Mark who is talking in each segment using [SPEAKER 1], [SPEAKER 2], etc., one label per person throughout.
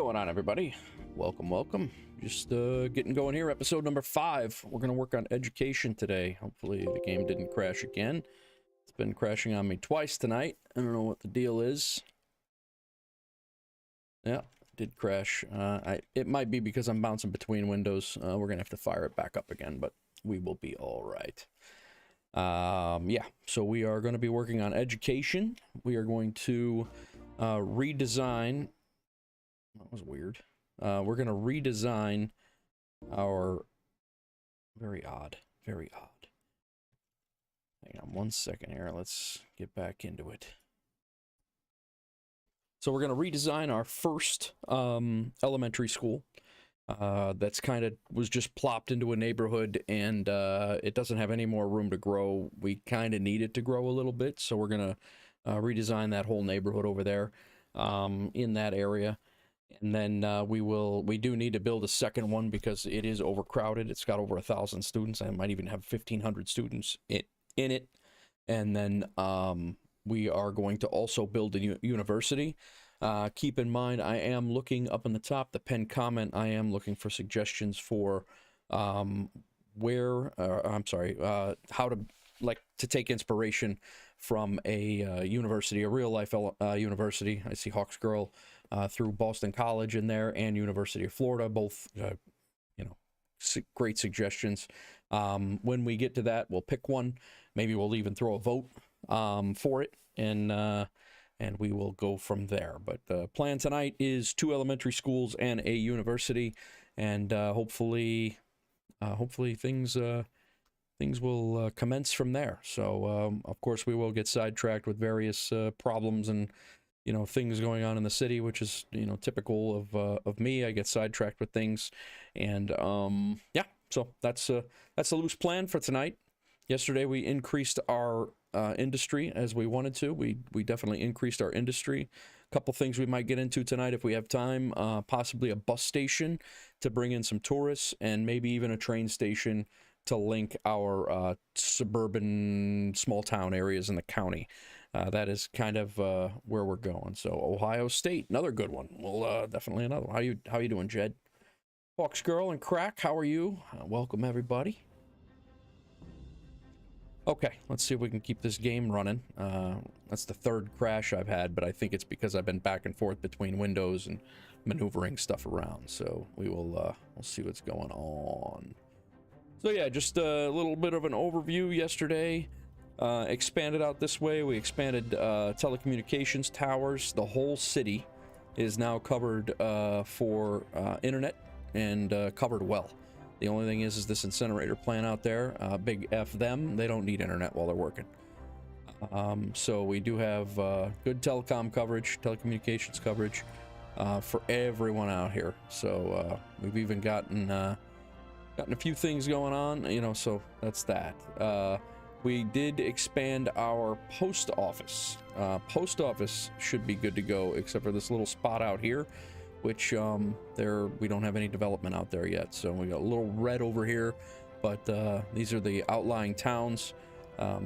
[SPEAKER 1] Going on, everybody? Welcome. Just getting going here. Episode number 5. We're gonna work on education today. Hopefully the game didn't crash again. It's been crashing on me twice tonight. I don't know what the deal is. Yeah, it did crash. It might be because I'm bouncing between windows. We're gonna have to fire it back up again, but we will be all right. Yeah, so we are going to be working on education. We are going to redesign. That was weird. We're going to redesign our... Very odd. Very odd. Hang on one second here. Let's get back into it. So we're going to redesign our first elementary school. That's kind of was just plopped into a neighborhood, and it doesn't have any more room to grow. We kind of need it to grow a little bit, so we're going to redesign that whole neighborhood over there in that area. And then we do need to build a second one because it is overcrowded. It's got over 1,000 students. I might even have 1,500 students in it. And then we are going to also build a university. Keep in mind, I am looking up in the top, the pinned comment, I am looking for suggestions for how to take inspiration from a university, a real life university. I see Hawks Girl through Boston College in there and University of Florida, both, great suggestions. When we get to that, we'll pick one. Maybe we'll even throw a vote for it, and we will go from there. But the plan tonight is 2 elementary schools and a university, and hopefully things will commence from there. So of course we will get sidetracked with various problems and things going on in the city, which is typical of me. I get sidetracked with things, and yeah. So that's a loose plan for tonight. Yesterday we increased our industry as we wanted to. We definitely increased our industry. A couple things we might get into tonight if we have time. Possibly a bus station to bring in some tourists, and maybe even a train station to link our suburban small town areas in the county. That is kind of where we're going. So Ohio State, another good one. Well, definitely another one. How you doing, Jed? Hawks Girl and Crack, how are you? Welcome everybody. Okay, let's see if we can keep this game running. That's the 3rd crash I've had, but I think it's because I've been back and forth between windows and maneuvering stuff around. So we'll see what's going on. So yeah, just a little bit of an overview yesterday. Expanded out this way. We expanded telecommunications towers. The whole city is now covered for internet, and covered well. The only thing is this incinerator plant out there, big F them, they don't need internet while they're working. So we do have good telecommunications coverage for everyone out here. So we've even gotten a few things going on, so that's that. We did expand our post office. Post office should be good to go, except for this little spot out here, which we don't have any development out there yet. So we got a little red over here, but these are the outlying towns.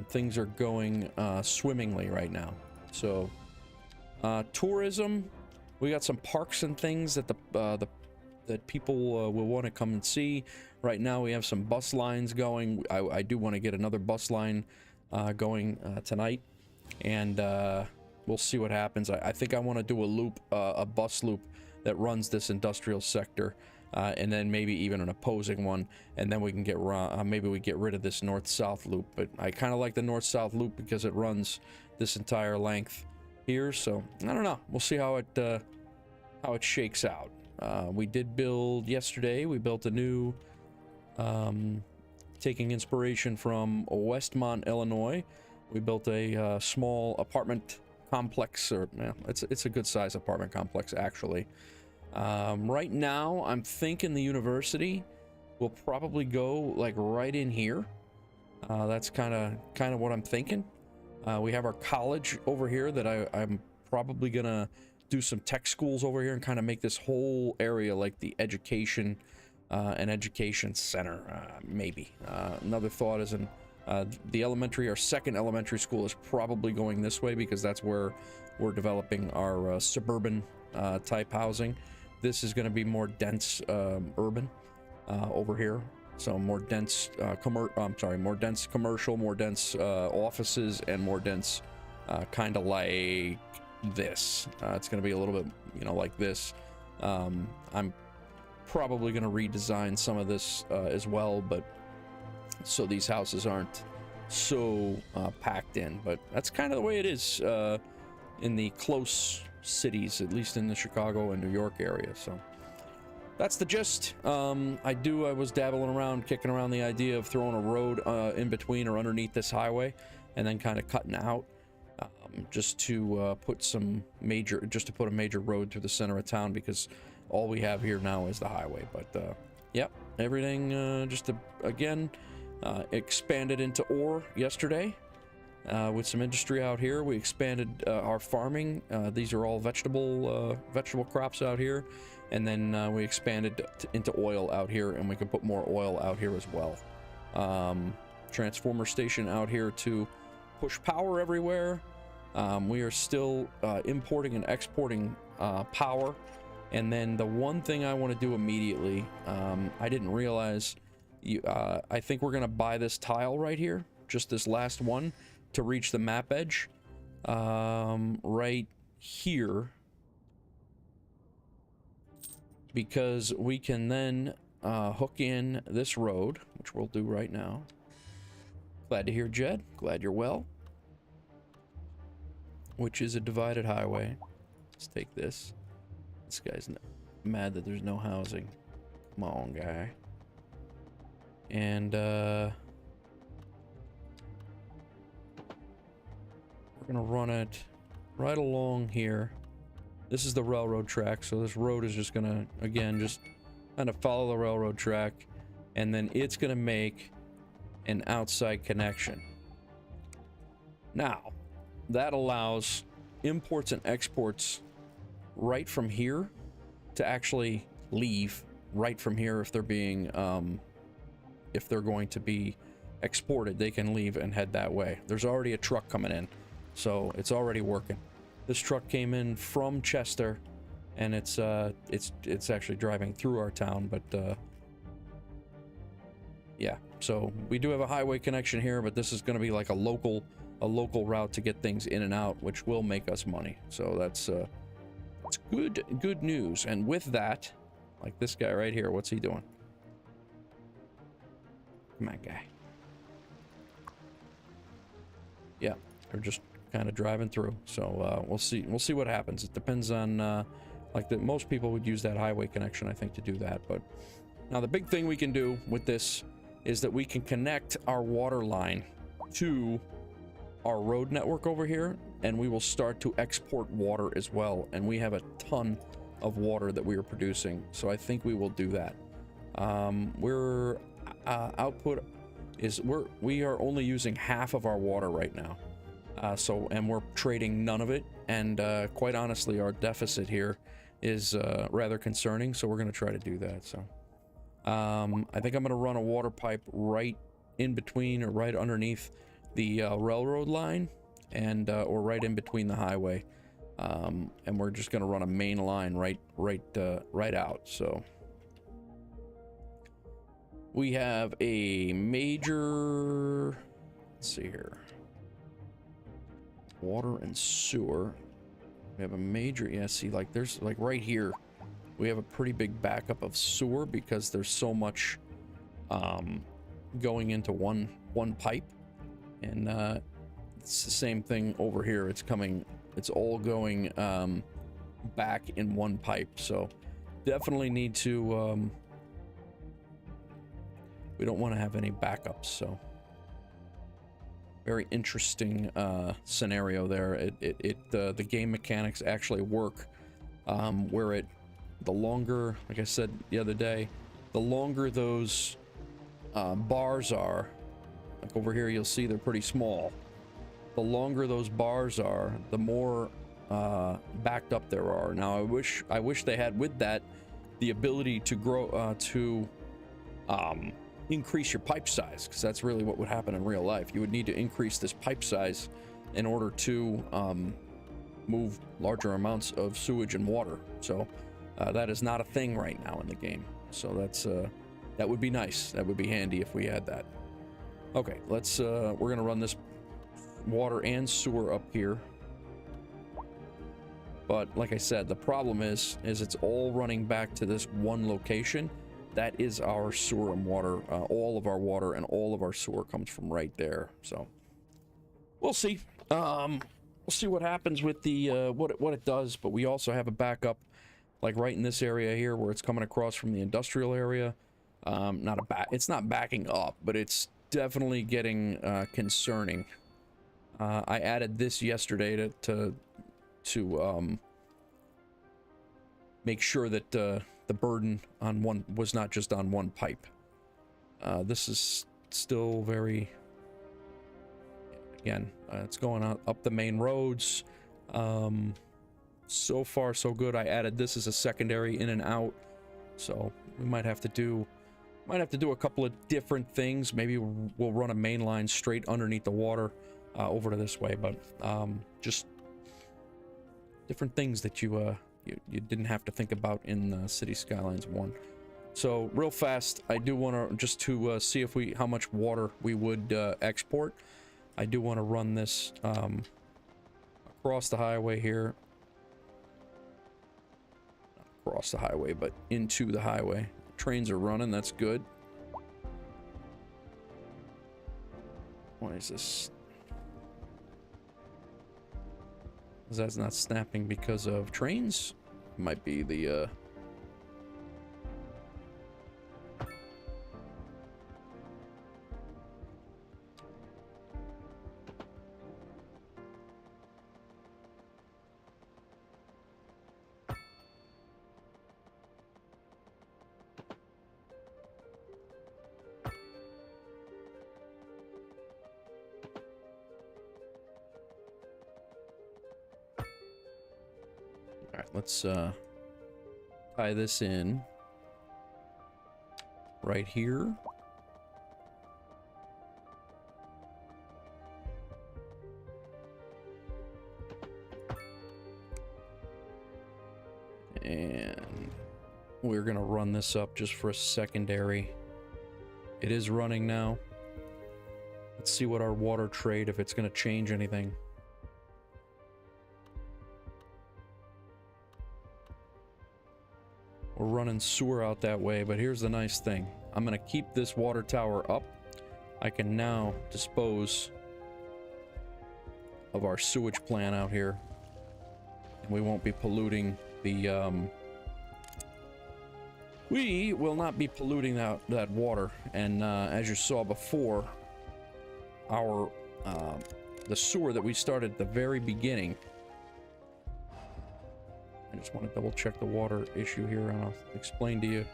[SPEAKER 1] Things are going swimmingly right now. So tourism, we got some parks and things that that people will want to come and see. Right now we have some bus lines going. I do want to get another bus line going tonight, and we'll see what happens. I think I want to do a loop, a bus loop that runs this industrial sector, and then maybe even an opposing one, and then we can get maybe we get rid of this north-south loop. But I kind of like the north-south loop because it runs this entire length here. So I don't know. We'll see how it shakes out. We did build yesterday. We built a new, taking inspiration from Westmont, Illinois. We built a small apartment complex, or it's a good size apartment complex actually. Right now I'm thinking the university will probably go like right in here. That's kind of what I'm thinking. We have our college over here that I'm probably gonna do some tech schools over here and kind of make this whole area like the education an education center, maybe. Another thought is our second elementary school is probably going this way because that's where we're developing our suburban type housing. this is going to be more dense urban over here. So more dense more dense commercial, more dense offices, and more dense kind of like this. It's going to be a little bit, you know, like this. I'm probably going to redesign some of this as well, but so these houses aren't so packed in. But that's kind of the way it is in the close cities, at least in the Chicago and New York area. So that's the gist. I was dabbling around, kicking around the idea of throwing a road in between or underneath this highway, and then kind of cutting out just to put a major road through the center of town, because all we have here now is the highway. But yep, everything again expanded into ore yesterday with some industry out here. We expanded our farming. These are all vegetable crops out here, and then we expanded into oil out here, and we can put more oil out here as well. Transformer station out here to push power everywhere. We are still importing and exporting power. And then the one thing I want to do immediately, I didn't realize, I think we're going to buy this tile right here, just this last one, to reach the map edge right here, because we can then hook in this road, which we'll do right now. Glad to hear, Jed. Glad you're well. Which is a divided highway. Let's take this. This guy's mad that there's no housing. Come on, guy. And we're gonna run it right along here. This is the railroad track, so this road is just gonna, again, just kind of follow the railroad track, and then it's gonna make an outside connection. Now, that allows imports and exports right from here to actually leave right from here. If they're being if they're going to be exported, they can leave and head that way. There's already a truck coming in, so it's already working. This truck came in from Chester, and it's actually driving through our town. But yeah, so we do have a highway connection here, but this is going to be like a local route to get things in and out, which will make us money. So that's good news. And with that, like this guy right here, what's he doing? Come on, guy. Yeah, they're just kind of driving through. So we'll see what happens. It depends on most people would use that highway connection, I think, to do that. But now the big thing we can do with this is that we can connect our water line to our road network over here, and we will start to export water as well. And we have a ton of water that we are producing, so I think we will do that. We are only using half of our water right now, and we're trading none of it. And quite honestly, our deficit here is rather concerning. So we're going to try to do that. So I think I'm going to run a water pipe right in between or right underneath the railroad line, and or right in between the highway, and we're just going to run a main line right out. So we have a major, let's see here, water and sewer. We have a major, yeah, see, like there's like right here we have a pretty big backup of sewer, because there's so much going into one pipe. And it's the same thing over here. It's all going back in one pipe. So definitely need to, we don't want to have any backups. So very interesting scenario there. The game mechanics actually work where the longer, like I said the other day, the longer those bars are, like over here, you'll see they're pretty small. The longer those bars are, the more backed up there are. Now, I wish they had with that the ability to grow increase your pipe size, because that's really what would happen in real life. You would need to increase this pipe size in order to move larger amounts of sewage and water. So That is not a thing right now in the game. So that's that would be nice. That would be handy if we had that. Okay, let's we're gonna run this water and sewer up here. But like I said, the problem is it's all running back to this one location. That is our sewer and water. All of our water and all of our sewer comes from right there. So we'll see. We'll see what happens with the what it does. But we also have a backup, like right in this area here, where it's coming across from the industrial area. It's not backing up, but it's definitely getting concerning. I added this yesterday to make sure that the burden on one was not just on one pipe. This is still very, again, it's going up the main roads. So far so good. I added this as a secondary in and out, so we might have to do a couple of different things. Maybe we'll run a main line straight underneath the water over to this way, but just different things that you didn't have to think about in Cities Skylines 1. So real fast, I do want to just to see if how much water we would export. I do want to run this across the highway here. Not across the highway, but into the highway. Trains are running, that's good. Why is this? That's not snapping because of trains? Might be the Alright, let's tie this in right here. And we're gonna run this up just for a secondary. It is running now. Let's see what our water trade, if it's gonna change anything. We're running sewer out that way, but here's the nice thing. I'm gonna keep this water tower up. I can now dispose of our sewage plant out here. And we won't be polluting the, we will not be polluting that water. And as you saw before, our, the sewer that we started at the very beginning, I just want to double check the water issue here and I'll explain to you.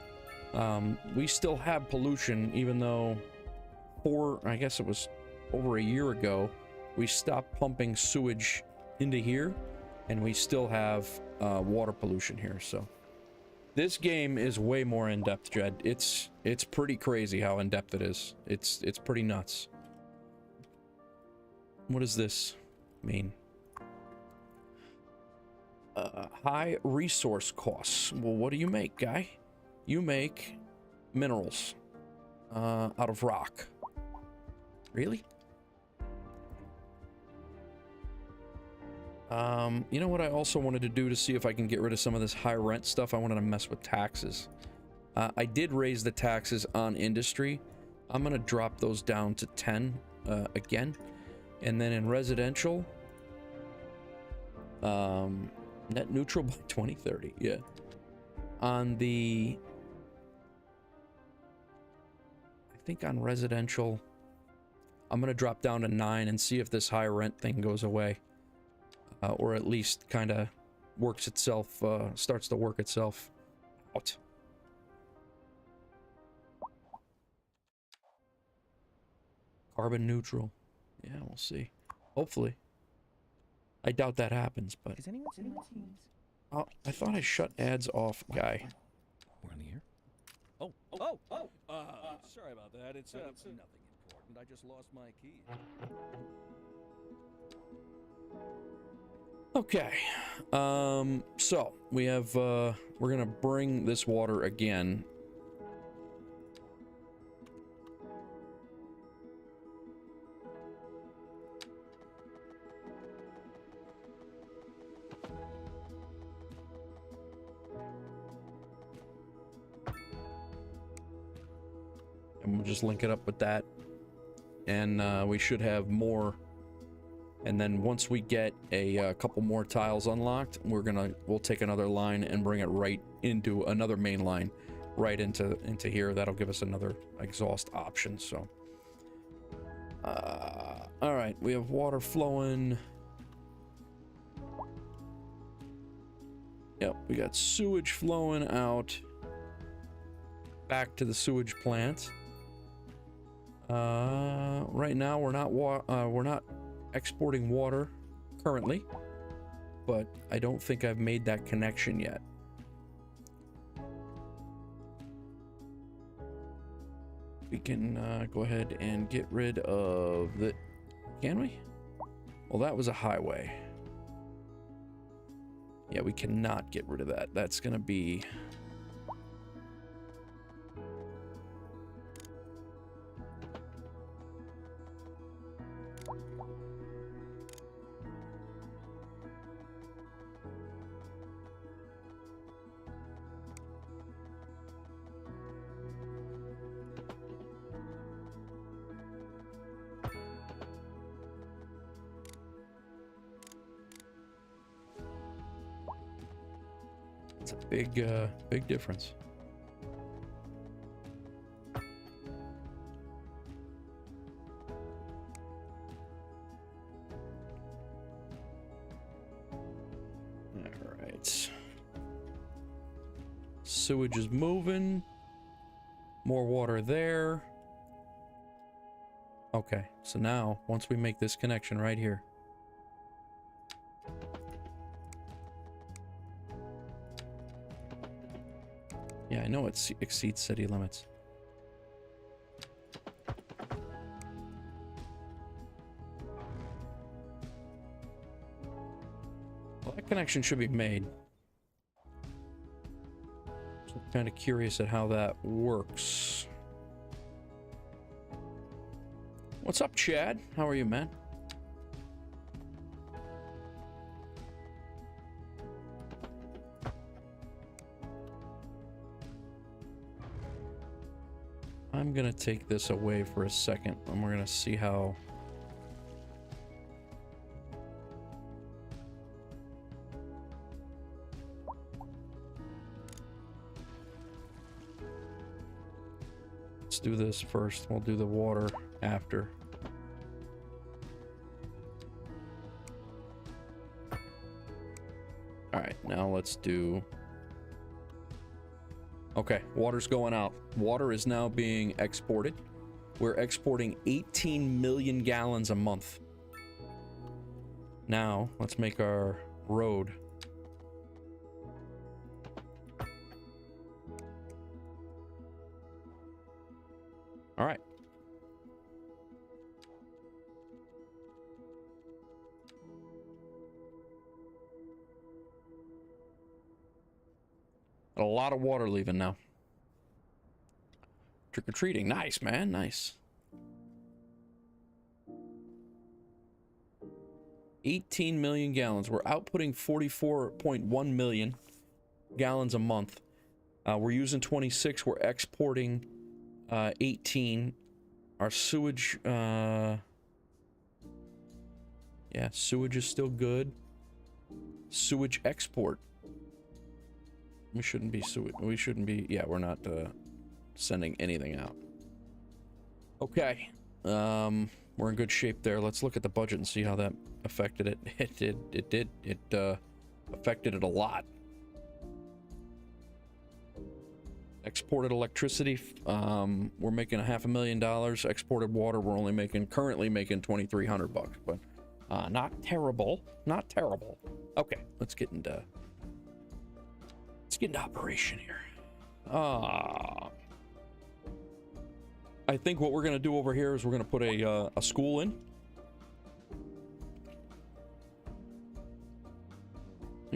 [SPEAKER 1] We still have pollution, even though I guess it was over a year ago, we stopped pumping sewage into here and we still have water pollution here. So this game is way more in-depth, Jed. It's pretty crazy how in-depth it is. It's pretty nuts. What does this mean? High resource costs. Well, what do you make, guy? You make minerals out of rock. Really? You know what I also wanted to do to see if I can get rid of some of this high rent stuff? I wanted to mess with taxes. I did raise the taxes on industry. I'm gonna drop those down to 10 again. And then in residential, net neutral by 2030, yeah. On the, I think on residential, I'm gonna drop down to 9 and see if this high rent thing goes away. Or at least kind of works itself, starts to work itself out. Carbon neutral. Yeah, we'll see. Hopefully. I doubt that happens, but...
[SPEAKER 2] Is anyone seen?
[SPEAKER 1] Oh, I thought I shut ads off, guy.
[SPEAKER 2] We're in the air.
[SPEAKER 3] Sorry about that. It's nothing important. I just lost my key.
[SPEAKER 1] Okay. So we have we're gonna bring this water again. And we'll just link it up with that. And we should have more. And then once we get a couple more tiles unlocked, we'll take another line and bring it right into another main line, right into here. That'll give us another exhaust option. So, all right, we have water flowing. Yep, we got sewage flowing out back to the sewage plant. Right now we're not exporting water currently, but I don't think I've made that connection yet. We can go ahead and get rid of the... Can we? Well, that was a highway. Yeah, we cannot get rid of that. That's gonna be... It's a big difference. All right. Sewage is moving. More water there. Okay, so now once we make this connection right here. Yeah, I know it exceeds city limits. Well, that connection should be made. So I'm kind of curious at how that works. What's up, Chad? How are you, man? I'm gonna take this away for a second, and we're gonna see how... Let's do this first. We'll do the water after. All right, now let's do... Okay, water's going out. Water is now being exported. We're exporting 18 million gallons a month. Now, let's make our road. All right. A lot of water leaving now. Trick-or-treating. Nice, man. Nice. 18 million gallons. We're outputting 44.1 million gallons a month. We're using 26. We're exporting 18. Our sewage... yeah, sewage is still good. Sewage export. We shouldn't be yeah, we're not sending anything out. Okay. We're in good shape there. Let's look at the budget and see how that affected it. It did. It affected it a lot. Exported electricity, we're making $500,000. Exported water, we're only currently making $2,300 bucks, but not terrible. Not terrible. Okay, let's get into operation here. I think what we're gonna do over here is we're gonna put a school in.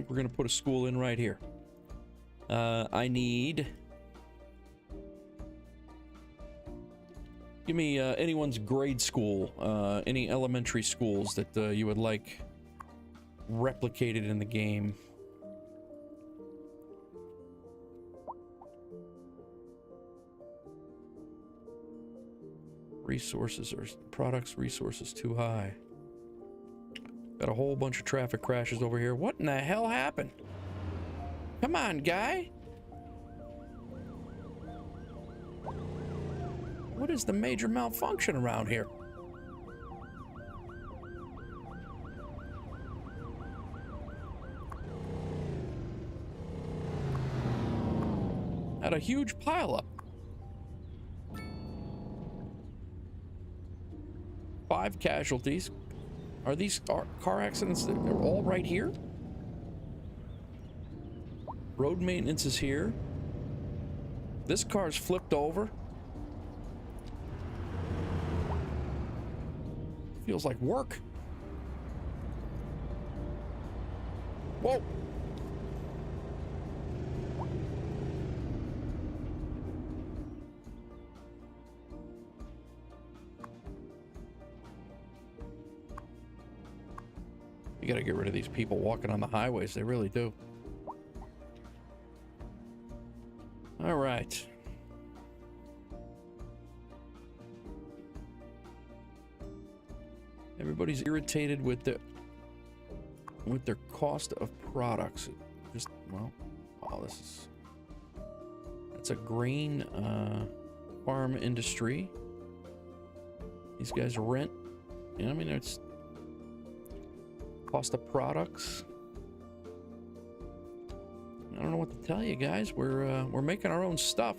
[SPEAKER 1] think we're gonna put a school in right here. I need... Give me anyone's grade school, any elementary schools that you would like replicated in the game. Resources or products, resources too high. Got a whole bunch of traffic crashes over here. What in the hell happened? Come on, guy. What is the major malfunction around here? Had a huge pileup. 5 casualties. Are these car accidents that are all right here? Road maintenance is here. This car's flipped over. Feels like work. Whoa. You gotta get rid of these people walking on the highways. They really do. All right. Everybody's irritated with their cost of products. Just, well, wow, this is... That's a grain farm industry. These guys rent. You know, I mean, it's cost of products. I don't know what to tell you guys. We're making our own stuff.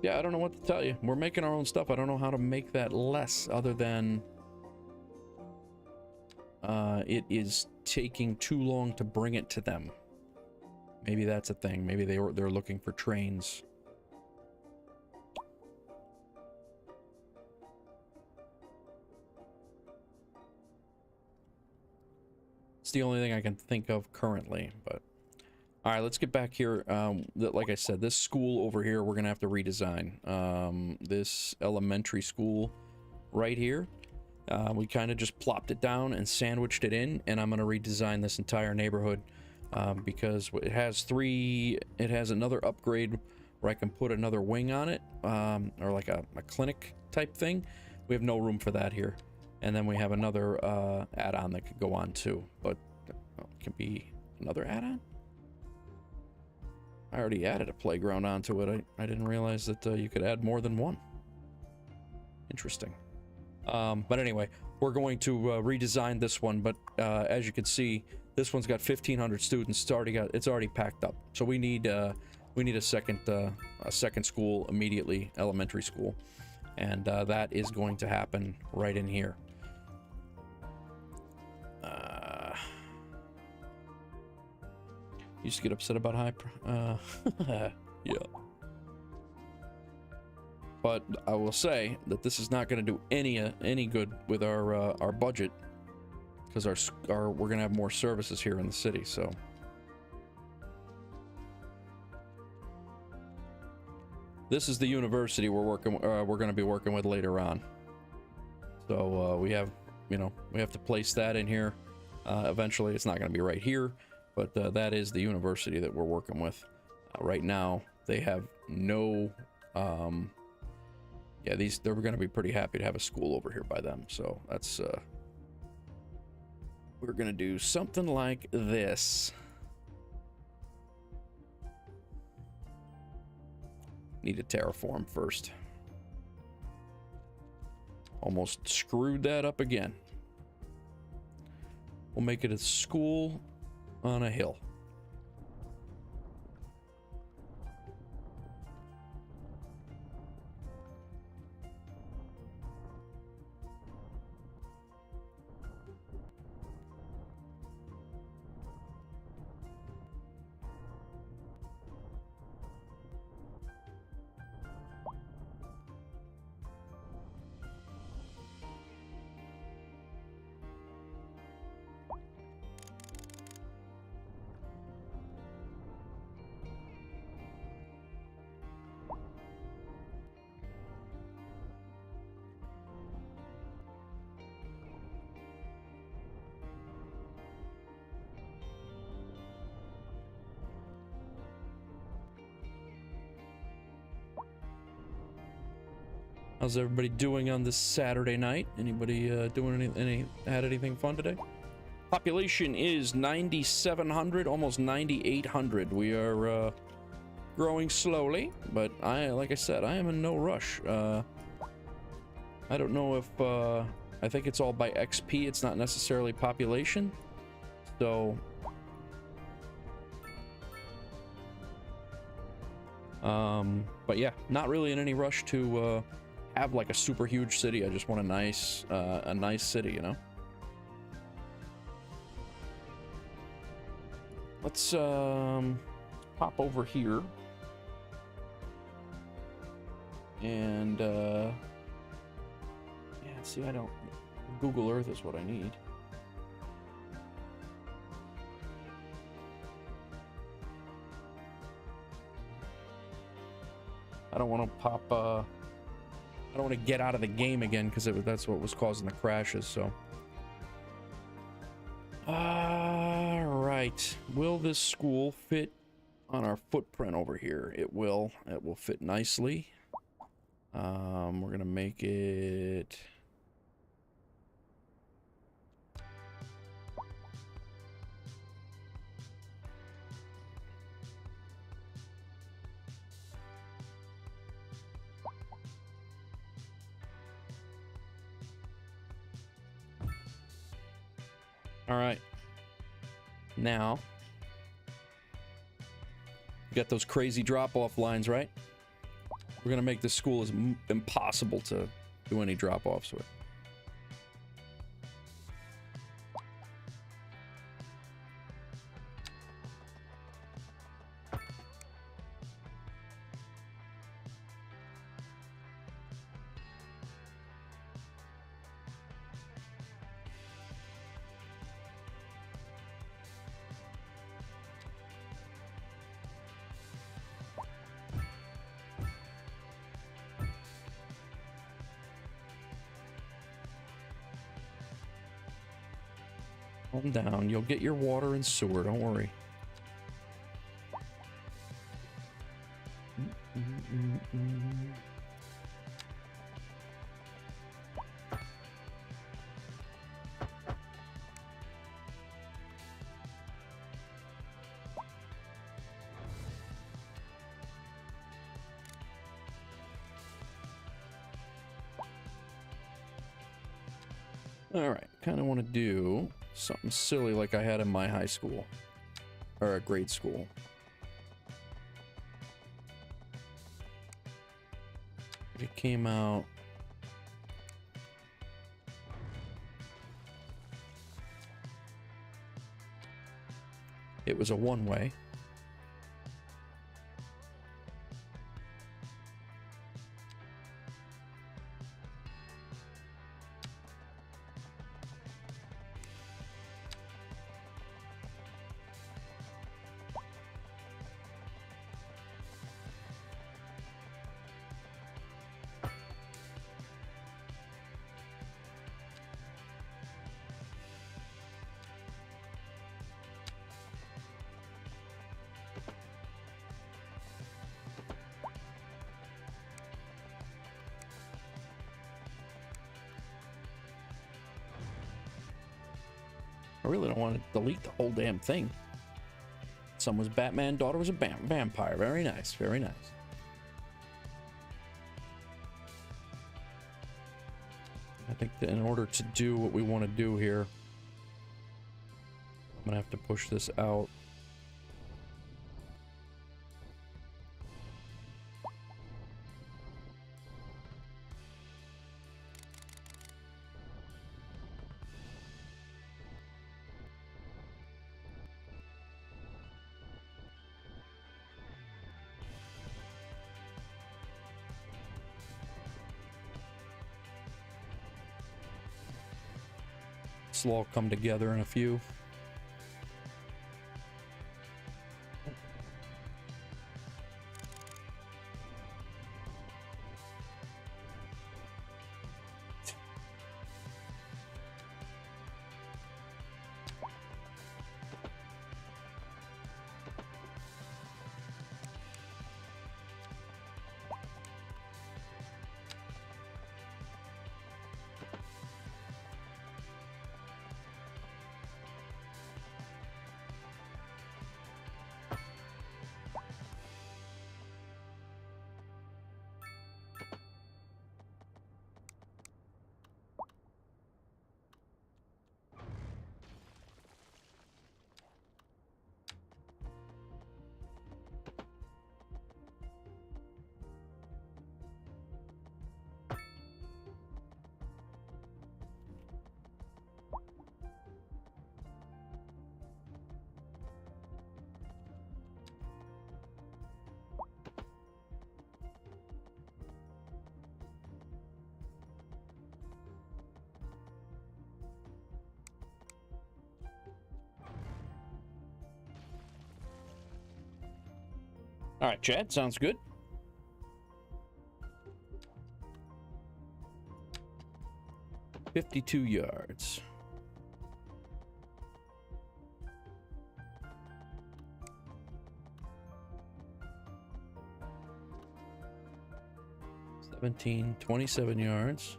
[SPEAKER 1] Yeah, I don't know what to tell you. We're making our own stuff. I don't know how to make that less other than it is taking too long to bring it to them. Maybe that's a thing. Maybe they're looking for trains. It's the only thing I can think of currently, but all right, let's get back here. Like I said, this school over here, we're gonna have to redesign. This elementary school right here, we kind of just plopped it down and sandwiched it in, and I'm gonna redesign this entire neighborhood because it has another upgrade where I can put another wing on it, or like a clinic type thing. We have no room for that here, and then we have another add-on that could go on too, but it can be another add-on. I already added a playground onto it. I didn't realize that you could add more than one. Interesting. But anyway, we're going to redesign this one. But as you can see, this one's got 1,500 students. It's already packed up. So we need a second school immediately, elementary school, and that is going to happen right in here. Used to get upset about yeah. But I will say that this is not going to do any good with our budget, because we're going to have more services here in the city. So this is the university we're going to be working with later on. So we have to place that in here. Eventually, it's not going to be right here. But that is the university that we're working with. Right now, they have no... yeah, they're going to be pretty happy to have a school over here by them. So that's... we're going to do something like this. Need to terraform first. Almost screwed that up again. We'll make it a school on a hill. How's everybody doing on this Saturday night? Anybody doing had anything fun today? Population is 9,700, almost 9,800. We are growing slowly, but like I said, I am in no rush. I don't know if I think it's all by XP. It's not necessarily population. So but yeah, not really in any rush to have like a super huge city. I just want a nice city, you know. Let's pop over here and yeah, see, I don't, Google Earth is what I need. I don't want to pop I don't want to get out of the game again because that's what was causing the crashes. So all right, will this school fit on our footprint over here? It will fit nicely. We're gonna make it all right. Now, you got those crazy drop-off lines, right? We're gonna make this school as impossible to do any drop-offs with. Calm down. You'll get your water and sewer. Don't worry. All right. Kind of want to do something silly like I had in my high school or grade school. It came out. It was a one-way. I really don't want to delete the whole damn thing. Son was Batman, daughter was a vampire. Very nice, very nice. I think that in order to do what we want to do here, I'm gonna have to push this out. This will all come together in a few. All right, Chad, sounds good. $52 yards. $27 yards.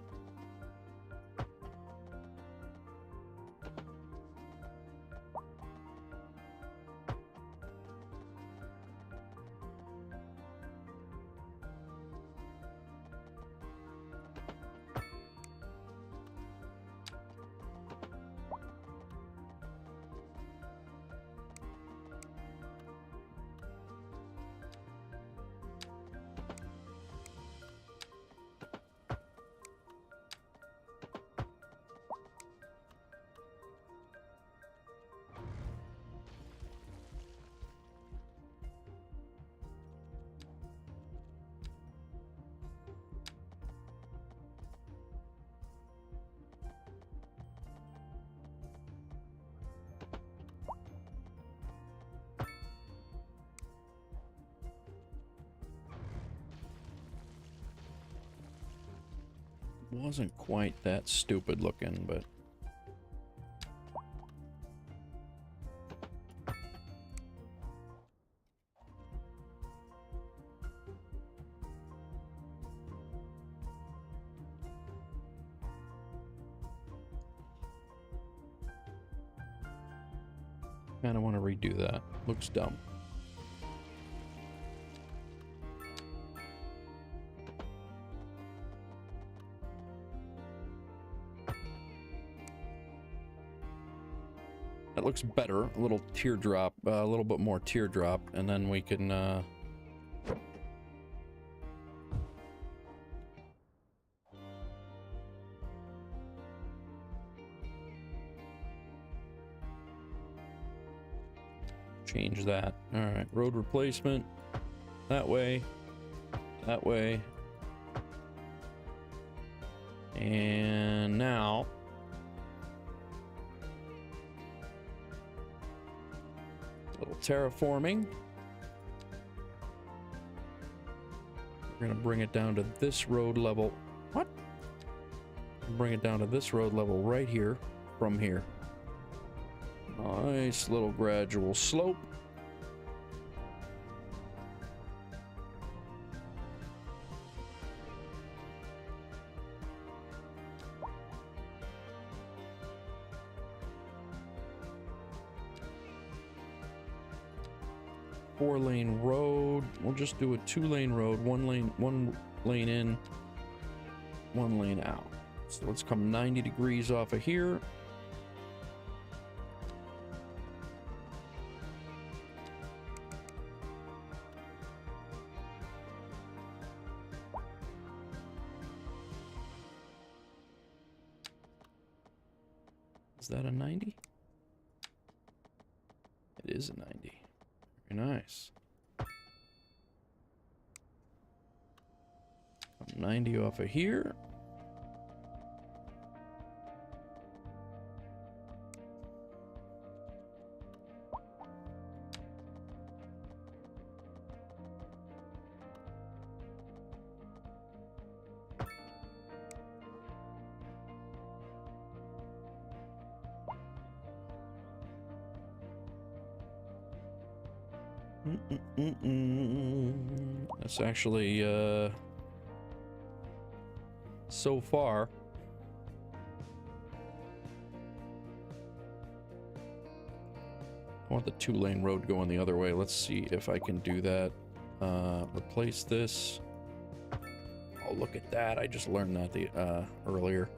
[SPEAKER 1] Wasn't quite that stupid looking, but kind of want to redo that. Looks dumb. That looks better. A little teardrop, a little bit more teardrop, and then we can change that. All right, road replacement. That way. That way. And now little terraforming. We're gonna bring it down to this road level. What? Bring it down to this road level right here from here. Nice little gradual slope. Four-lane road. We'll just do a two-lane road. One lane in, one lane out. So let's come 90 degrees off of here. Is that a 90? It is a 90. Very nice. 90 off of here. That's actually so far I want the two-lane road going the other way. Let's see if I can do that. Replace this. Oh, look at that. I just learned that earlier.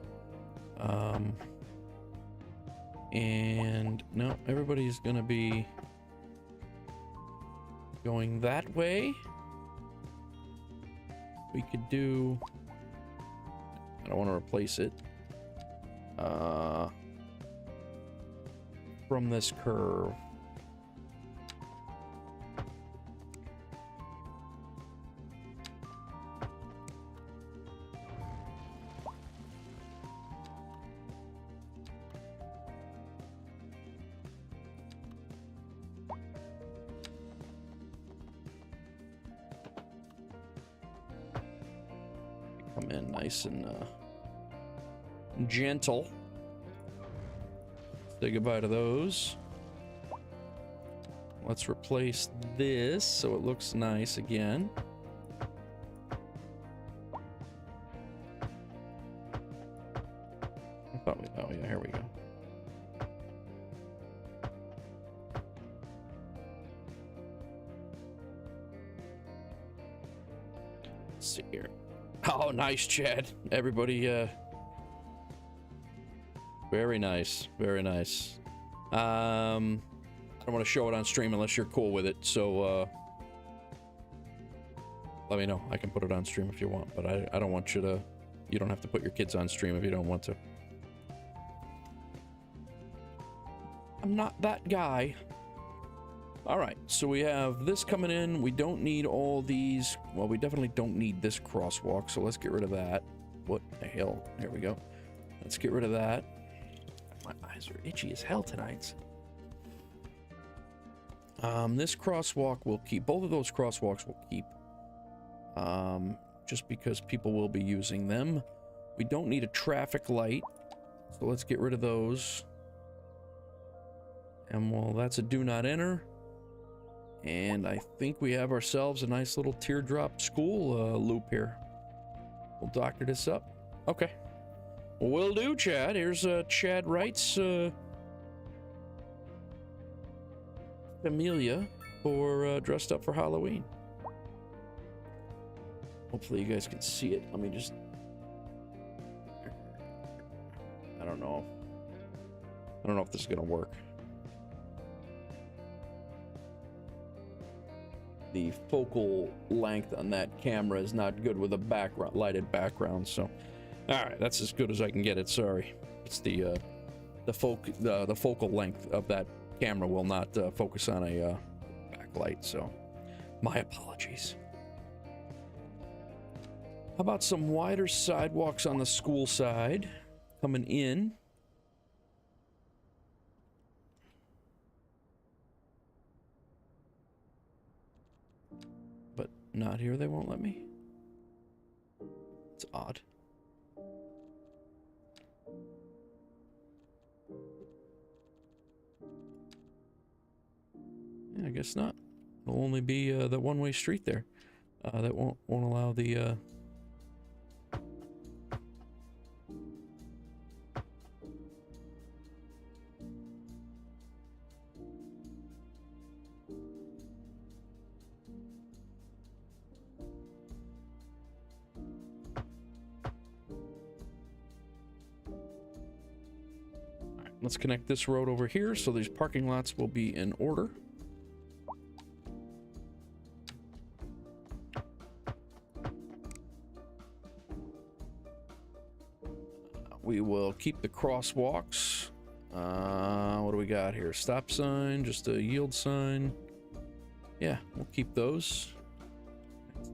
[SPEAKER 1] And no, everybody's gonna be going that way. We could do, I don't want to replace it from this curve. Come in nice and gentle. Say goodbye to those. Let's replace this so it looks nice again. I thought we, oh yeah, here we go. Let's see here. Oh, nice, Chad. Everybody, very nice, very nice. I don't want to show it on stream unless you're cool with it, so let me know. I can put it on stream if you want, but I don't want you to. You don't have to put your kids on stream if you don't want to. I'm not that guy. All right, so we have this coming in. We don't need all these. Well, we definitely don't need this crosswalk, so let's get rid of that. What the hell? There we go. Let's get rid of that. My eyes are itchy as hell tonight. This crosswalk will keep. Both of those crosswalks will keep. Just because people will be using them. We don't need a traffic light, so let's get rid of those. And well, that's a do not enter. And I think we have ourselves a nice little teardrop school loop here. We'll doctor this up. Okay. Will do, Chad. Here's Chad Wright's Amelia for dressed up for Halloween. Hopefully you guys can see it. Let me just... I don't know if this is gonna work. The focal length on that camera is not good with a background, lighted background, so all right, that's as good as I can get it. Sorry, it's the focal length of that camera will not focus on a backlight, so my apologies. How about some wider sidewalks on the school side coming in? But not here, they won't let me. It's odd. Yeah, I guess not. It'll only be the one-way street there. That won't allow the Let's connect this road over here so these parking lots will be in order. We will keep the crosswalks. What do we got here? Stop sign, just a yield sign. Yeah, we'll keep those.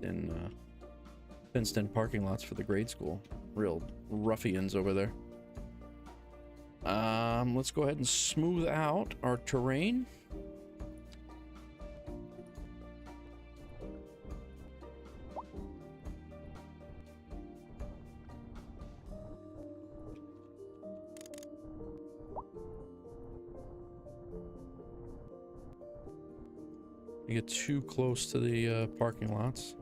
[SPEAKER 1] And fenced in parking lots for the grade school. Real ruffians over there. Let's go ahead and smooth out our terrain. You get too close to the parking lots.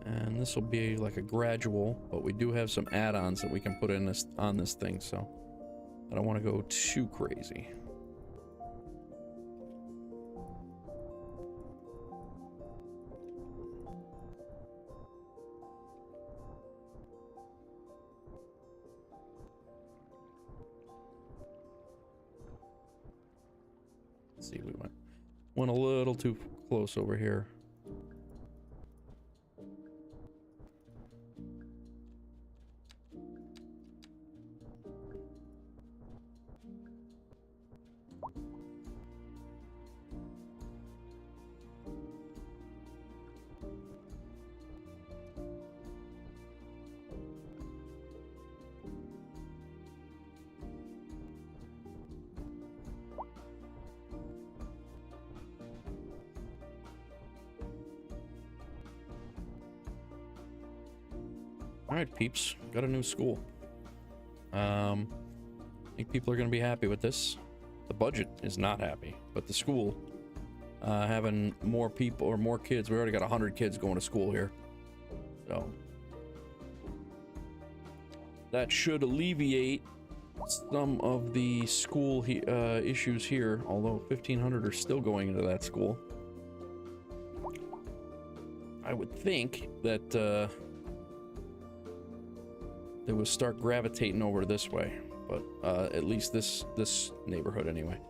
[SPEAKER 1] And this will be like a gradual, but we do have some add-ons that we can put in this on this thing, so I don't want to go too crazy. Let's see, we went a little too close over here. All right, peeps, got a new school. I think people are going to be happy with this. The budget is not happy, but the school, having more people or more kids, we already got 100 kids going to school here. So that should alleviate some of the school issues here, although 1,500 are still going into that school. I would think that they would start gravitating over this way, but at least this neighborhood anyway.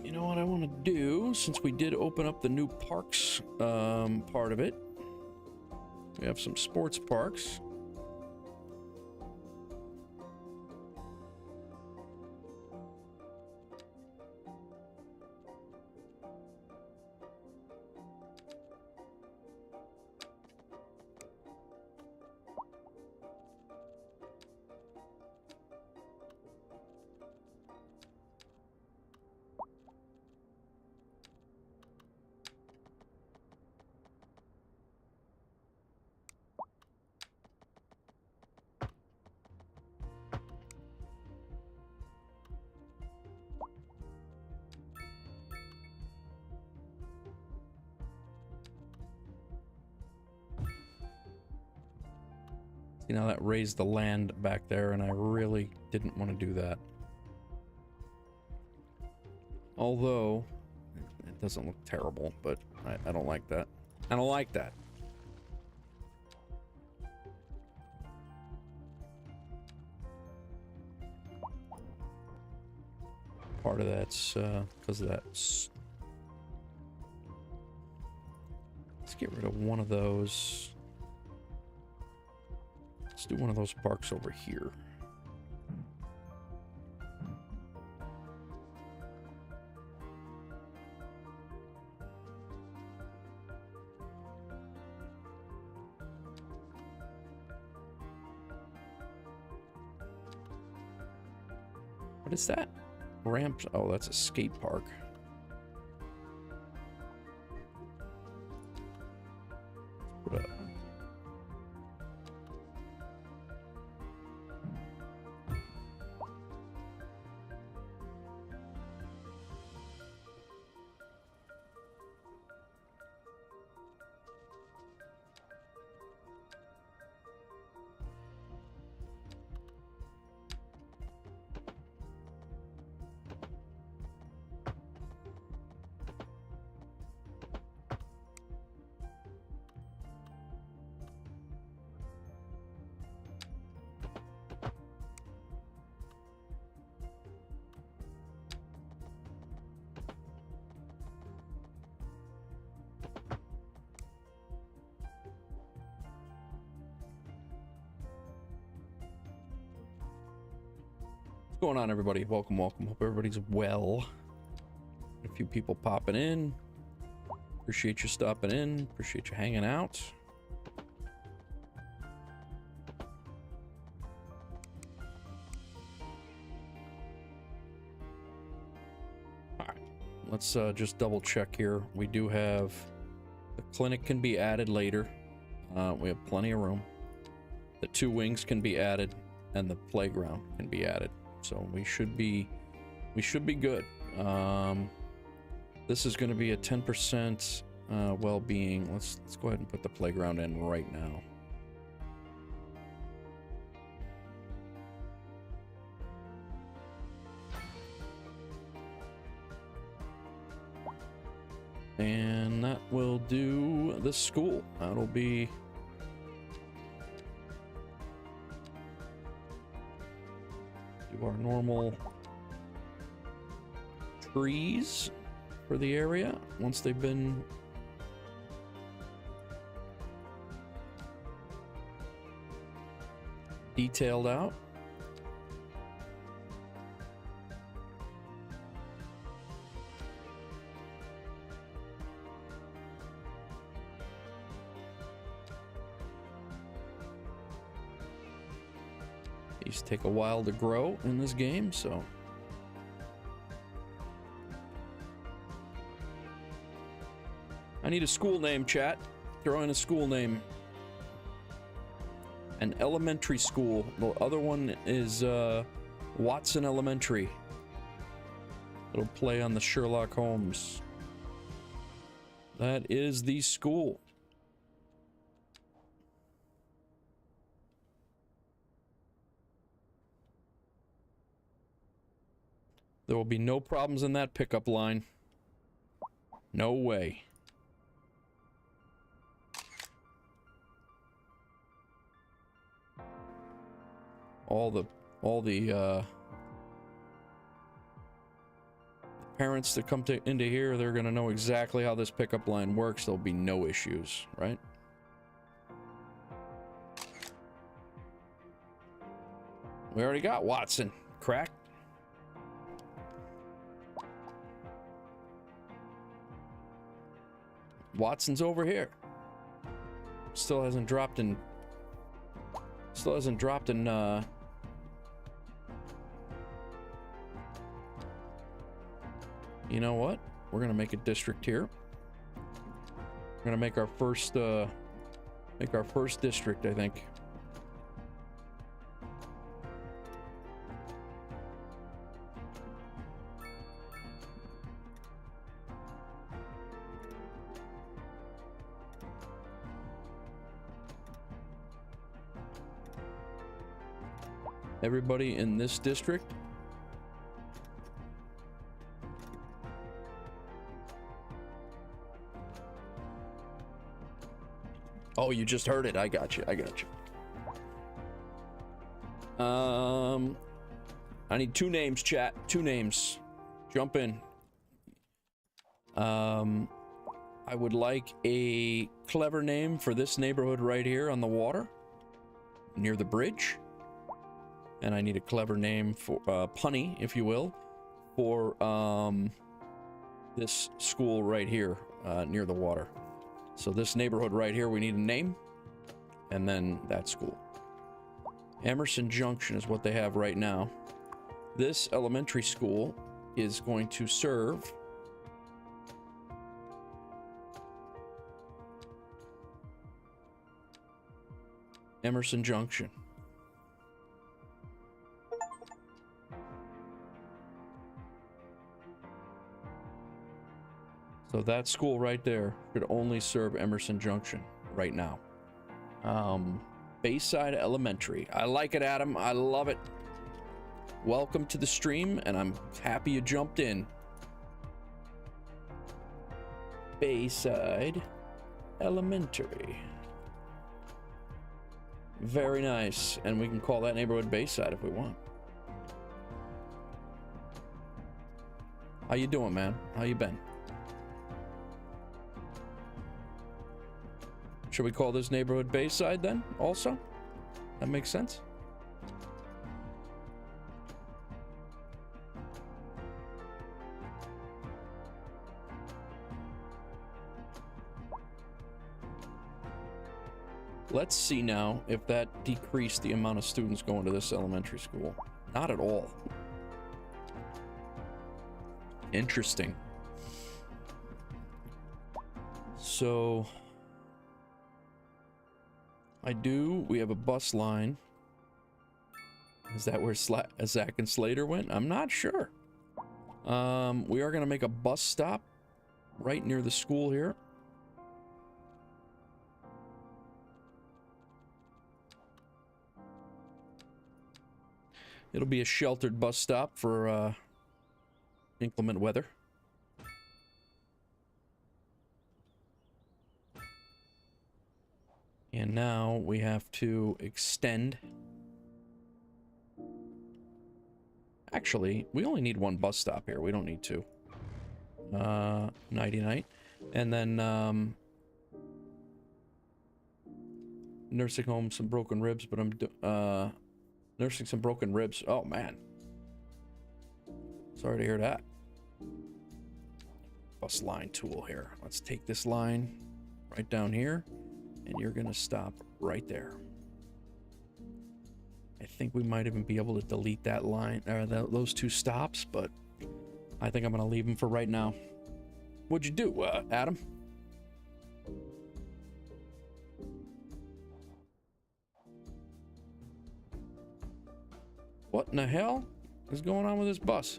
[SPEAKER 1] You know what I want to do, since we did open up the new parks part of it. We have some sports parks. See, now that raised the land back there, and I really didn't want to do that. Although, it doesn't look terrible, but I don't like that. I don't like that. Part of that's because of that. Let's get rid of one of those. Let's do one of those parks over here. What is that? Ramps? Oh, that's a skate park. Put a What's going on, everybody? Welcome, welcome. Hope everybody's well. A few people popping in. Appreciate you stopping in. Appreciate you hanging out. All right, let's just double check here. We do have the clinic can be added later. We have plenty of room. The 2 wings can be added, and the playground can be added. So we should be good. This is going to be a 10% well-being. Let's go ahead and put the playground in right now. And that will do the school. That'll be our normal trees for the area once they've been detailed out. These take a while to grow in this game, so I need a school name, chat. Throw in a school name. An elementary school. The other one is Watson Elementary. It'll play on the Sherlock Holmes. That is the school. There will be no problems in that pickup line. No way. All the parents that come into here, they're gonna know exactly how this pickup line works. There'll be no issues, right? We already got Watson. Crack. Watson's over here. Still hasn't dropped in. You know what? We're gonna make a district here. We're gonna make our first district, I think. Everybody in this district. Oh, you just heard it. I got you. I need 2 names, chat. 2 names. Jump in. I would like a clever name for this neighborhood right here on the water, near the bridge. And I need a clever name for, punny, if you will, for this school right here, near the water. So this neighborhood right here, we need a name, and then that school. Emerson Junction is what they have right now. This elementary school is going to serve Emerson Junction. So that school right there should only serve Emerson Junction right now. Bayside Elementary. I like it, Adam. I love it. Welcome to the stream, and I'm happy you jumped in. Bayside Elementary. Very nice. And we can call that neighborhood Bayside if we want. How you doing, man? How you been? Should we call this neighborhood Bayside then, also? That makes sense. Let's see now if that decreased the amount of students going to this elementary school. Not at all. Interesting. So we have a bus line. Is that where Zach and Slater went? I'm not sure. We are gonna make a bus stop right near the school here. It'll be a sheltered bus stop for inclement weather. And now we have to extend. Actually, we only need 1 bus stop here. We don't need 2. Nighty-night. And then nursing home, some broken ribs, but I'm nursing some broken ribs. Oh, man. Sorry to hear that. Bus line tool here. Let's take this line right down here. And you're gonna stop right there. I think we might even be able to delete that line, or those 2 stops, but I think I'm gonna leave them for right now. What'd you do, Adam? What in the hell is going on with this bus?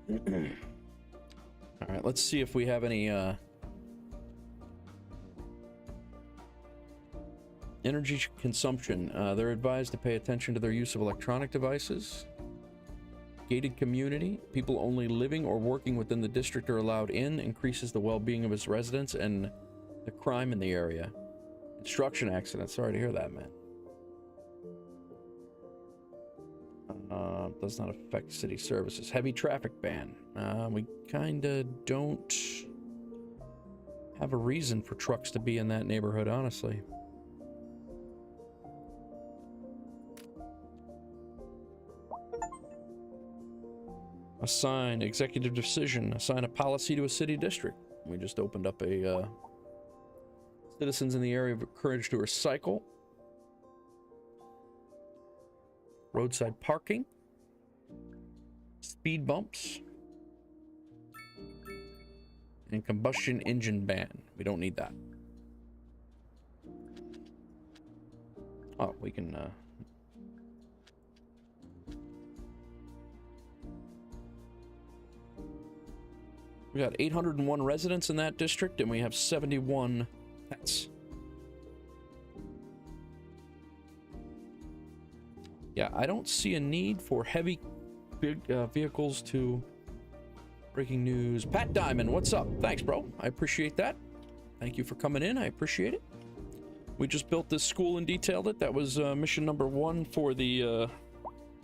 [SPEAKER 1] All right, let's see if we have any energy consumption. They're advised to pay attention to their use of electronic devices. Gated community. People only living or working within the district are allowed in. Increases the well-being of its residents and the crime in the area. Construction accident. Sorry to hear that, man. Does not affect city services. Heavy traffic ban. We kinda don't have a reason for trucks to be in that neighborhood, honestly. Assign executive decision. Assign a policy to a city district. We just opened up a citizens in the area of encouraged to recycle. Roadside parking. Speed bumps. And combustion engine ban. We don't need that. Oh, we can we got 801 residents in that district, and we have 71 pets. Yeah, I don't see a need for heavy vehicles to... Breaking news. Pat Diamond, what's up? Thanks, bro. I appreciate that. Thank you for coming in. I appreciate it. We just built this school and detailed it. That was mission number 1 for the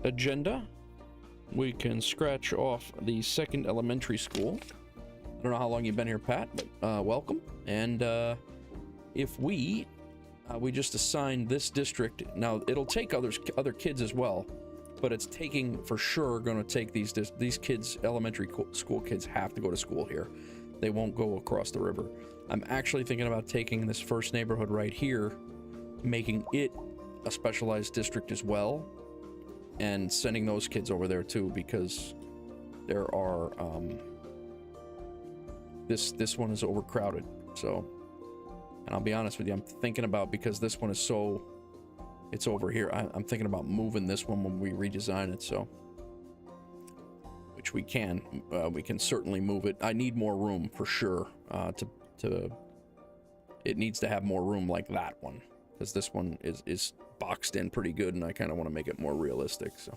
[SPEAKER 1] agenda. We can scratch off the second elementary school. I don't know how long you've been here, Pat, but welcome. And if we just assigned this district, now it'll take other kids as well, but it's taking for sure going to take these kids, elementary school kids have to go to school here. They won't go across the river. I'm actually thinking about taking this first neighborhood right here, making it a specialized district as well, and sending those kids over there too, because there are this one is overcrowded. So, and I'll be honest with you, I'm thinking about, because this one is so, it's over here, I'm thinking about moving this one when we redesign it. So, which we can certainly move it. I need more room for sure. It needs to have more room like that one, because this one is boxed in pretty good, and I kind of want to make it more realistic. So.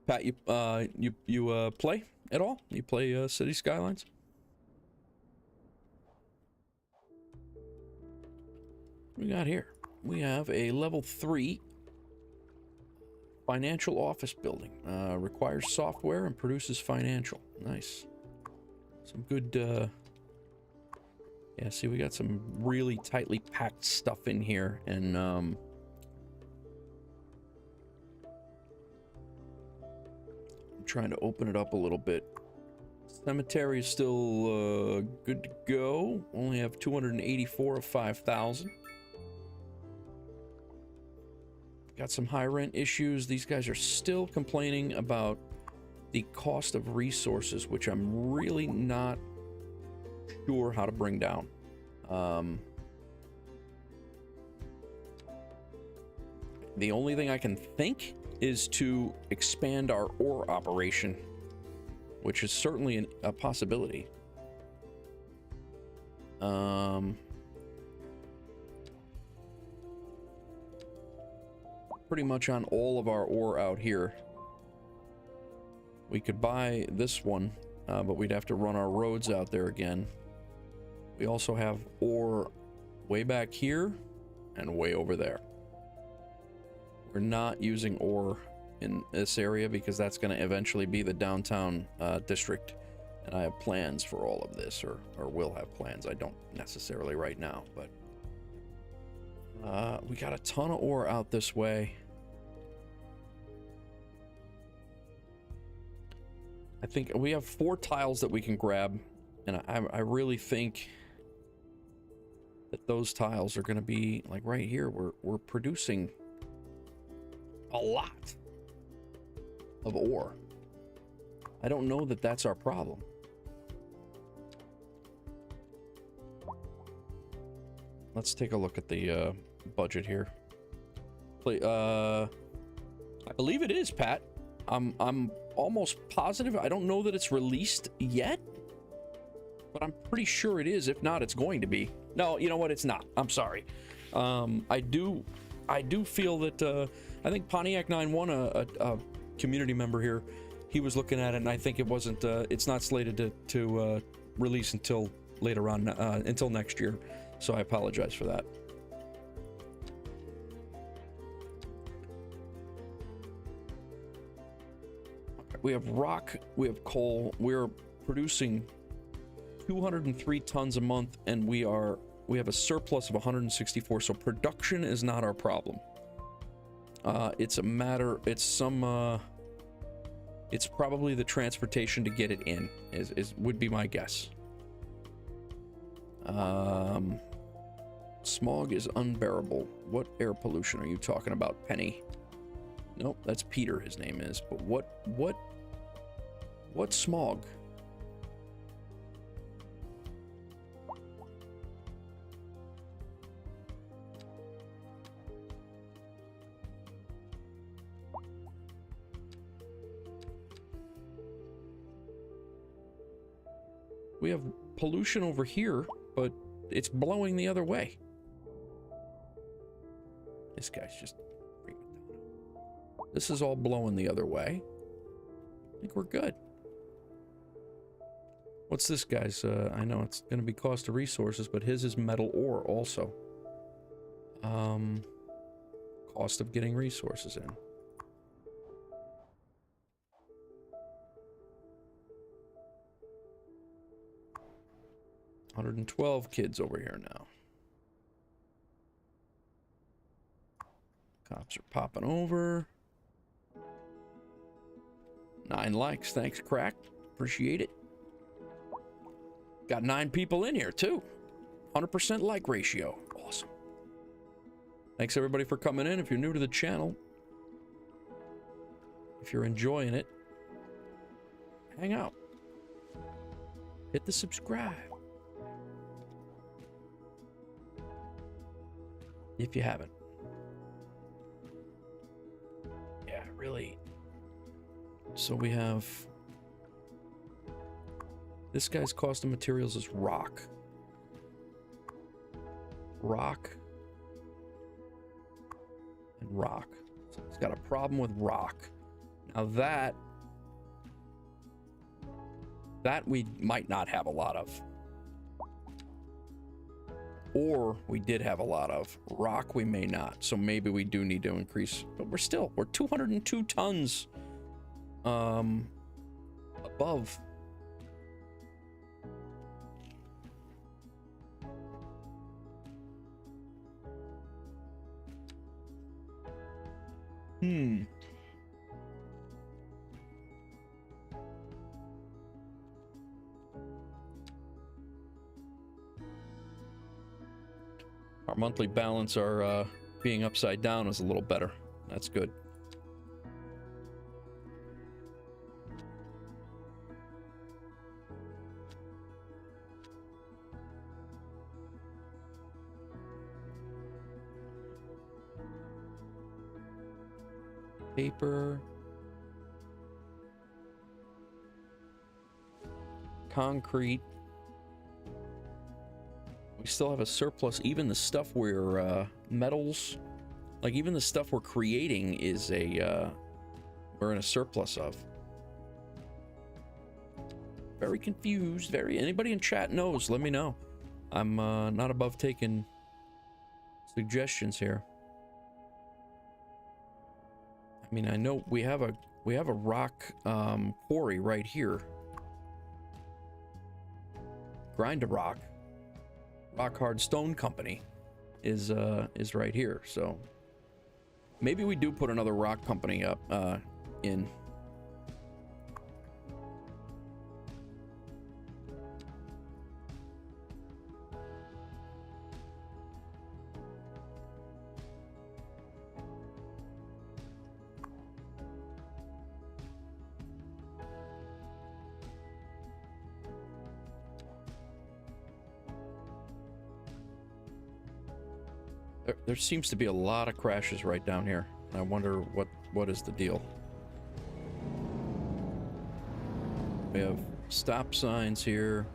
[SPEAKER 1] Pat, you play at all? You play Cities Skylines? What we got here? We have a level 3 financial office building. Requires software and produces financial. Nice. Some good, yeah, see, we got some really tightly packed stuff in here, and, I'm trying to open it up a little bit. Cemetery is still, good to go. Only have 284 of 5,000. Got some high rent issues. These guys are still complaining about the cost of resources, which I'm really not sure how to bring down. The only thing I can think is to expand our ore operation, which is certainly a possibility. Pretty much on all of our ore out here. We could buy this one, but we'd have to run our roads out there again. We also have ore way back here and way over there. We're not using ore in this area because that's going to eventually be the downtown district, and I have plans for all of this, or will have plans. I don't necessarily right now, but we got a ton of ore out this way. I think we have 4 tiles that we can grab, and I really think that those tiles are going to be like right here. We're producing lot of ore. I don't know that that's our problem. Let's take a look at the budget here. I believe it is, Pat. I'm almost positive. I don't know that it's released yet, but I'm pretty sure it is. If not, it's going to be. No, you know what? It's not. I'm sorry. I do feel that I think Pontiac 91, a community member here, he was looking at it, and I think it wasn't. It's not slated to release until later on, until next year. So I apologize for that. We have rock, we have coal. We're producing 203 tons a month, and we have a surplus of 164. So production is not our problem. It's a matter. It's probably the transportation to get it in would be my guess. Smog is unbearable. What air pollution are you talking about, Penny? Nope, that's Peter. His name is. But what smog? We have pollution over here, but it's blowing the other way. This guy's just... This is all blowing the other way. I think we're good. What's this guy's? I know it's going to be cost of resources, but his is metal ore also. Cost of getting resources in. $112 kids over here now. Cops are popping over. 9 likes. Thanks, Crack. Appreciate it. Got 9 people in here, too. 100% like ratio. Awesome. Thanks, everybody, for coming in. If you're new to the channel, if you're enjoying it, hang out. Hit the subscribe. If you haven't. Yeah, really. So we have... This guy's cost of materials is rock. Rock. And rock. So he's got a problem with rock. Now that we might not have a lot of. Or we did have a lot of. Rock we may not. So maybe we do need to increase. But we're 202 tons above. Our monthly balance, our being upside down is a little better. That's good. Paper. Concrete. We still have a surplus. Even the stuff we're metals, like even the stuff we're creating is we're in a surplus of. Very confused. Anybody in chat knows, let me know. I'm not above taking suggestions here. I mean, I know we have a rock quarry right here. Grind a rock. Rock Hard Stone Company is right here. So maybe we do put another rock company up in. There seems to be a lot of crashes right down here. I wonder what is the deal. We have stop signs here.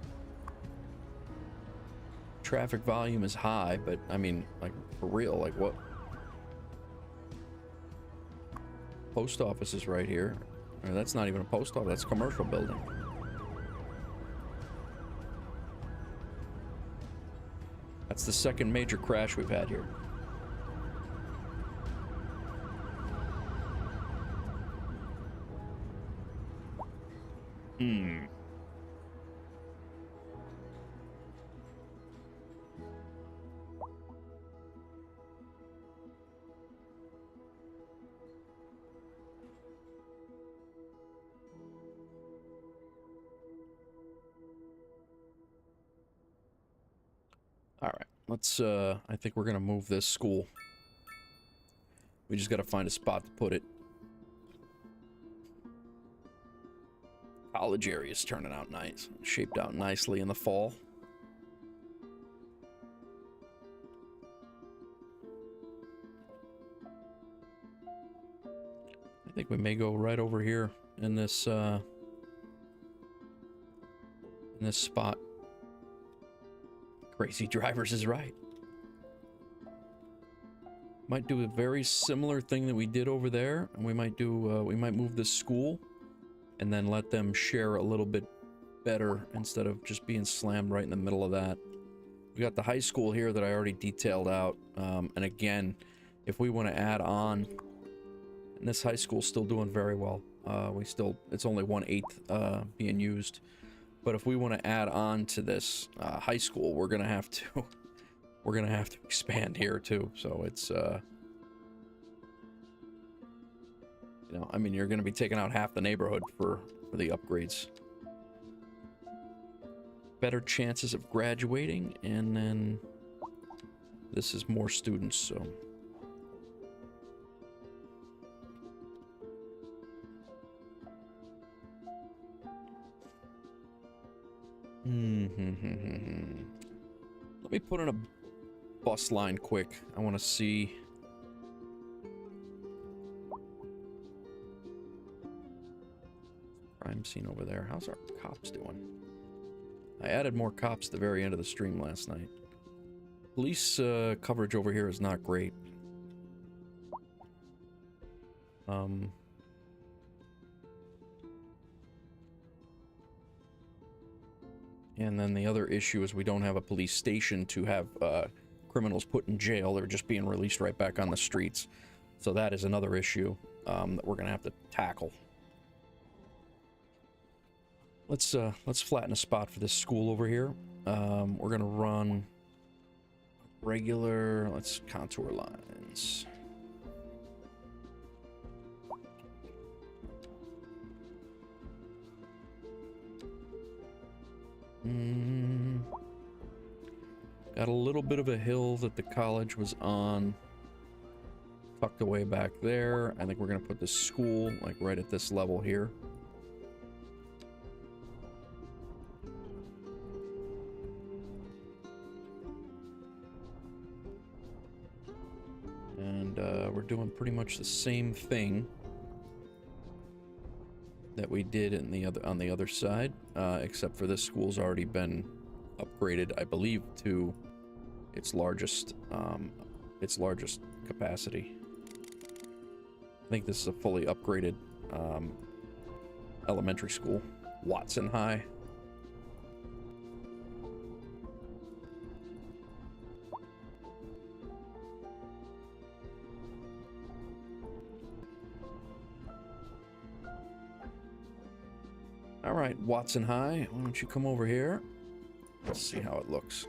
[SPEAKER 1] Traffic volume is high, but I mean, like, for real, like what? Post office is right here. Or that's not even a post office, that's a commercial building. That's the second major crash we've had here. All right, let's, I think we're gonna move this school. We just gotta find a spot to put it. College area is turning out nice, shaped out nicely in the fall. I think we may go right over here in this spot. Crazy Drivers is right. Might do a very similar thing that we did over there, and we might do, we might move this school and then let them share a little bit better instead of just being slammed right in the middle of that. We got the high school here that I already detailed out, and again, if we want to add on, and this high school's still doing very well. It's only 1/8 being used. But if we want to add on to this high school, we're gonna have to expand here too. So it's you know, I mean, you're gonna be taking out half the neighborhood for the upgrades. Better chances of graduating, and then this is more students, so. Let me put in a bus line quick. I want to see. Crime scene over there. How's our cops doing? I added more cops at the very end of the stream last night. Police coverage over here is not great. And then the other issue is we don't have a police station to have criminals put in jail. They're just being released right back on the streets. So that is another issue that we're gonna have to tackle. Let's flatten a spot for this school over here. We're gonna run regular. Let's contour lines. Got a little bit of a hill that the college was on, tucked away back there. I think we're gonna put the school like right at this level here. And we're doing pretty much the same thing that we did in on the other side, except for this school's already been upgraded, I believe, to its largest capacity. I think this is a fully upgraded elementary school, Watson High. All right, Watson High, why don't you come over here? Let's see how it looks.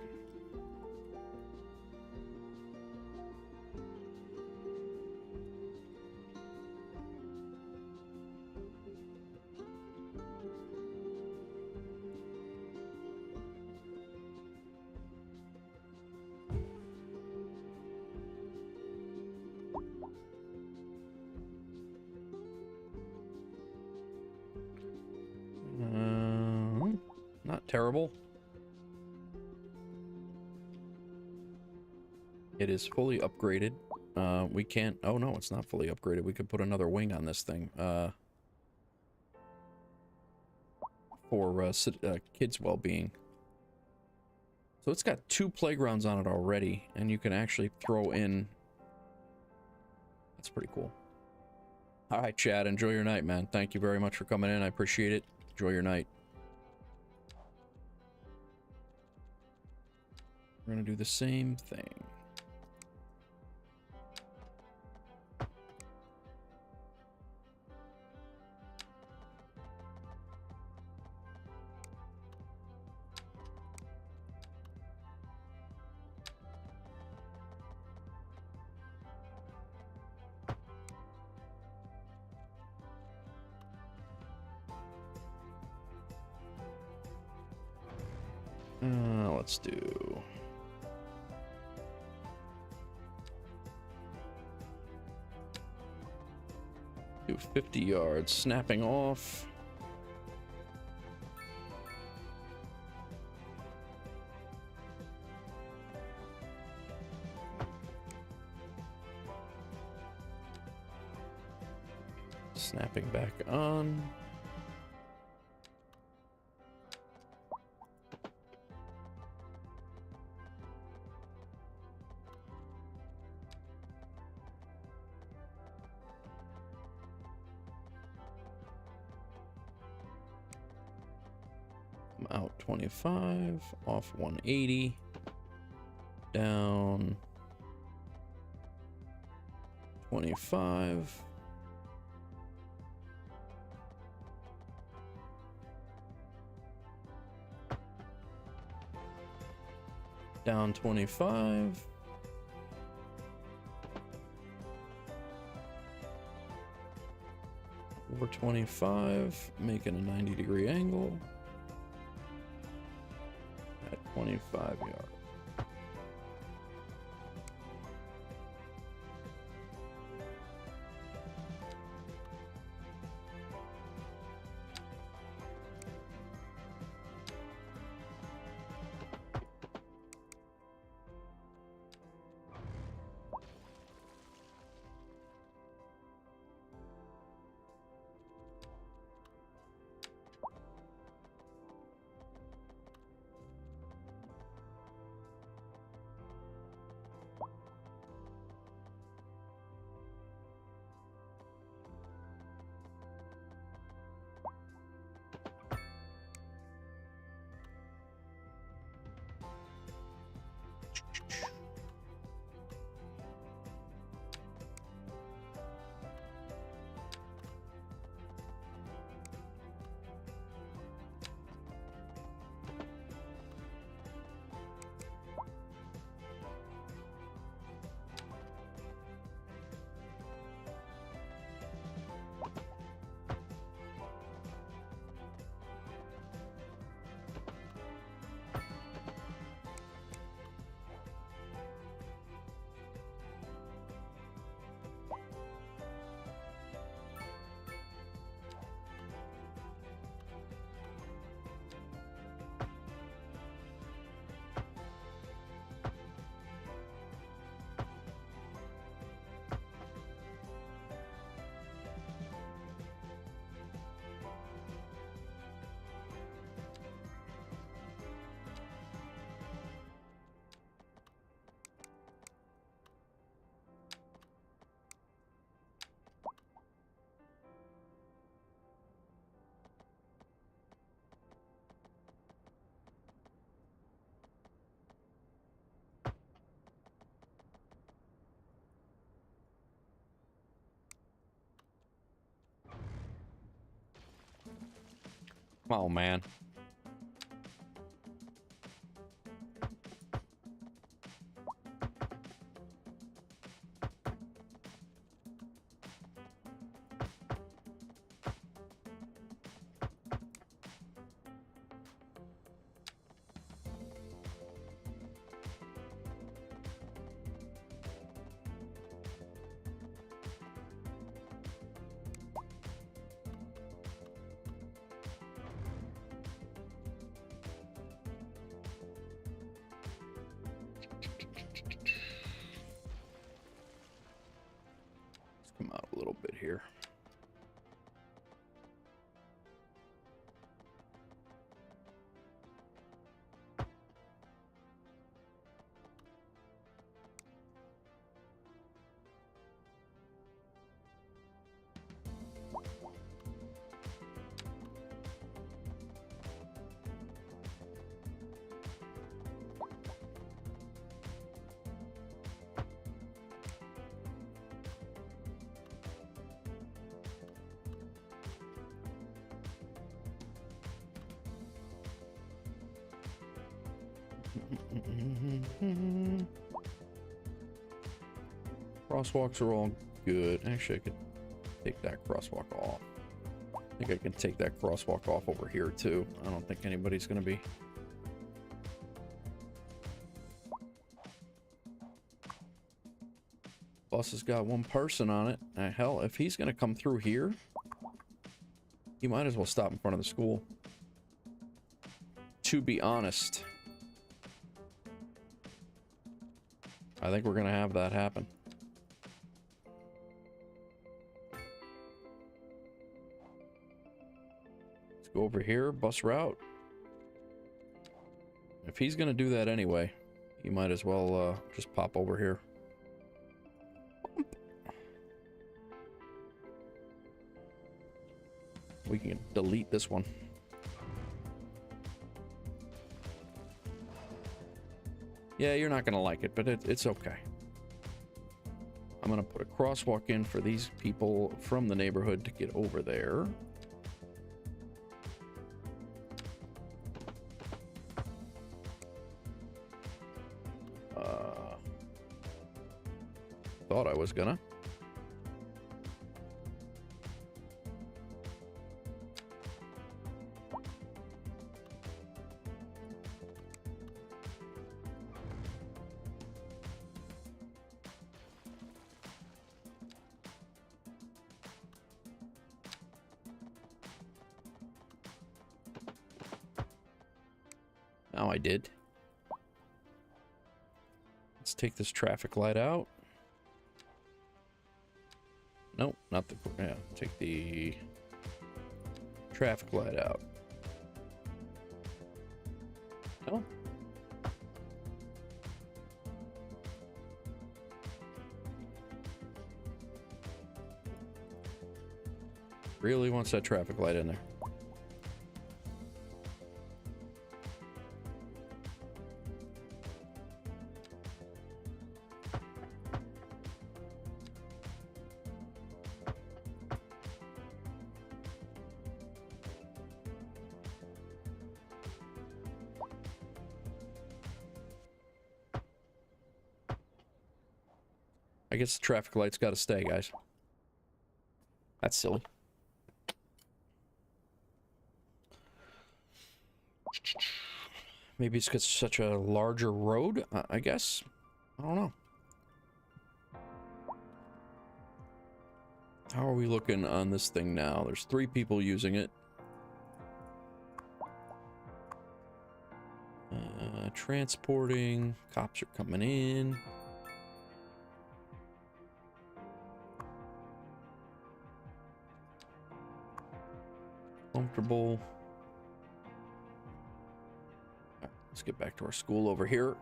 [SPEAKER 1] Not terrible. It is fully upgraded. We can't... Oh, no, it's not fully upgraded. We could put another wing on this thing. For kids' well-being. So it's got 2 playgrounds on it already, and you can actually throw in... That's pretty cool. All right, Chad, enjoy your night, man. Thank you very much for coming in. I appreciate it. Enjoy your night. We're going to do the same thing. Let's do... Do 50 yards, snapping off. Snapping back on. I'm out 25, off 180, down 25. Down 25. Over 25, making a 90-degree angle. At 25 yards. Come on, man. Crosswalks are all good. Actually, I could take that crosswalk off. I think I can take that crosswalk off over here too. I don't think anybody's gonna be. Bus has got one person on it. Hell, if he's gonna come through here, he might as well stop in front of the school. To be honest, I think we're gonna have that happen. Let's go over here, bus route. If he's gonna do that anyway, he might as well just pop over here. We can delete this one. Yeah, you're not gonna like it, but it's okay. I'm gonna put a crosswalk in for these people from the neighborhood to get over there. Thought I was gonna. Now I did. Let's take this traffic light out. Nope, not the... Yeah, take the traffic light out. No? Really wants that traffic light in there. I guess the traffic light's got to stay, guys. That's silly. Maybe it's 'cause it's such a larger road, I guess. I don't know. How are we looking on this thing now? There's 3 people using it. Transporting. Cops are coming in. Comfortable. Right, let's get back to our school over here.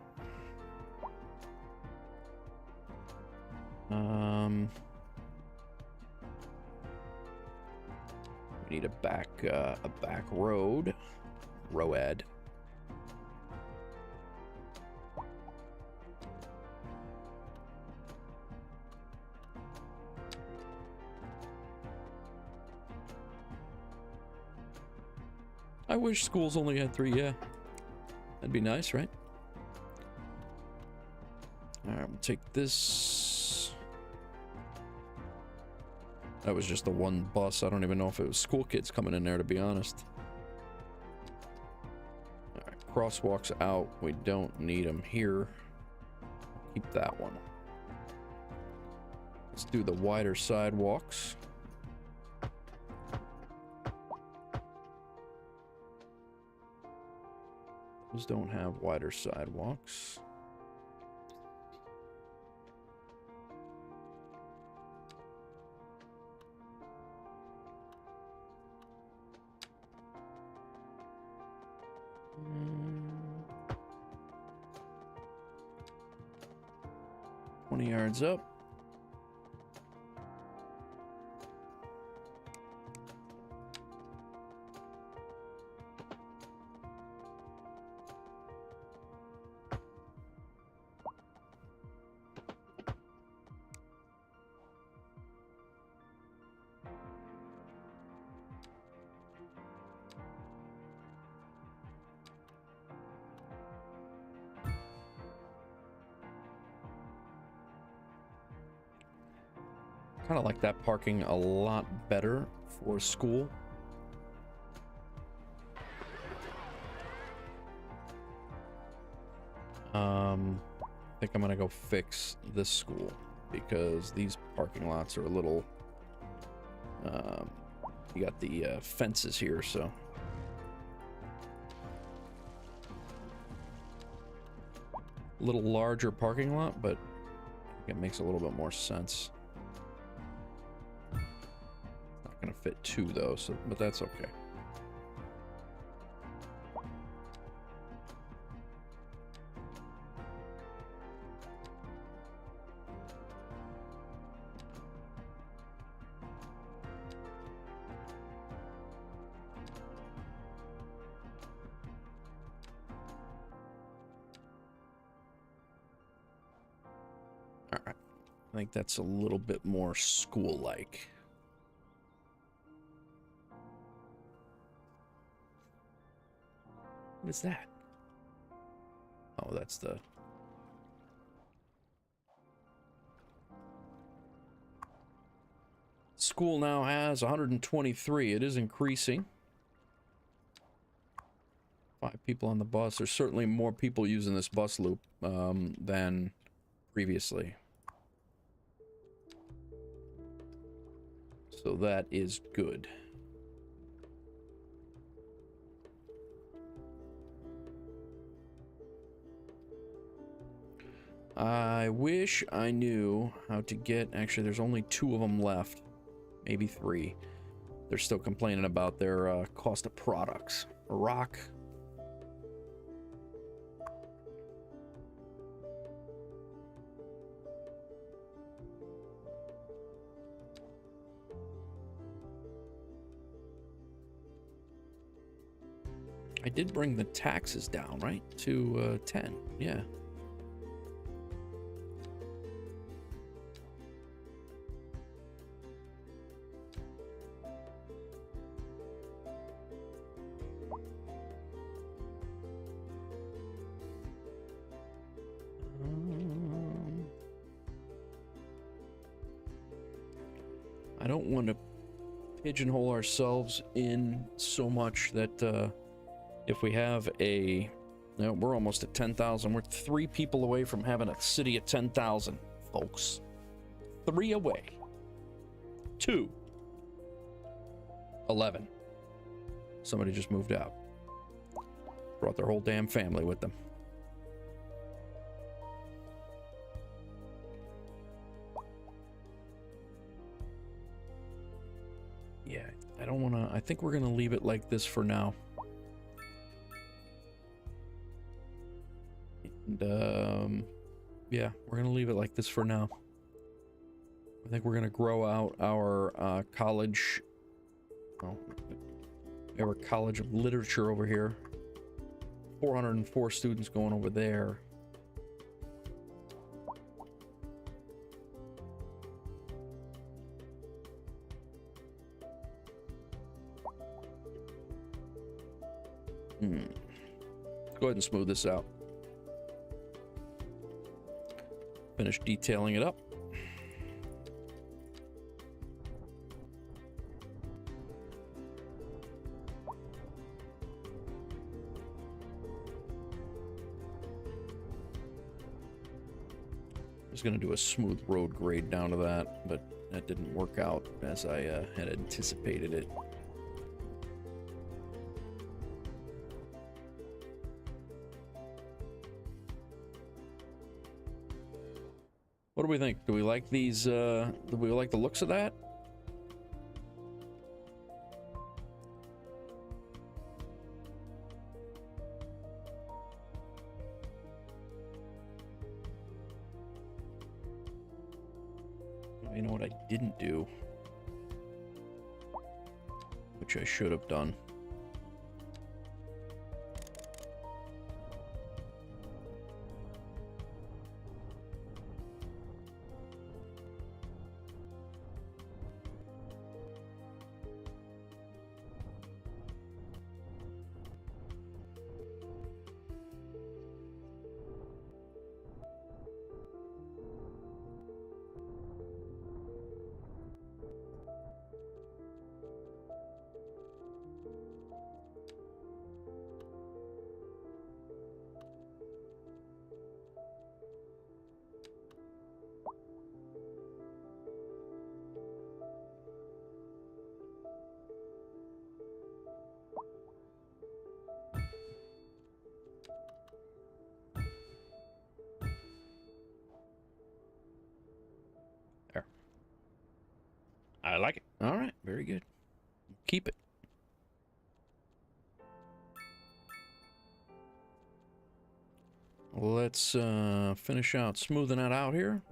[SPEAKER 1] We need a back road. Road. I wish schools only had 3, yeah. That'd be nice, right? Alright, we'll take this. That was just the one bus. I don't even know if it was school kids coming in there, to be honest. Alright, crosswalks out. We don't need them here. Keep that one. Let's do the wider sidewalks. Those don't have wider sidewalks. Mm. 20 yards up. Kind of like that parking a lot better for school. I think I'm gonna go fix this school because these parking lots are a little. You got the fences here, so. A little larger parking lot, but it makes a little bit more sense. Not gonna fit two though, so but that's okay. I think that's a little bit more school-like. What is that? Oh, that's the... School now has 123. It is increasing. 5 people on the bus. There's certainly more people using this bus loop than previously. So that is good. I wish I knew how to get... Actually, there's only 2 of them left. Maybe 3. They're still complaining about their cost of products. Rock. I did bring the taxes down, right? To 10. Yeah. I don't want to pigeonhole ourselves in so much that if we have a... No, we're almost at 10,000. We're 3 people away from having a city at 10,000, folks. 3 away. 2. 11. Somebody just moved out. Brought their whole damn family with them. Yeah, I don't want to... I think we're going to leave it like this for now. And, yeah, we're going to leave it like this for now. I think we're going to grow out our college... Well, we have our College of Literature over here. 404 students going over there. Go ahead and smooth this out. Finish detailing it up. I was going to do a smooth road grade down to that, but that didn't work out as I had anticipated it. What do we think? Do we like these, do we like the looks of that? You know what I didn't do? Which I should have done. I like it. All right, very good. Keep it. Let's finish out smoothing that out here.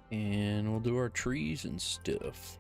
[SPEAKER 1] And we'll do our trees and stuff.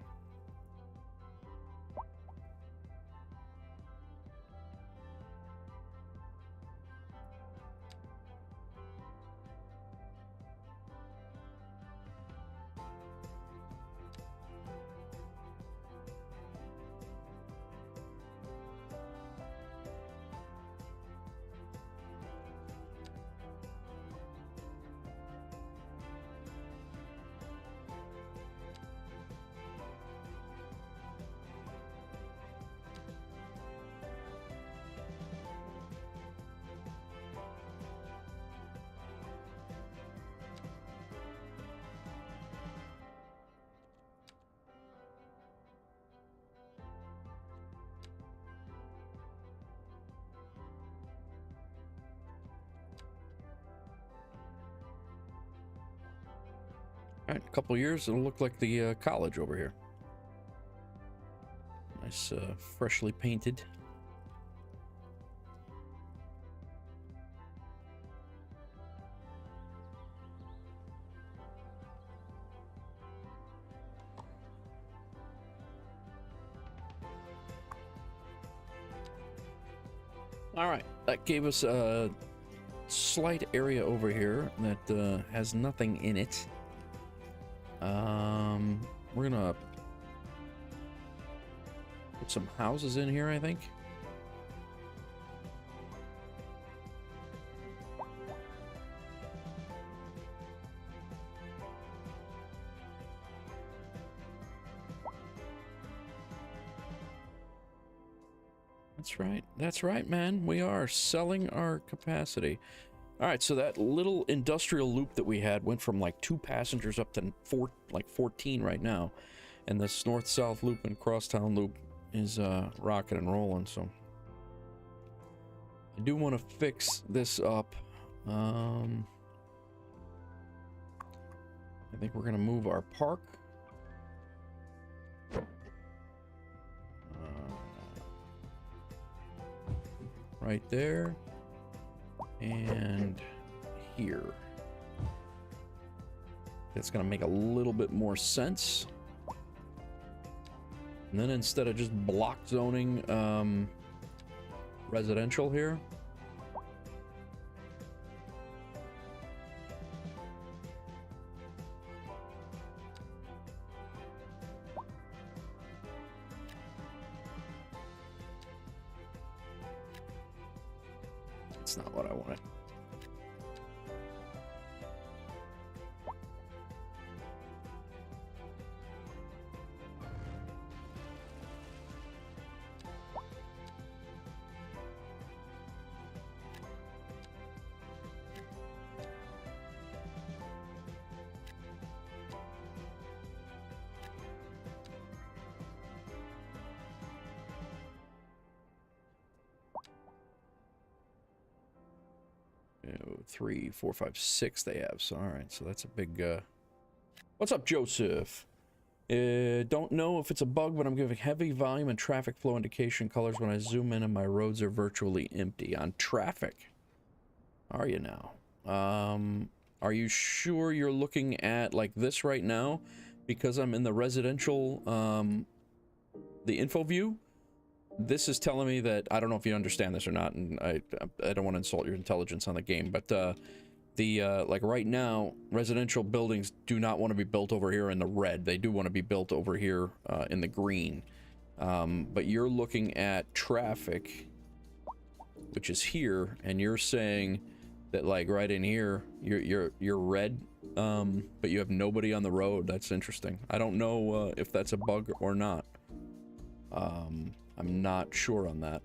[SPEAKER 1] All right, a couple years, it'll look like the college over here. Nice, freshly painted. All right, that gave us a slight area over here that has nothing in it. We're gonna put some houses in here, I think. That's right. That's right, man. We are selling our capacity. All right, so that little industrial loop that we had went from like 2 passengers up to 14 right now. And this north-south loop and crosstown loop is rocking and rolling, so I do want to fix this up. I think we're gonna move our park. Right there. And here. That's gonna make a little bit more sense. And then instead of just block zoning residential here, that's not what I wanted. Oh, 3, 4, 5, 6 they have. So, all right. So that's a big... What's up, Joseph? Don't know if it's a bug, but I'm giving heavy volume and traffic flow indication colors when I zoom in and my roads are virtually empty. On traffic. Are you now? Are you sure you're looking at like this right now? Because I'm in the residential, the info view. This is telling me that, I don't know if you understand this or not, and I don't want to insult your intelligence on the game, but like right now, residential buildings do not want to be built over here in the red. They do want to be built over here in the green. But you're looking at traffic, which is here, and you're saying that like right in here, you're red, but you have nobody on the road. That's interesting. I don't know if that's a bug or not. I'm not sure on that.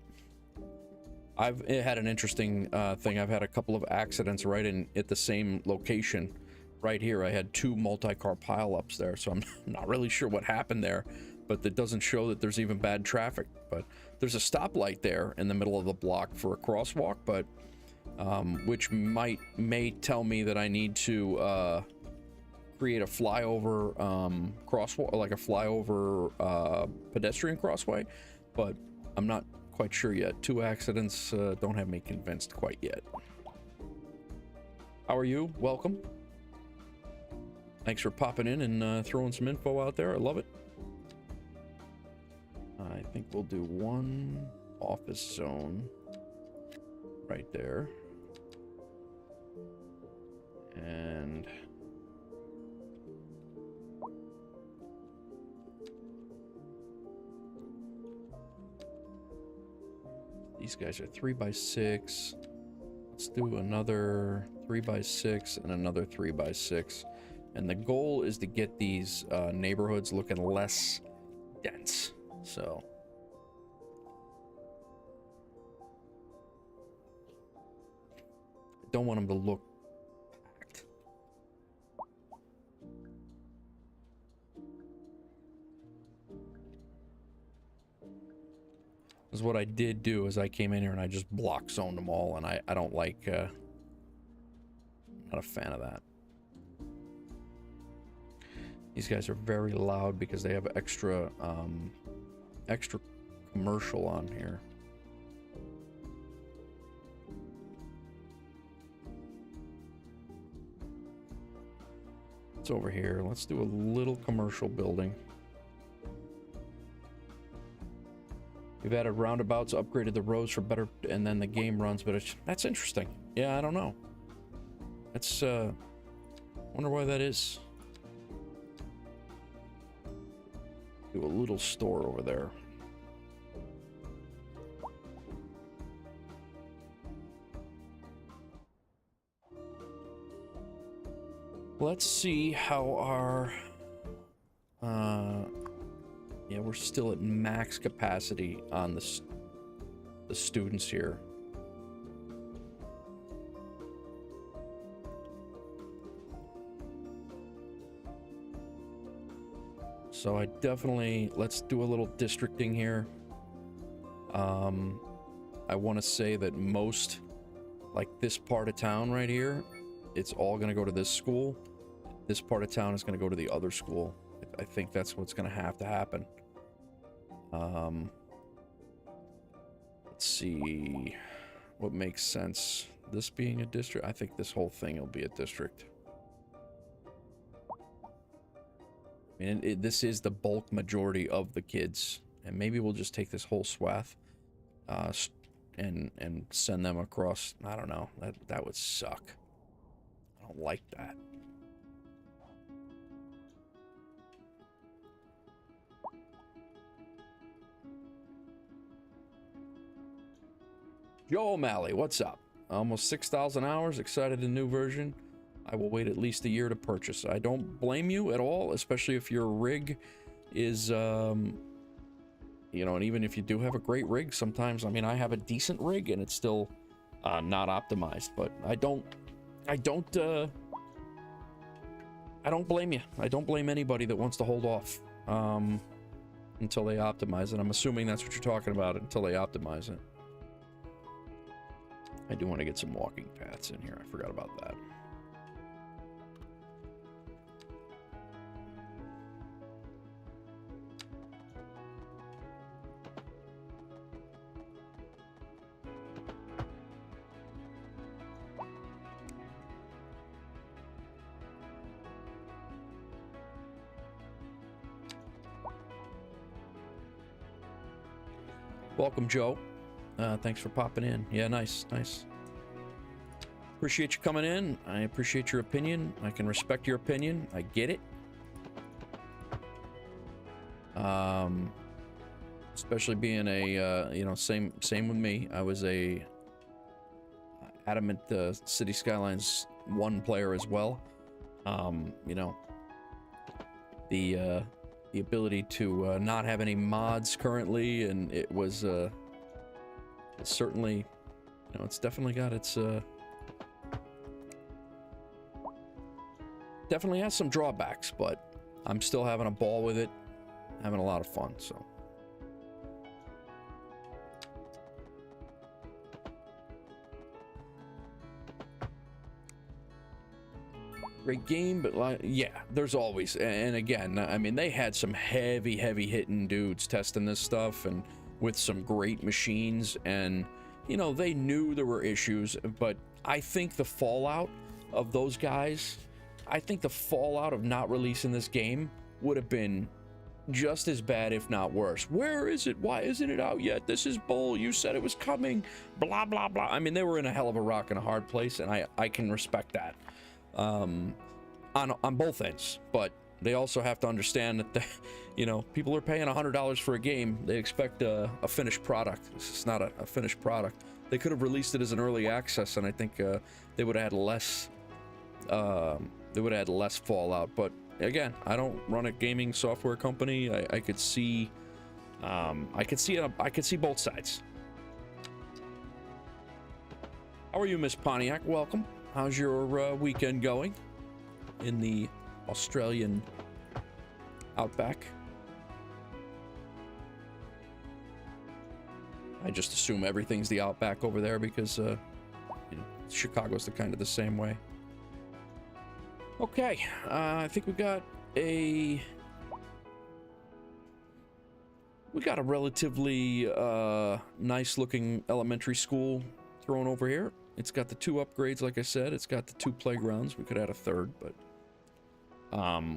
[SPEAKER 1] It had an interesting thing. I've had a couple of accidents right in at the same location. Right here, I had 2 multi-car pileups there, so I'm not really sure what happened there, but it doesn't show that there's even bad traffic. But there's a stoplight there in the middle of the block for a crosswalk, but which may tell me that I need to create a flyover crosswalk, like a flyover pedestrian crossway, but I'm not quite sure yet. 2 accidents don't have me convinced quite yet. How are you? Welcome. Thanks for popping in and throwing some info out there. I love it. I think we'll do 1 office zone right there. And these guys are 3x6. Let's do another 3x6 and another 3x6. And the goal is to get these neighborhoods looking less dense. So I don't want them to look packed. Because what I did do is I came in here and I just block zoned them all, and I don't like, not a fan of that. These guys are very loud because they have extra commercial on here. It's over here. Let's do a little commercial building. We've added roundabouts, upgraded the roads for better, and then the game runs, but that's interesting. Yeah, I don't know. That's, wonder why that is. Do a little store over there. Let's see how our yeah, we're still at max capacity on the students here. So I definitely, let's do a little districting here. I want to say that most, like this part of town right here, it's all going to go to this school. This part of town is going to go to the other school. I think that's what's going to happen. Let's see what makes sense. This being a district, I think this whole thing will be a district. I mean, this is the bulk majority of the kids, and maybe we'll just take this whole swath and send them across. I don't know. That would suck. I don't like that. Joe O'Malley, what's up? Almost 6,000 hours, excited the new version. I will wait at least a year to purchase. I don't blame you at all, especially if your rig is, you know, and even if you do have a great rig, sometimes, I mean, I have a decent rig and it's still not optimized, but I don't blame you. I don't blame anybody that wants to hold off until they optimize it. I'm assuming that's what you're talking about, until they optimize it. I do want to get some walking paths in here. I forgot about that. Welcome, Joe. Thanks for popping in. Yeah, nice. Appreciate you coming in. I appreciate your opinion. I can respect your opinion. I get it. Especially being a, you know, same with me. I was a adamant Cities Skylines I player as well. You know, the ability to not have any mods currently, and it was certainly You know, it's definitely got its definitely has some drawbacks, but I'm still having a ball with it, having a lot of fun. So great game, but like, yeah, there's always, and again, I mean, they had some heavy hitting dudes testing this stuff and with some great machines, and you know, they knew there were issues, but I think the fallout of those guys, I think the fallout of not releasing this game would have been just as bad, if not worse. Where is it? Why isn't it out yet? This is bull. You said it was coming. Blah, blah, blah. I mean, they were in a hell of a rock and a hard place, and I can respect that. On both ends, but they also have to understand that you know, people are paying $100 for a game. They expect a finished product. This is not a finished product. They could have released it as an early access, and I think they would have had less. They would have had less fallout. But again, I don't run a gaming software company. I could see, I could see both sides. How are you, Miss Pontiac? Welcome. How's your weekend going in the Australian outback? I just assume everything's the outback over there because you know, Chicago's the same way. Okay, I think we got a relatively nice looking elementary school thrown over here. It's got the 2 upgrades, like I said. It's got the 2 playgrounds. We could add a 3rd, but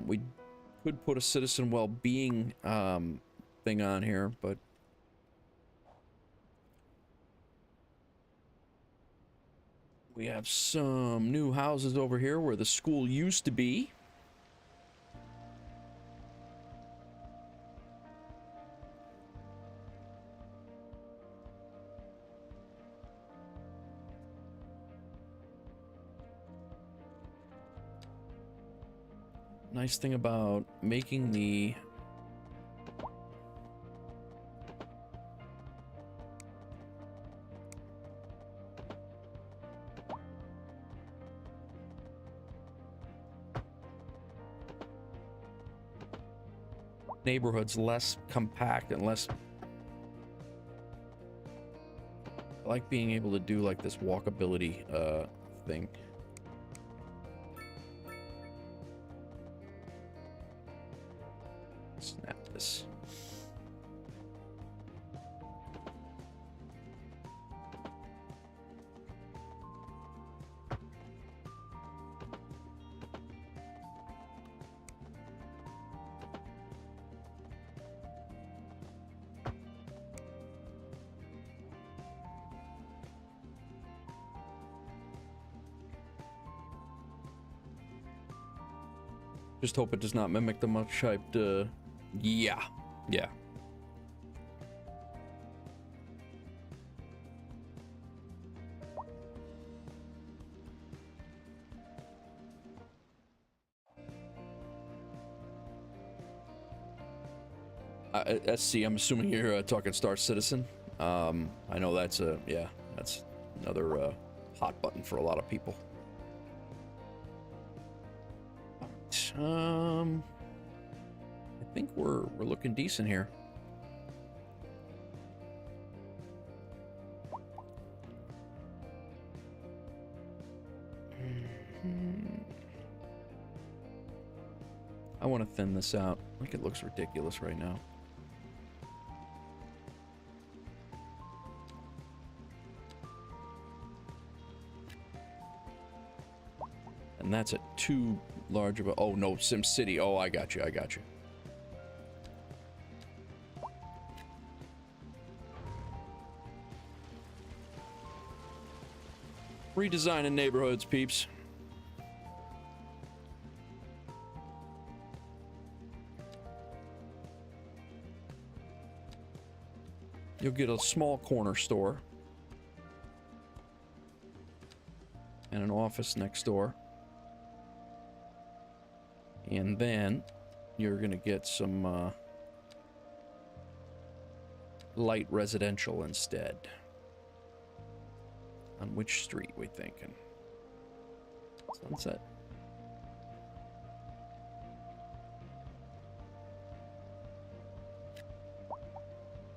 [SPEAKER 1] we could put a citizen well-being thing on here, but we have some new houses over here where the school used to be. Nice thing about making the neighborhoods less compact and less, I like being able to do like this walkability thing. Snap this. Just hope it does not mimic the much hyped, yeah. SC, I'm assuming you're talking Star Citizen. I know that's that's another hot button for a lot of people. I think we're looking decent here. I want to thin this out. Like, it looks ridiculous right now. And that's a too large of a... Oh, no, SimCity. Oh, I got you. Redesigning neighborhoods, peeps. You'll get a small corner store. And an office next door. And then you're gonna get some light residential instead. On which street we thinking? Sunset.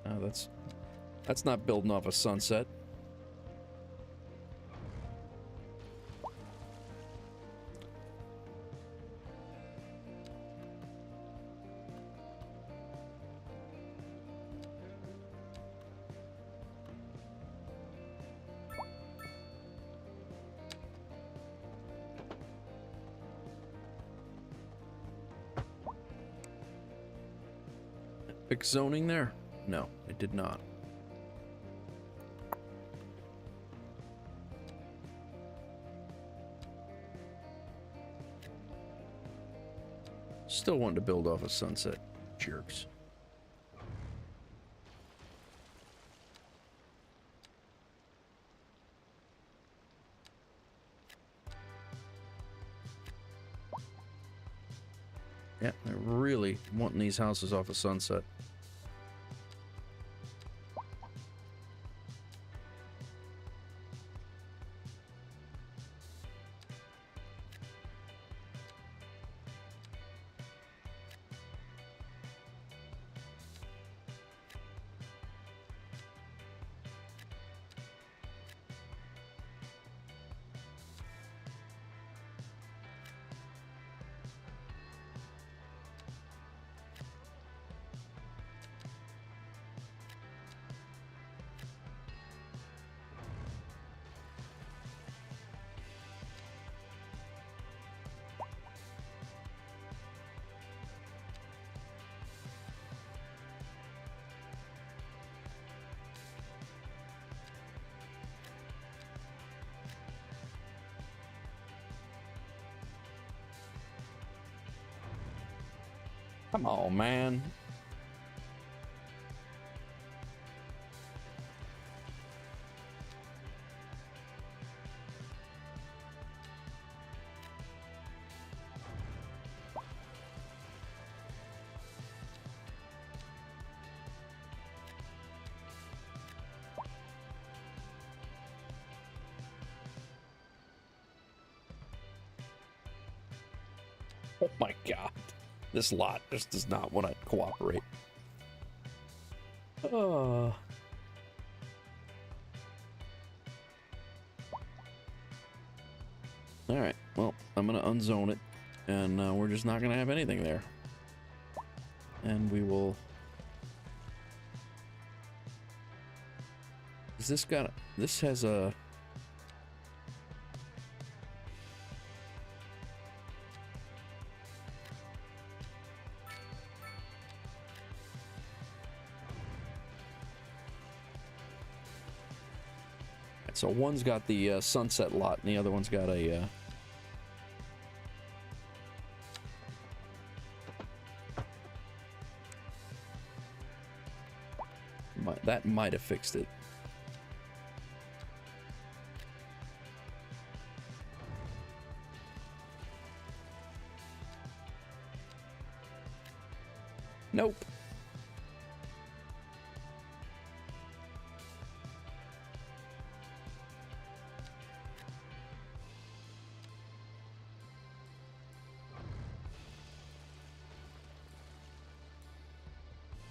[SPEAKER 1] Oh, that's not building off a sunset. Epic zoning there? No, it did not. Still wanting to build off a sunset. Jerks. Yeah, they're really wanting these houses off a sunset. Come on, man. Oh my God. This lot just does not want to cooperate. Oh. Alright, well, I'm going to unzone it, and we're just not going to have anything there. And we will... Is this got... This has a... So one's got the sunset lot, and the other one's got a... That might have fixed it. Nope.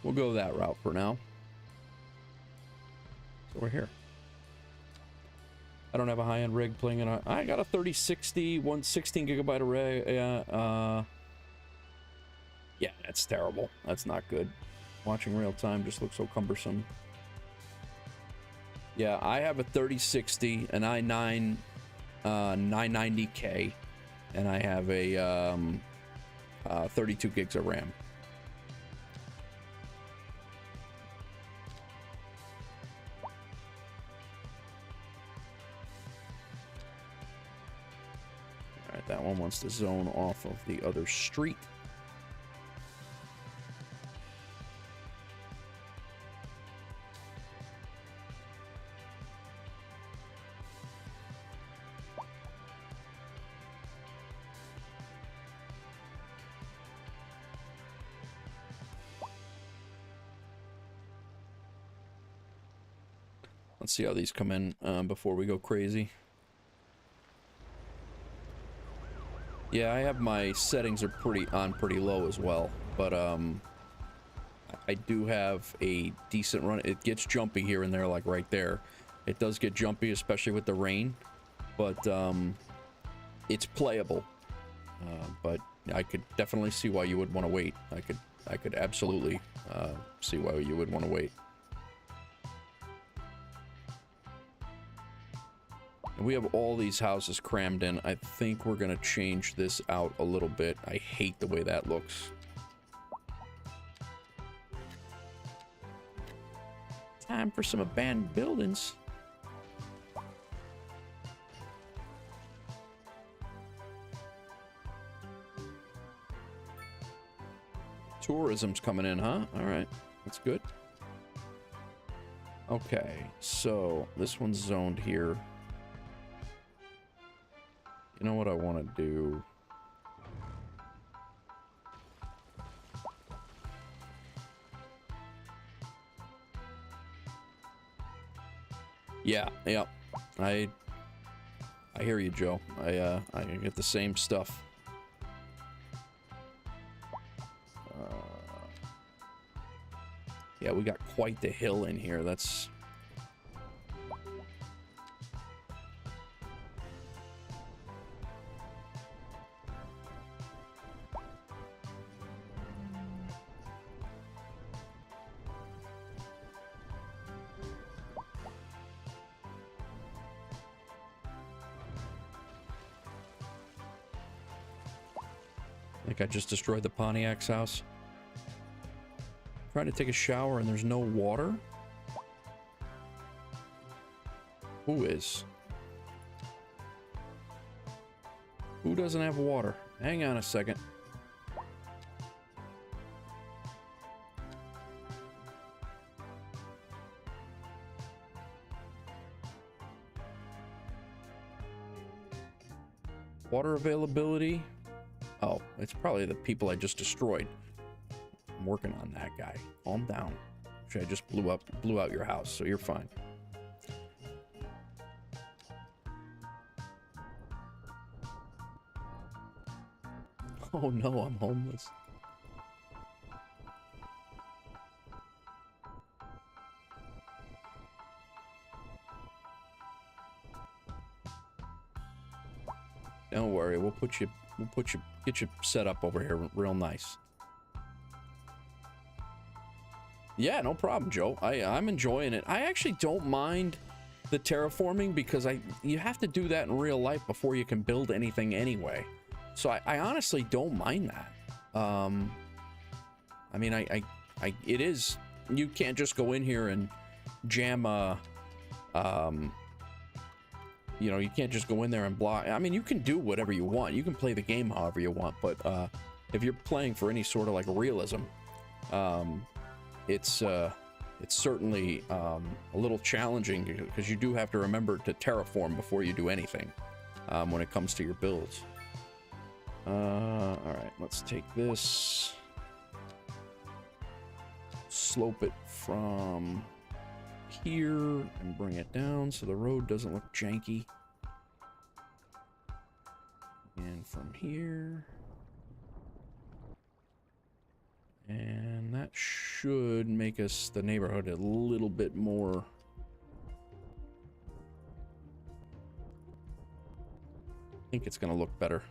[SPEAKER 1] We'll go that route for now. So we're here. I don't have a high-end rig playing in a... I got a 3060, 116 gigabyte array. Yeah, that's terrible. That's not good. Watching real time just looks so cumbersome. Yeah, I have a 3060, an i9 990K, and I have a 32 gigs of RAM. That one wants to zone off of the other street. Let's see how these come in before we go crazy. Yeah, I have my settings are pretty low as well, but I do have a decent run. It gets jumpy here and there, like right there. It does get jumpy, especially with the rain, but it's playable. But I could definitely see why you would want to wait. I could absolutely see why you would want to wait. We have all these houses crammed in. I think we're gonna change this out a little bit. I hate the way that looks. Time for some abandoned buildings. Tourism's coming in, huh? All right, that's good. Okay, so this one's zoned here. You know what I want to do? Yeah. I hear you, Joe. I get the same stuff. Yeah, we got quite the hill in here. That's... Like I just destroyed the Pontiac's house. Trying to take a shower and there's no water? Who is? Who doesn't have water? Hang on a second. Water availability? Oh, it's probably the people I just destroyed. I'm working on that, guy. Calm down. Actually, I just blew out your house, so you're fine. Oh no, I'm homeless. Don't worry, we'll get you set up over here real nice. Yeah, no problem, Joe. I'm enjoying it. I actually don't mind the terraforming because you have to do that in real life before you can build anything anyway. So I honestly don't mind that. I mean, it is, you can't just go in here and jam you know, you can't just go in there and block. I mean, you can do whatever you want. You can play the game however you want, but if you're playing for any sort of like realism, it's certainly a little challenging because you do have to remember to terraform before you do anything when it comes to your builds. All right, let's take this, slope it from here and bring it down so the road doesn't look janky. And from here. And that should make us the neighborhood a little bit more. I think it's going to look better.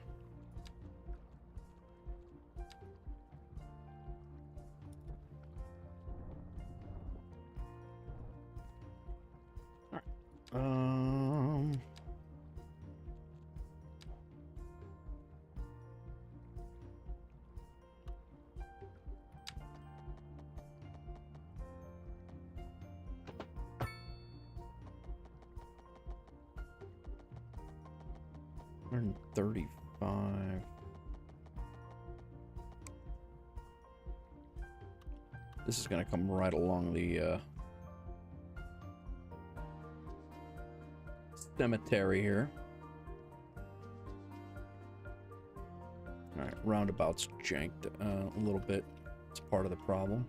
[SPEAKER 1] All right. $135. This is going to come right along the cemetery here. All right, roundabout's janked a little bit. It's part of the problem.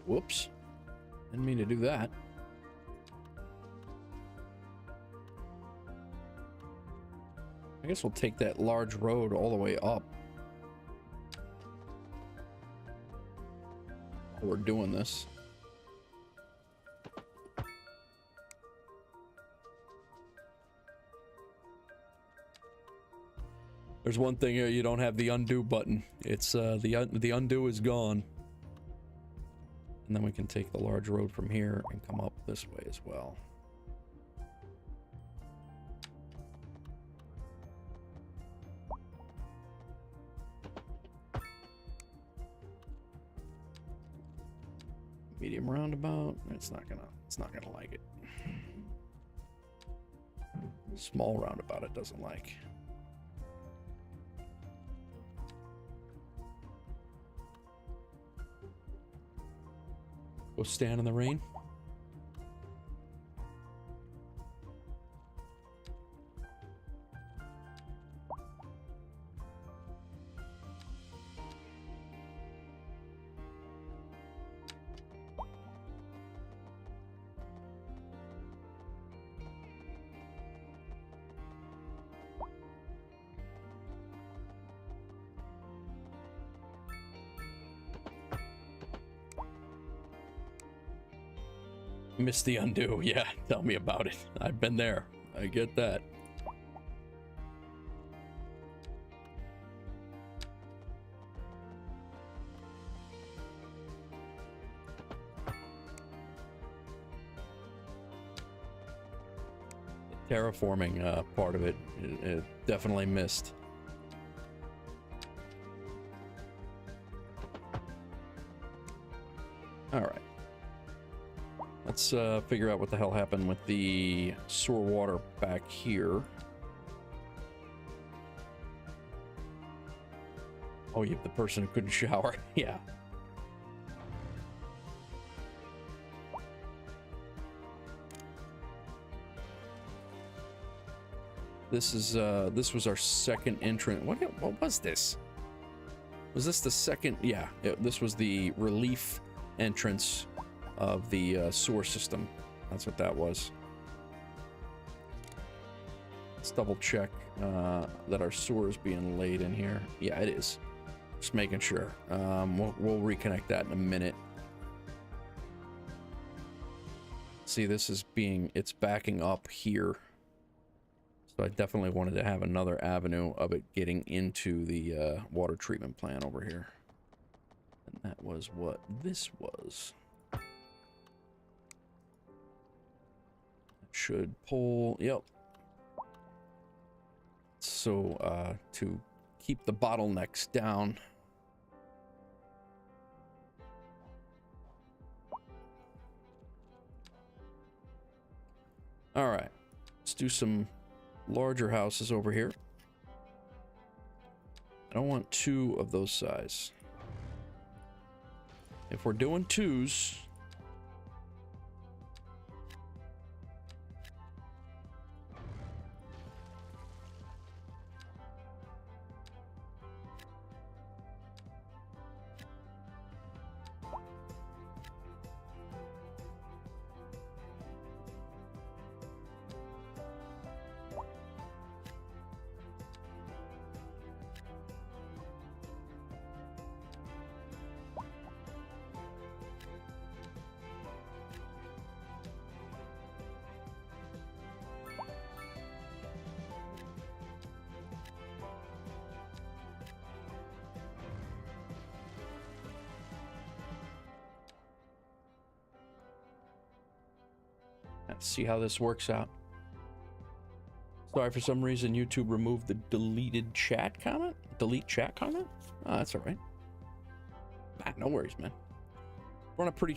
[SPEAKER 1] Whoops. Didn't mean to do that. I guess we'll take that large road all the way up. While we're doing this. There's one thing here, you don't have the undo button. It's the undo is gone. And then we can take the large road from here and come up this way as well. Medium roundabout. It's not gonna like it. Small roundabout it doesn't like. Go stand in the rain. Missed the undo. Yeah, tell me about it. I've been there. I get that. The terraforming part of it, it definitely missed. All right. Let's figure out what the hell happened with the sewer water back here. Oh, you have the person who couldn't shower. Yeah. This was our second entrant. What was this? Was this the second? Yeah, this was the relief entrance of the sewer system. That's what that was. Let's double check that our sewer is being laid in here. Yeah, it is. Just making sure. We'll reconnect that in a minute. See, this is it's backing up here. So I definitely wanted to have another avenue of it getting into the water treatment plant over here. And that was what this was. Should pull, yep. So to keep the bottlenecks down. All right, let's do some larger houses over here. I don't want two of those size. If we're doing twos, let's see how this works out. Sorry, for some reason YouTube removed the deleted chat comment. Delete chat comment? Oh, that's all right. Ah, no worries, man. Run a pretty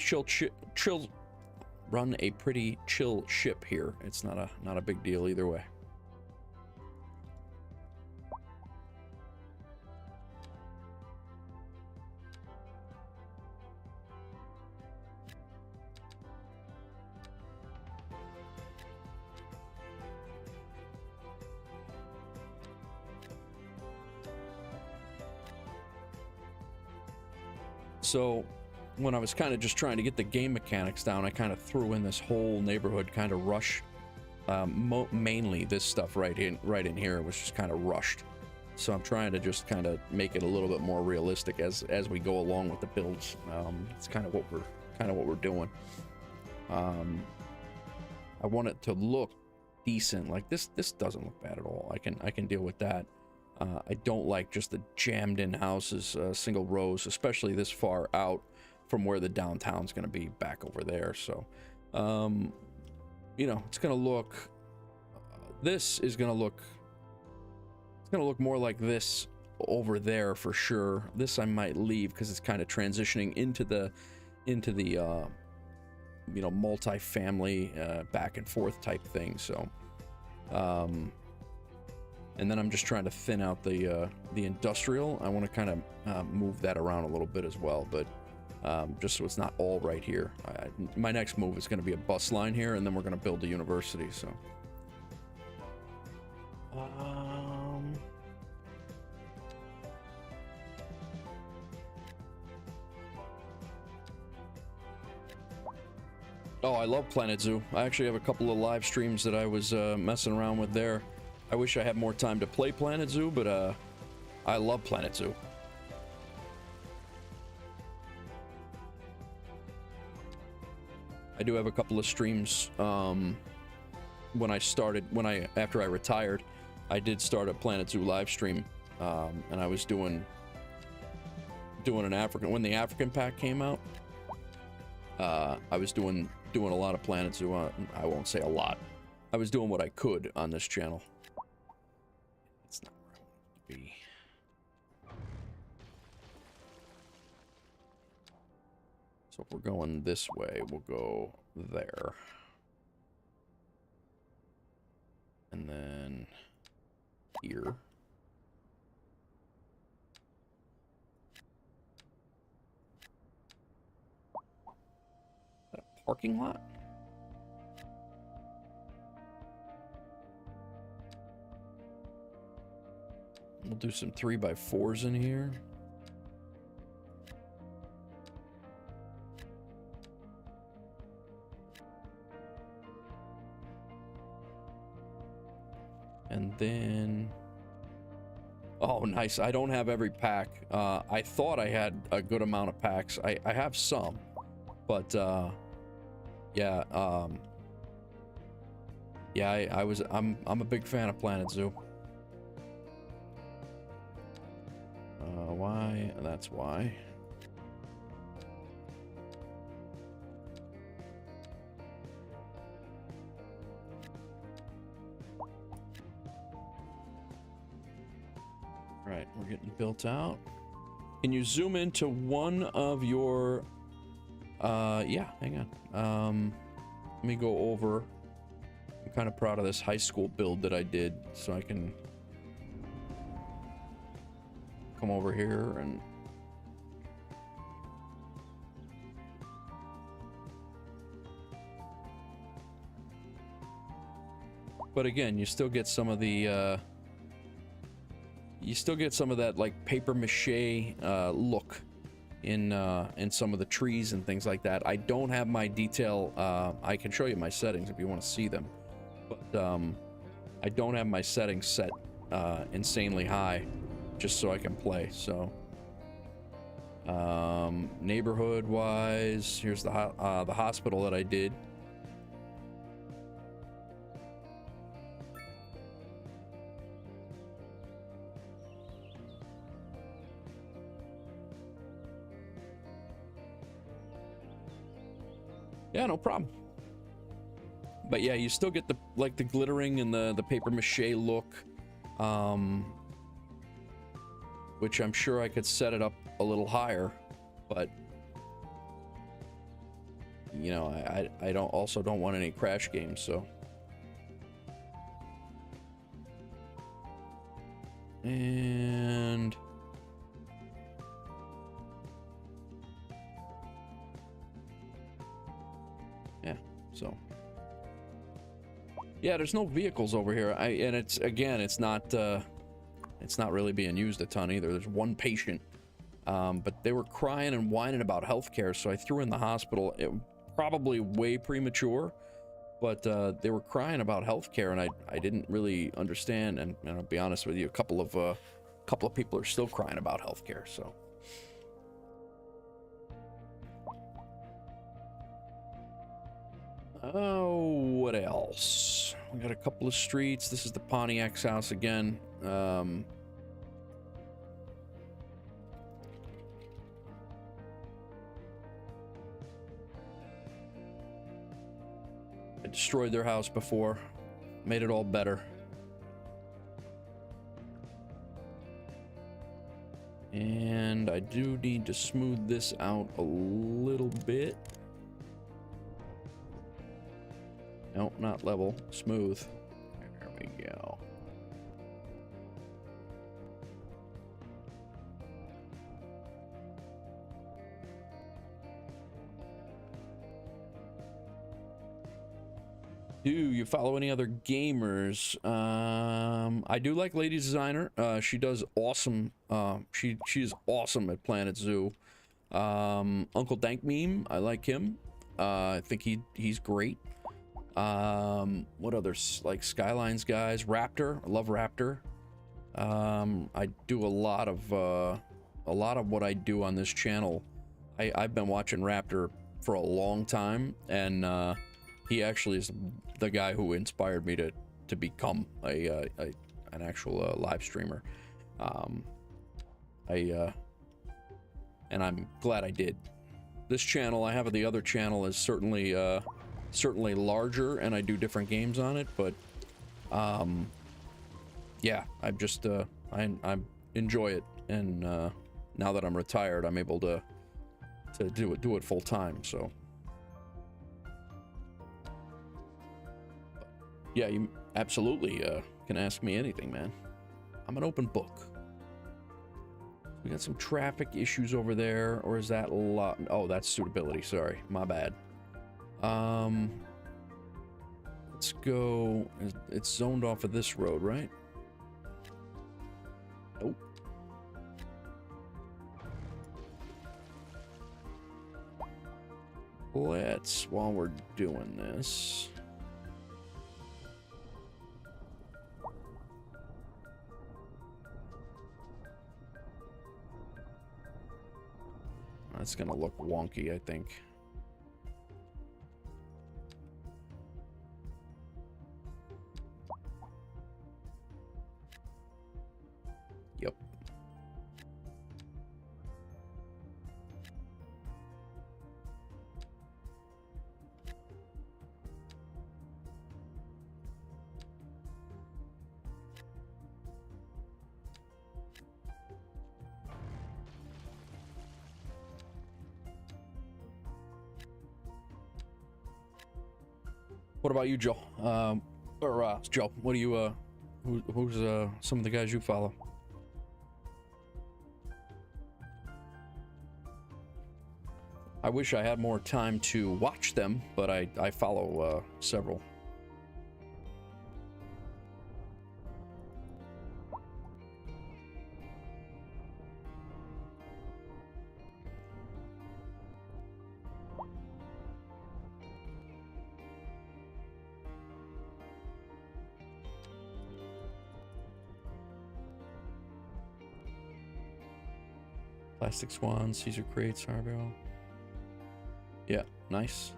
[SPEAKER 1] run a pretty chill ship here. It's not a big deal either way. So when I was kind of just trying to get the game mechanics down, I kind of threw in this whole neighborhood kind of rush. Mainly this stuff right in here was just kind of rushed. So I'm trying to just kind of make it a little bit more realistic as we go along with the builds. It's kind of what we're doing. I want it to look decent. Like this doesn't look bad at all. I can deal with that. I don't like just the jammed in houses, single rows, especially this far out from where the downtown's going to be back over there. So, you know, it's going to look, this is going to look, it's going to look more like this over there for sure. This I might leave because it's kind of transitioning into the, you know, multi-family, back and forth type thing. So, and then I'm just trying to thin out the industrial. I want to kind of move that around a little bit as well, but just so it's not all right here. My next move is going to be a bus line here, and then we're going to build a university. So, oh, I love Planet Zoo. I actually have a couple of live streams that I was messing around with there. I wish I had more time to play Planet Zoo, but I love Planet Zoo. I do have a couple of streams. After I retired, I did start a Planet Zoo live stream, and I was doing an African, when the African pack came out. I was doing a lot of Planet Zoo. I won't say a lot. I was doing what I could on this channel. It's not where I want it to be. So if we're going this way, we'll go there. And then here. Is that a parking lot? We'll do some 3x4s in here. And then, oh, nice. I don't have every pack. I thought I had a good amount of packs. I have some, but yeah, yeah. I'm a big fan of Planet Zoo. Why? That's why. Right, we're getting built out. Can you zoom into one of your yeah, hang on. Let me go over. I'm kind of proud of this high school build that I did, so I can come over here and but again, you still get some of the you still get some of that like paper mache look in some of the trees and things like that. I don't have my detail. I can show you my settings if you want to see them, but I don't have my settings set insanely high, just so I can play. So neighborhood wise, here's the hospital that I did. Yeah, no problem. But yeah, you still get the like the glittering and the paper mache look, which I'm sure I could set it up a little higher, but you know, I don't want any crash games, so. And yeah, so yeah, there's no vehicles over here. And it's again, it's not really being used a ton either. There's one patient But they were crying and whining about healthcare, so I threw in the hospital. It probably way premature, but they were crying about healthcare, and I didn't really understand. And I'll be honest with you, a couple of people are still crying about healthcare. So. Oh, what else? We got a couple of streets. This is the Pontiac's house again. I destroyed their house before, made it all better. And I do need to smooth this out a little bit. Nope, not level, smooth. There we go. Do you follow any other gamers? I do like Lady Designer. She does awesome. She's awesome at Planet Zoo. Uncle Dank Meme, I like him. I think he's great. What others? Like Skylines guys, Raptor. I love Raptor. I do a lot of what I do on this channel. I've been watching Raptor for a long time, and he actually is the guy who inspired me to become an actual live streamer. And I'm glad I did. This channel, I have the other channel, is certainly larger, and I do different games on it, but yeah, I'm just I enjoy it, and now that I'm retired, I'm able to do it full time. So yeah, you absolutely can ask me anything, man. I'm an open book. We got some traffic issues over there, or is that a lot? Oh, that's suitability. Sorry, my bad. Let's go. It's zoned off of this road, right? Nope. Let's, while we're doing this, that's gonna look wonky, I think. Yep. What about you, Joe? Joe, what do you, who's some of the guys you follow? I wish I had more time to watch them, but I follow several. Plastic Swan, Caesar Crates, Harbor. Yeah, nice.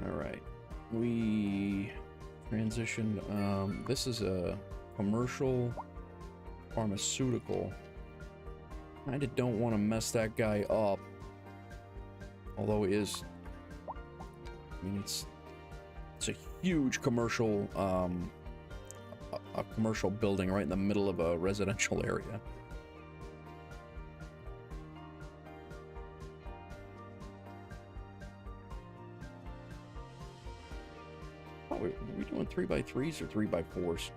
[SPEAKER 1] All right, we transitioned. This is a commercial pharmaceutical. Kind of don't want to mess that guy up. Although it is, I mean, it's a huge commercial, a commercial building right in the middle of a residential area. Are we doing 3x3s or 3x4s?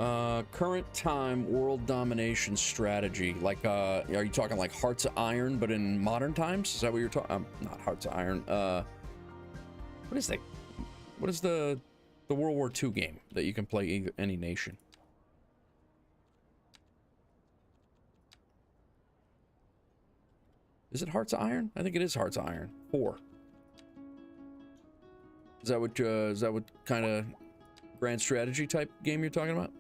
[SPEAKER 1] Current time world domination strategy. Like, are you talking like Hearts of Iron, but in modern times? Is that what you're talking? Not Hearts of Iron. What is that? What is the World War II game that you can play any nation? Is it Hearts of Iron? I think it is Hearts of Iron 4. Is that what kind of grand strategy type game you're talking about?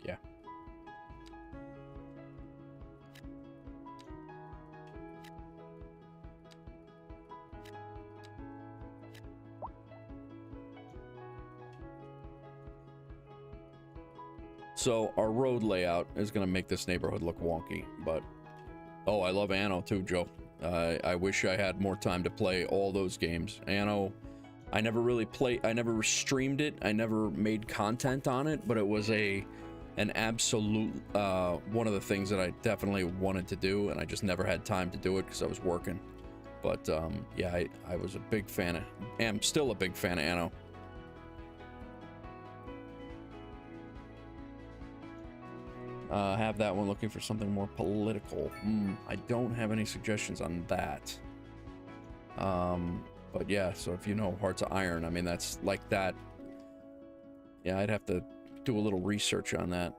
[SPEAKER 1] Yeah. So our road layout is going to make this neighborhood look wonky, but oh, I love Anno too, Joe. I wish I had more time to play all those games. Anno, I never really I never streamed it, I never made content on it, but it was an absolute one of the things that I definitely wanted to do, and I just never had time to do it because I was working. But yeah, I was a big fan of, am still a big fan of Anno. Have that one, looking for something more political. I don't have any suggestions on that. But yeah, so if you know Hearts of Iron, I mean, that's like that. Yeah, I'd have to do a little research on that.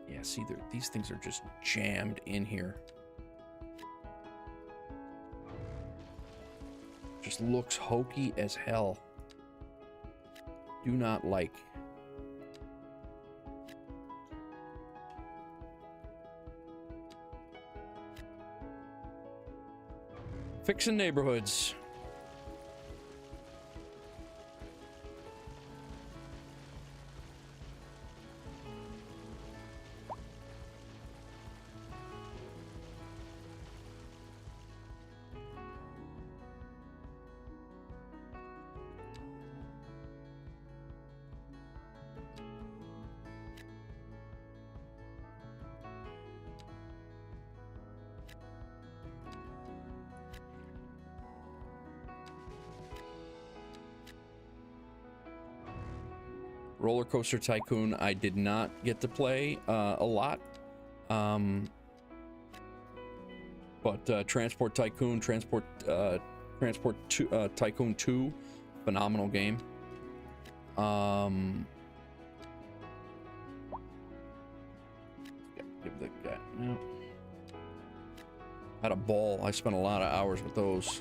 [SPEAKER 1] Yeah, see, these things are just jammed in here. Just looks hokey as hell. Do not like. Fixing neighborhoods. Roller Coaster Tycoon, I did not get to play a lot. But Transport Tycoon, Transport Tycoon 2, phenomenal game. Give that guy. No. Had a ball. I spent a lot of hours with those.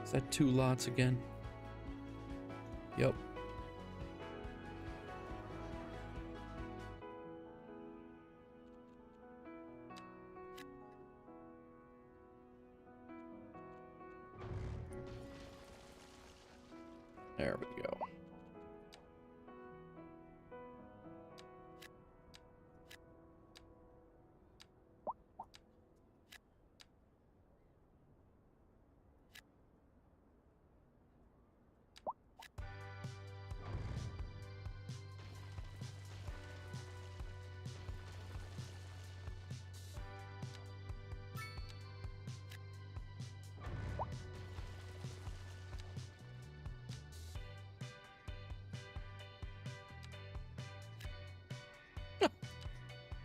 [SPEAKER 1] Is that 2 lots again? Yep. There we go.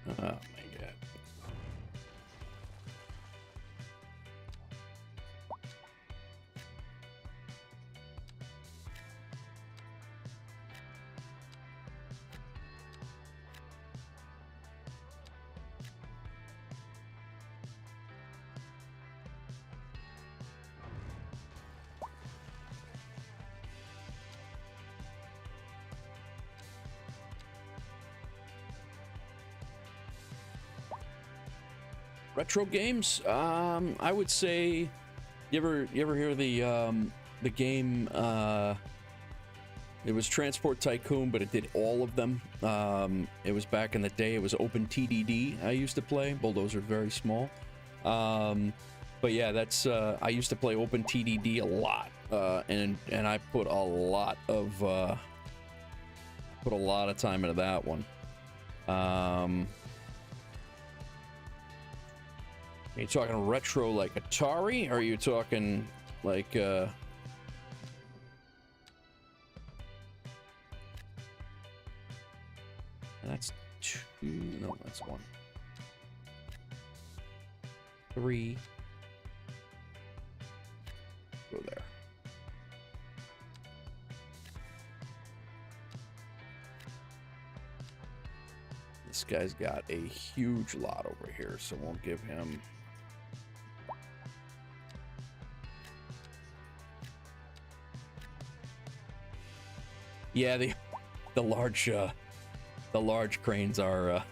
[SPEAKER 1] Oh my god. Retro games? I would say, you ever hear the game? It was Transport Tycoon, but it did all of them. It was back in the day. It was Open TDD. I used to play. Bulldozers very small. But yeah, that's I used to play Open TDD a lot, and I put a lot of time into that one. Are you talking retro like Atari, or are you talking like that's 2, no, that's 1, 3, go there. This guy's got a huge lot over here, so we'll give him. Yeah, the large cranes are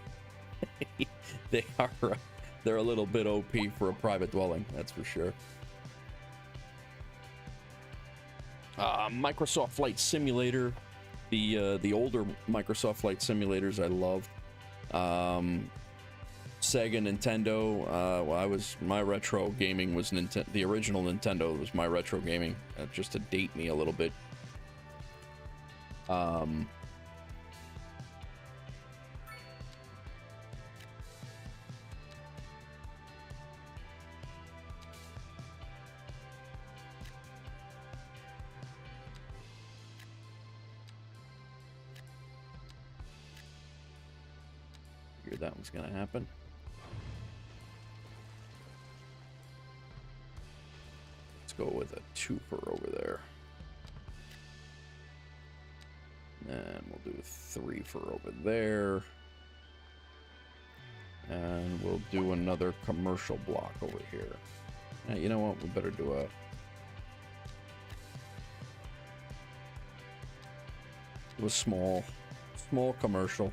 [SPEAKER 1] they're a little bit OP for a private dwelling, that's for sure. Microsoft Flight Simulator, the older Microsoft Flight Simulators I loved. Sega, Nintendo. My retro gaming was the original Nintendo was my retro gaming. Just to date me a little bit. Figured that was gonna happen. Let's go with a 2-fer over there. And we'll do a 3-fer over there. And we'll do another commercial block over here. You know what? We better do a small commercial.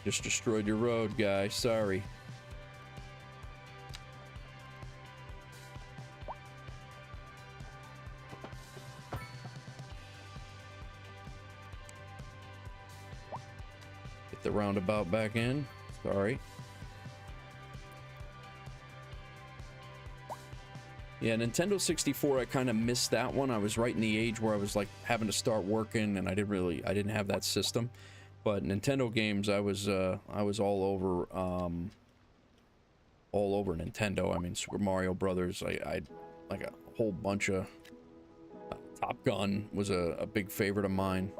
[SPEAKER 1] Just destroyed your road, guy. Sorry. Get the roundabout back in. Sorry. Yeah, Nintendo 64, I kind of missed that one. I was right in the age where I was like having to start working, and I didn't have that system. But Nintendo games, I was all over Nintendo. I mean, Super Mario Brothers. I like a whole bunch of Top Gun was a big favorite of mine.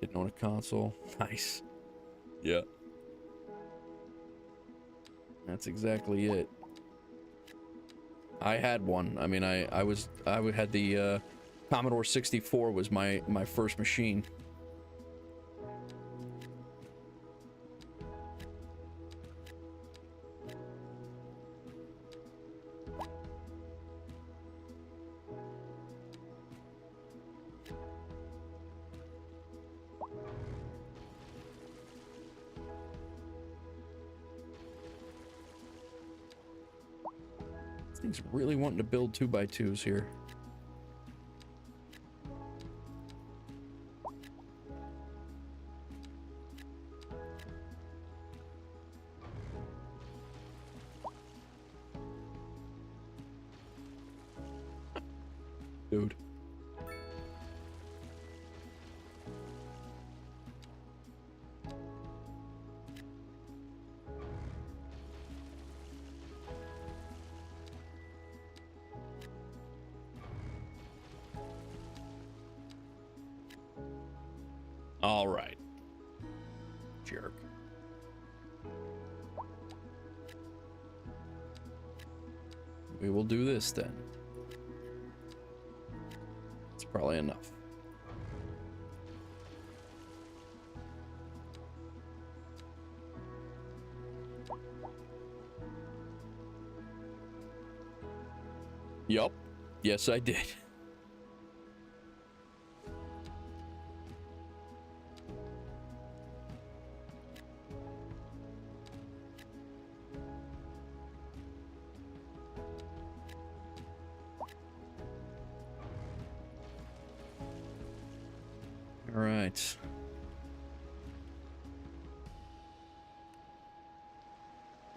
[SPEAKER 1] Didn't own a console. Nice. Yeah. That's exactly it. I had one. I mean, I had the Commodore 64 was my first machine. He's really wanting to build 2x2s here. Dude. All right. Jerk. We will do this then. It's probably enough. Yup. Yes, I did. right.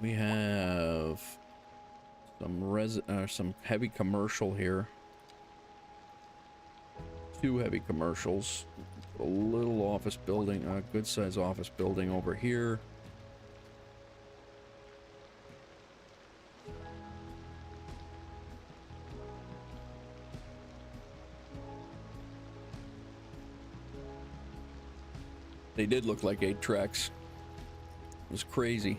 [SPEAKER 1] We have some heavy commercial here. 2 heavy commercials. A little office building, a good size office building over here. They did look like 8 tracks. It was crazy.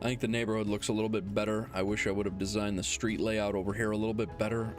[SPEAKER 1] I think the neighborhood looks a little bit better. I wish I would have designed the street layout over here a little bit better.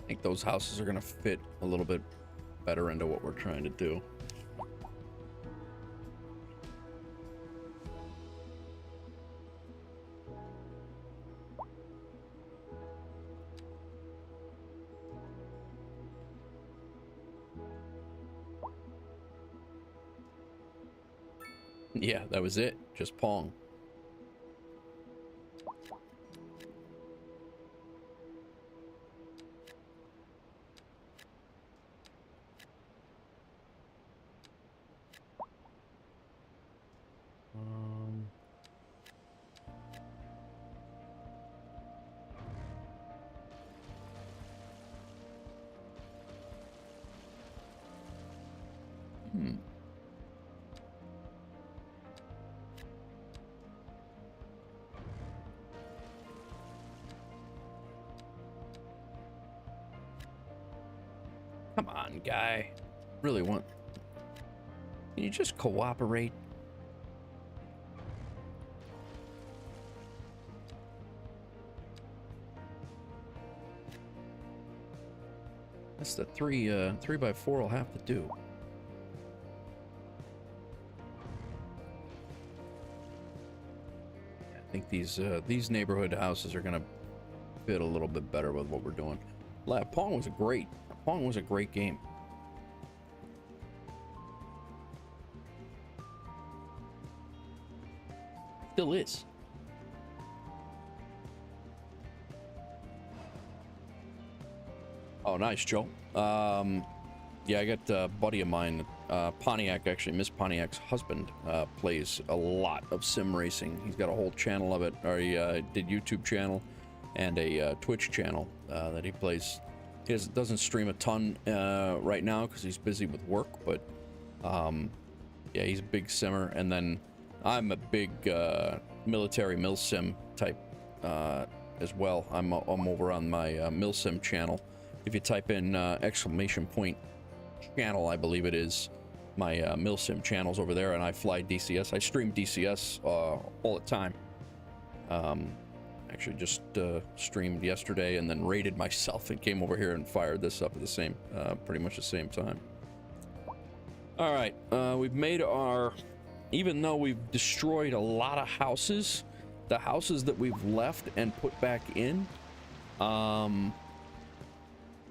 [SPEAKER 1] I think those houses are going to fit a little bit better into what we're trying to do. Yeah, that was it. Just Pong. Come on, guy. Really want... Can you just cooperate? That's the 3x4 I'll have to do. I think these neighborhood houses are gonna fit a little bit better with what we're doing. Pong was a great game. Still is. Oh, nice, Joe. Yeah, I got a buddy of mine, Pontiac, actually, Miss Pontiac's husband, plays a lot of sim racing. He's got a whole channel of it, or he did YouTube channel and a Twitch channel that he plays. He doesn't stream a ton right now because he's busy with work, but yeah, he's a big simmer. And then I'm a big military milsim type as well. I'm over on my milsim channel. If you type in exclamation point channel, I believe it is, my milsim channel's over there, and I fly DCS. I stream DCS all the time. Actually just streamed yesterday and then raided myself and came over here and fired this up at the same, pretty much the same time. All right, we've made our, even though we've destroyed a lot of houses, the houses that we've left and put back in,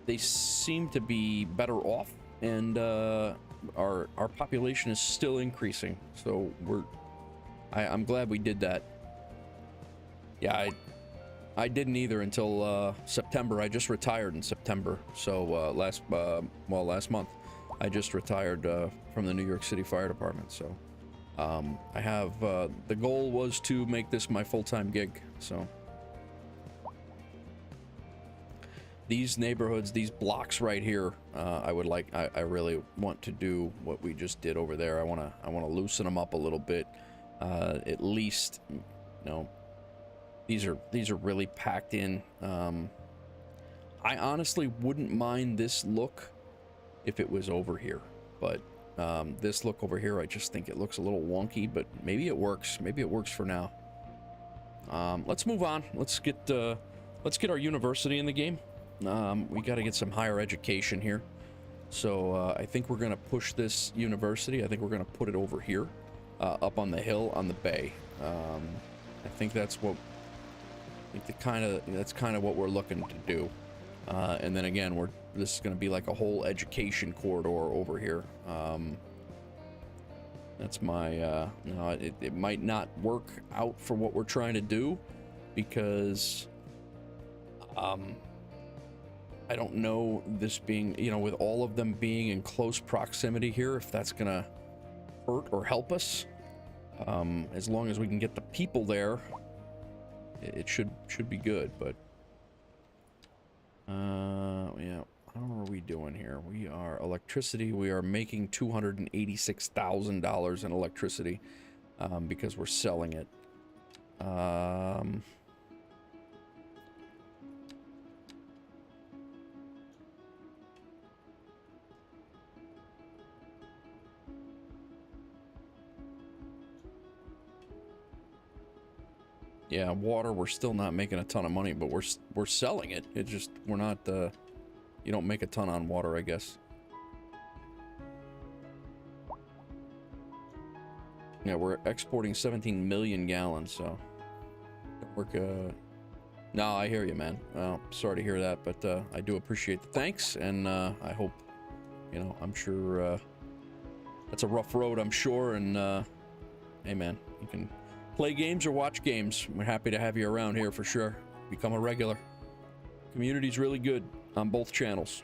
[SPEAKER 1] they seem to be better off, and our population is still increasing. So I'm glad we did that. Yeah, I didn't either until September. I just retired in September. So last month, I just retired from the New York City Fire Department. So I have the goal was to make this my full-time gig. So these neighborhoods, these blocks right here, I really want to do what we just did over there. I want to loosen them up a little bit, at least, you know. These are really packed in. I honestly wouldn't mind this look if it was over here, but this look over here, I just think it looks a little wonky, but maybe it works. Maybe it works for now. Let's move on. Let's get our university in the game. we got to get some higher education here. So I think we're going to push this university. I think we're going to put it over here, up on the hill on the bay. I think that's what. I think that's kind of what we're looking to do. And then again, this is going to be like a whole education corridor over here. That's my. No, it might not work out for what we're trying to do, because I don't know, this being, you know, with all of them being in close proximity here, if that's gonna hurt or help us. As long as we can get the people there, it should be good. But yeah, how are we doing here? We are electricity. We are making $286,000 in electricity, because we're selling it. Yeah, water, we're still not making a ton of money, but we're selling it. It just, we're not, you don't make a ton on water, I guess. Yeah, we're exporting 17 million gallons, so don't work, no, I hear you, man. Well, sorry to hear that, but I do appreciate the thanks, and I hope, you know, I'm sure that's a rough road, I'm sure, and hey, man, you can play games or watch games. We're happy to have you around here for sure. Become a regular. Community's really good on both channels.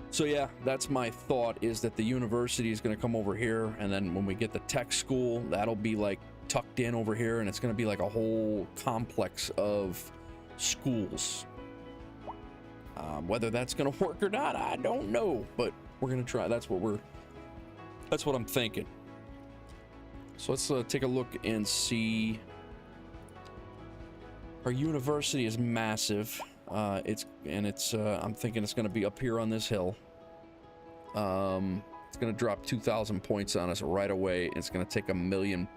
[SPEAKER 1] So yeah, that's my thought, is that the university is going to come over here, and then when we get the tech school, that'll be like tucked in over here, and it's going to be like a whole complex of schools. Whether that's going to work or not, I don't know, but we're going to try. That's what I'm thinking. So let's take a look and see. Our university is massive. I'm thinking it's going to be up here on this hill. It's going to drop 2,000 points on us right away. It's going to take $1 million.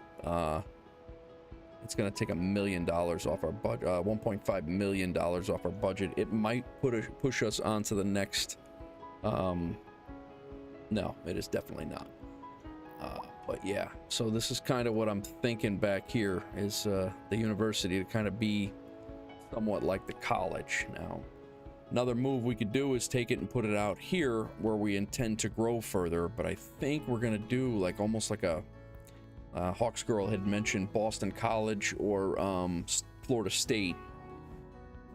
[SPEAKER 1] It's going to take $1 million off our budget. $1.5 million off our budget. It might push us onto the next. No, it is definitely not. But yeah, so this is kind of what I'm thinking back here, is the university to kind of be somewhat like the college. Now, another move we could do is take it and put it out here where we intend to grow further, but I think we're going to do like almost like a Hawks Girl had mentioned, Boston College or Florida State,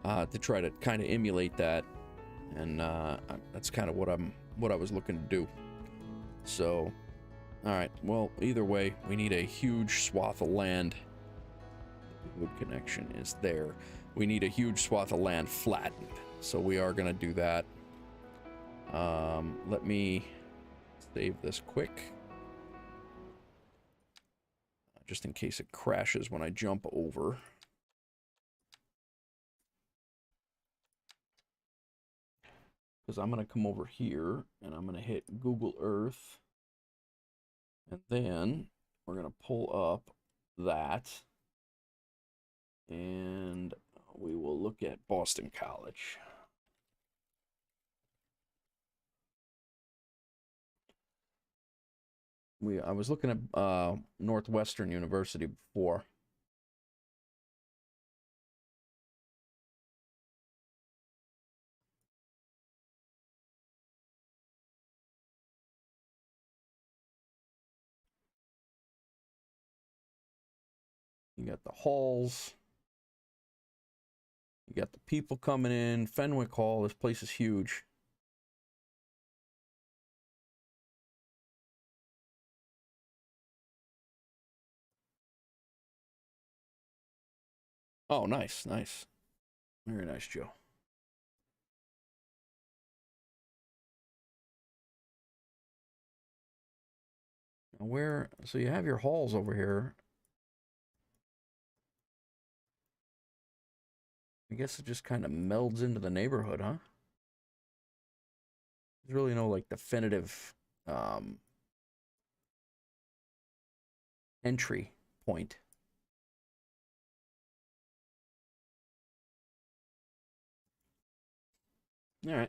[SPEAKER 1] to try to kind of emulate that, and that's kind of what I was looking to do. So all right, well, either way, we need a huge swath of land. Wood connection is there. We need a huge swath of land flattened, so we are going to do that. Let me save this quick, just in case it crashes when I jump over. Because I'm going to come over here, and I'm going to hit Google Earth. And then we're going to pull up that, and we will look at Boston College. I was looking at Northwestern University before. You got the halls. You got the people coming in. Fenwick Hall. This place is huge. Oh, nice, nice. Very nice, Joe. Now so you have your halls over here. I guess it just kind of melds into the neighborhood, huh? There's really no, like, definitive entry point. All right.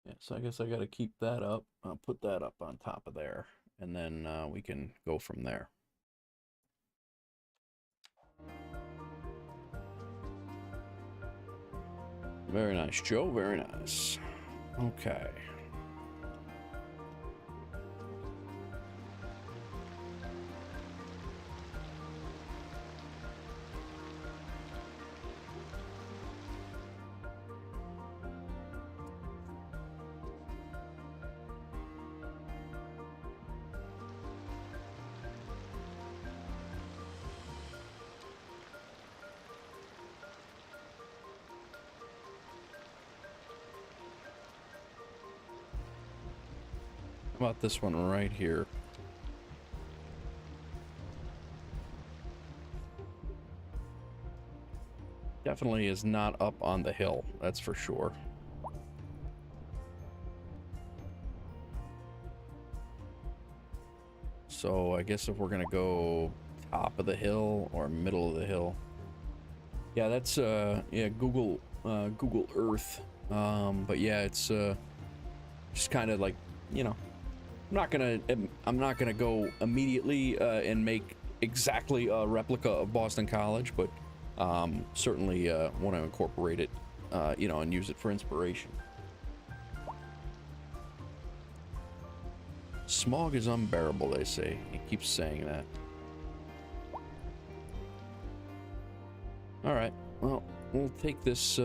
[SPEAKER 1] Yeah, so I guess I got to keep that up. I'll put that up on top of there, and then we can go from there. Very nice, Joe. Very nice. Okay. How about this one right here? Definitely is not up on the hill, that's for sure. So I guess if we're gonna go top of the hill or middle of the hill. Yeah, that's yeah, Google Earth. But yeah, it's just kind of like, you know, I'm not gonna go immediately and make exactly a replica of Boston College, but certainly want to incorporate it, you know, and use it for inspiration. Smog is unbearable, they say. He keeps saying that. All right, well, we'll take this.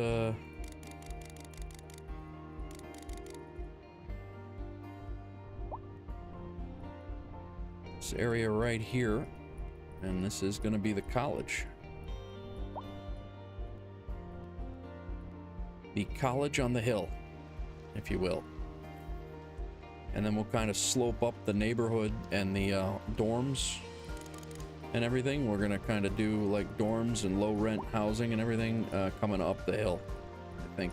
[SPEAKER 1] This area right here, and this is going to be the college. The college on the hill, if you will. And then we'll kind of slope up the neighborhood and the dorms and everything. We're going to kind of do like dorms and low rent housing and everything coming up the hill, I think.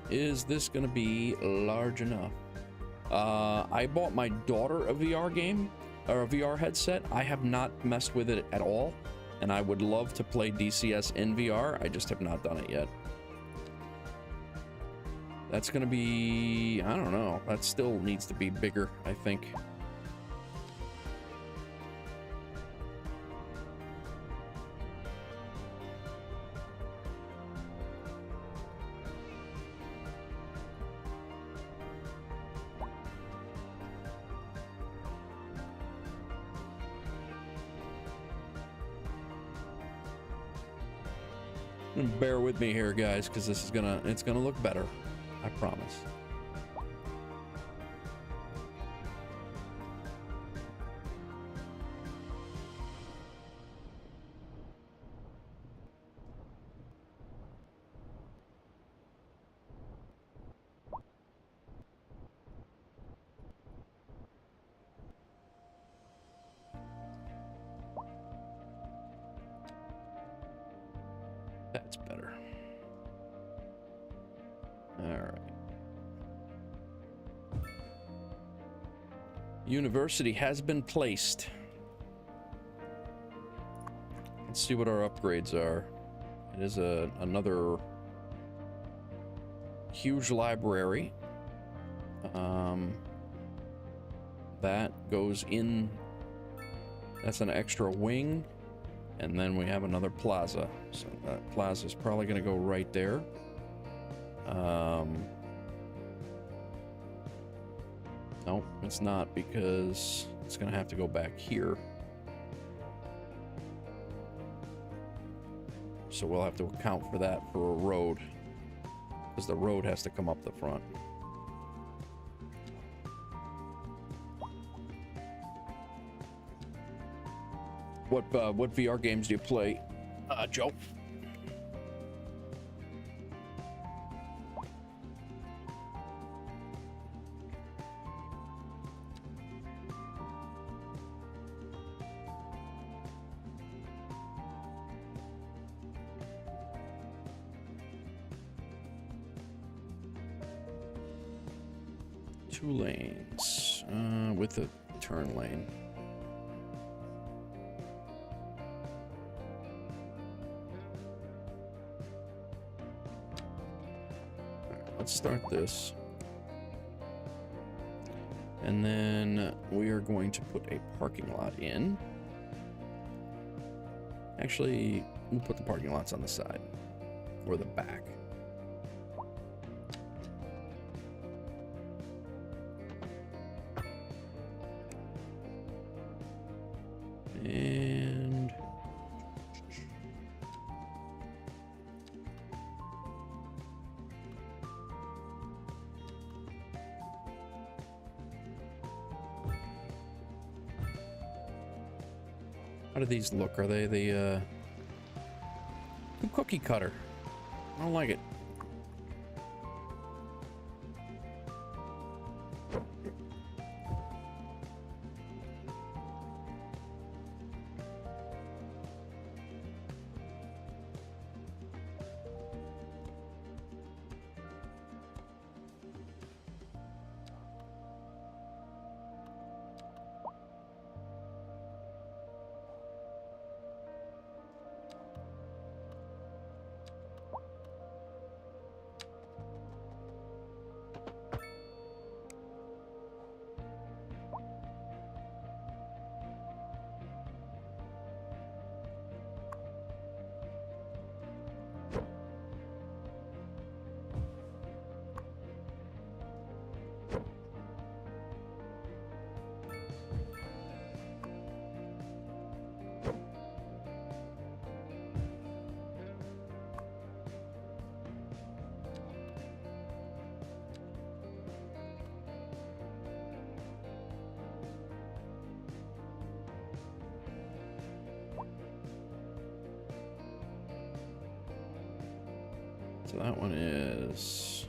[SPEAKER 1] Is this going to be large enough? I bought my daughter a VR game, or a VR headset. I have not messed with it at all, and I would love to play DCS in VR. I just have not done it yet. That's gonna be, I don't know, that still needs to be bigger, I think. Bear with me here, guys, because this is it's gonna look better. I promise. That's better. All right. University has been placed. Let's see what our upgrades are. It is another huge library. That goes in. That's an extra wing. And then we have another plaza. So that plaza is probably going to go right there. No, it's not, because it's going to have to go back here. So we'll have to account for that for a road, because the road has to come up the front. What VR games do you play, Joe? 2 lanes with a turn lane. All right, let's start this. And then we are going to put a parking lot in. Actually, we'll put the parking lots on the side or the back. And how do these look? Are they the cookie cutter? I don't like it. So that one is...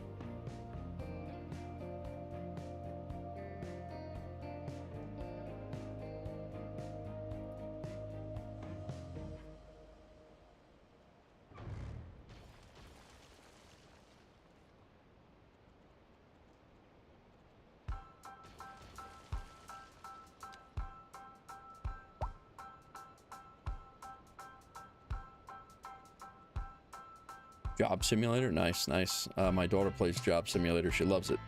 [SPEAKER 1] Job Simulator? Nice, nice. My daughter plays Job Simulator. She loves it.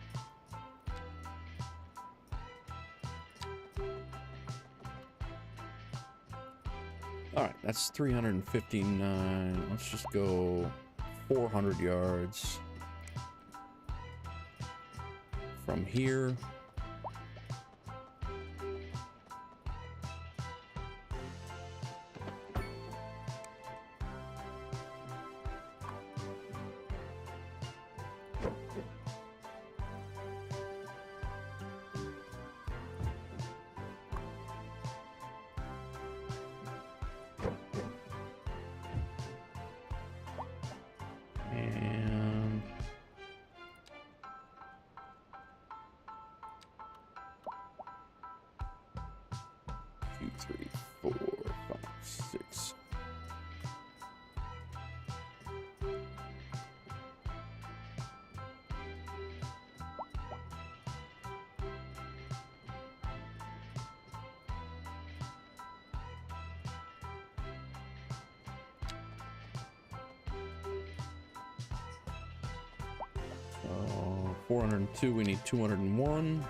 [SPEAKER 1] Alright, that's 359. Let's just go 400 yards from here. So 402, we need 201.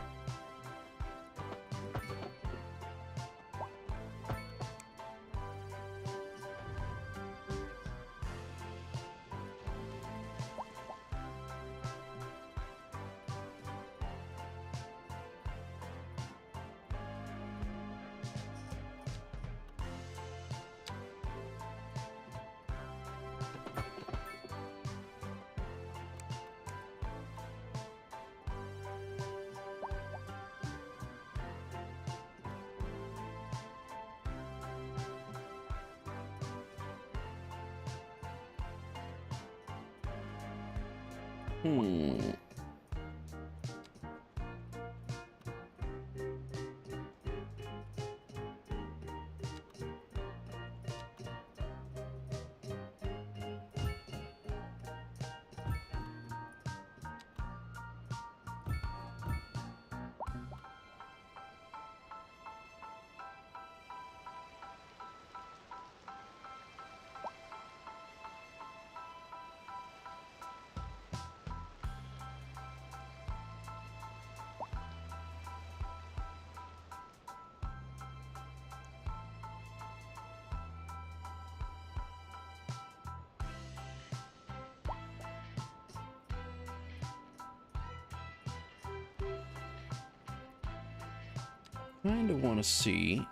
[SPEAKER 1] Kind of want to see.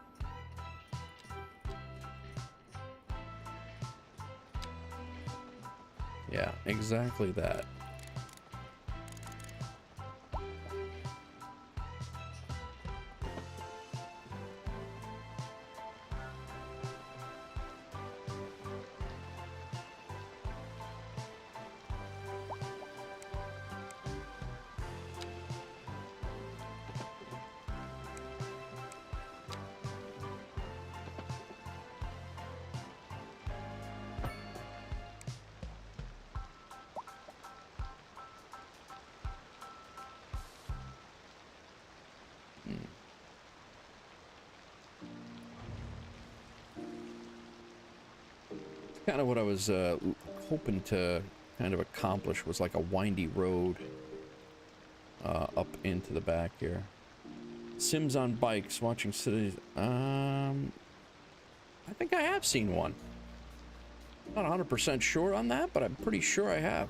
[SPEAKER 1] Yeah, exactly that. Kind of what I was hoping to kind of accomplish was like a windy road up into the back here. Sims on bikes, watching cities. I think I have seen one. Not 100% sure on that, but I'm pretty sure I have.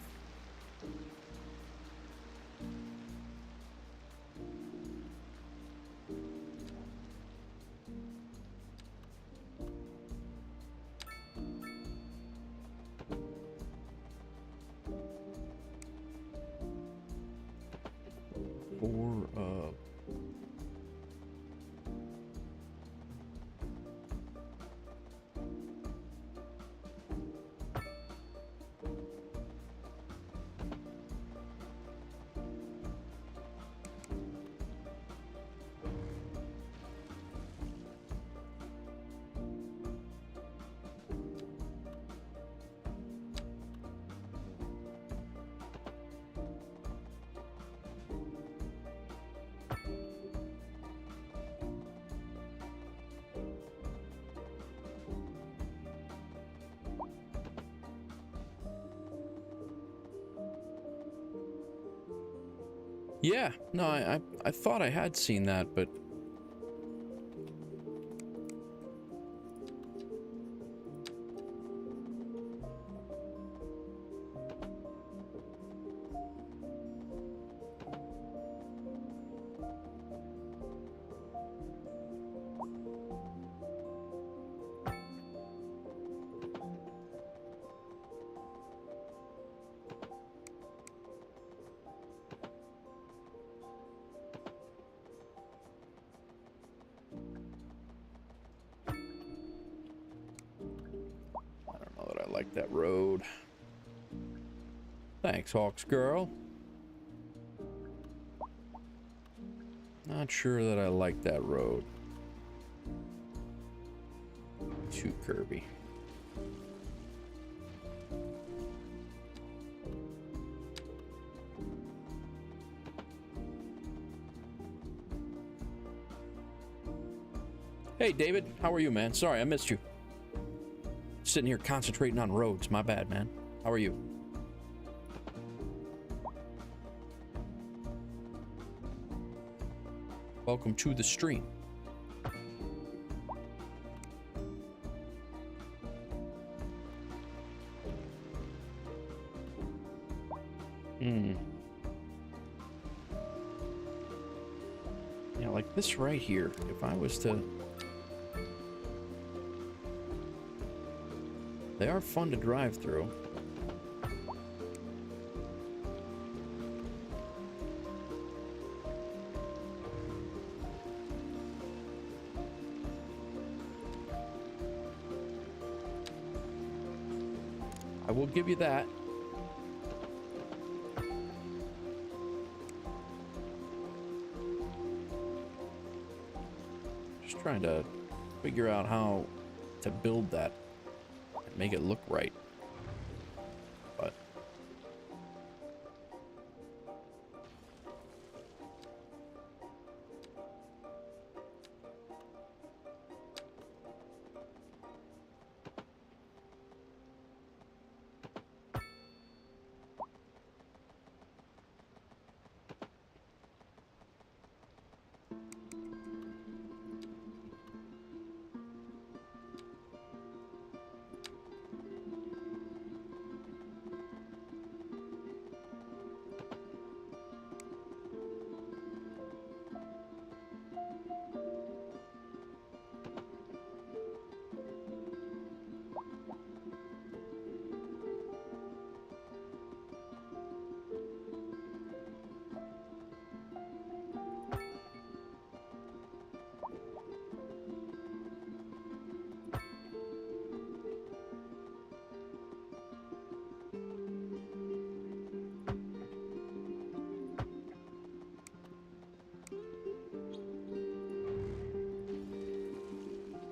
[SPEAKER 1] Yeah, no, I thought I had seen that, but like that road. Thanks, Hawks girl. Not sure that I like that road. Too curvy. Hey, David, how are you, man? Sorry, I missed you. Sitting here concentrating on roads. My bad, man. How are you? Welcome to the stream. Yeah, like this right here. If I was to... They are fun to drive through. I will give you that. Just trying to figure out how to build that. Make it look right. But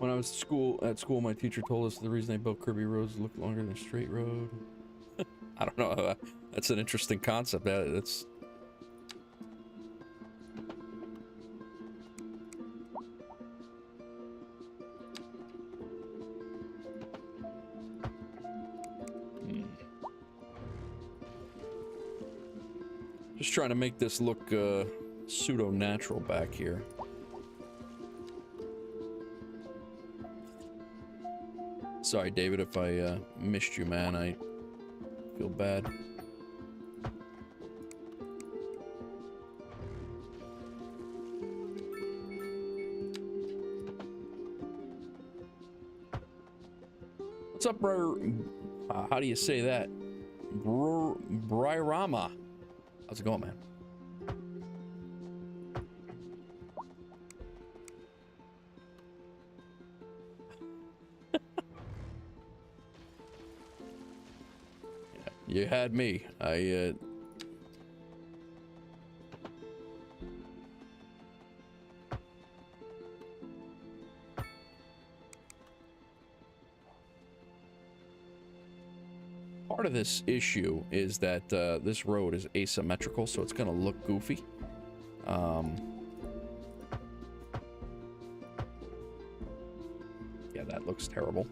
[SPEAKER 1] When I was at school, my teacher told us the reason they built curvy roads look longer than a straight road. I don't know. That's an interesting concept. That's. Just trying to make this look pseudo-natural back here. Sorry, David, if I missed you, man. I feel bad. What's up, bro? How do you say that? Bryrama. How's it going, man? You had me. Part of this issue is that this road is asymmetrical, so it's gonna look goofy. Yeah, that looks terrible.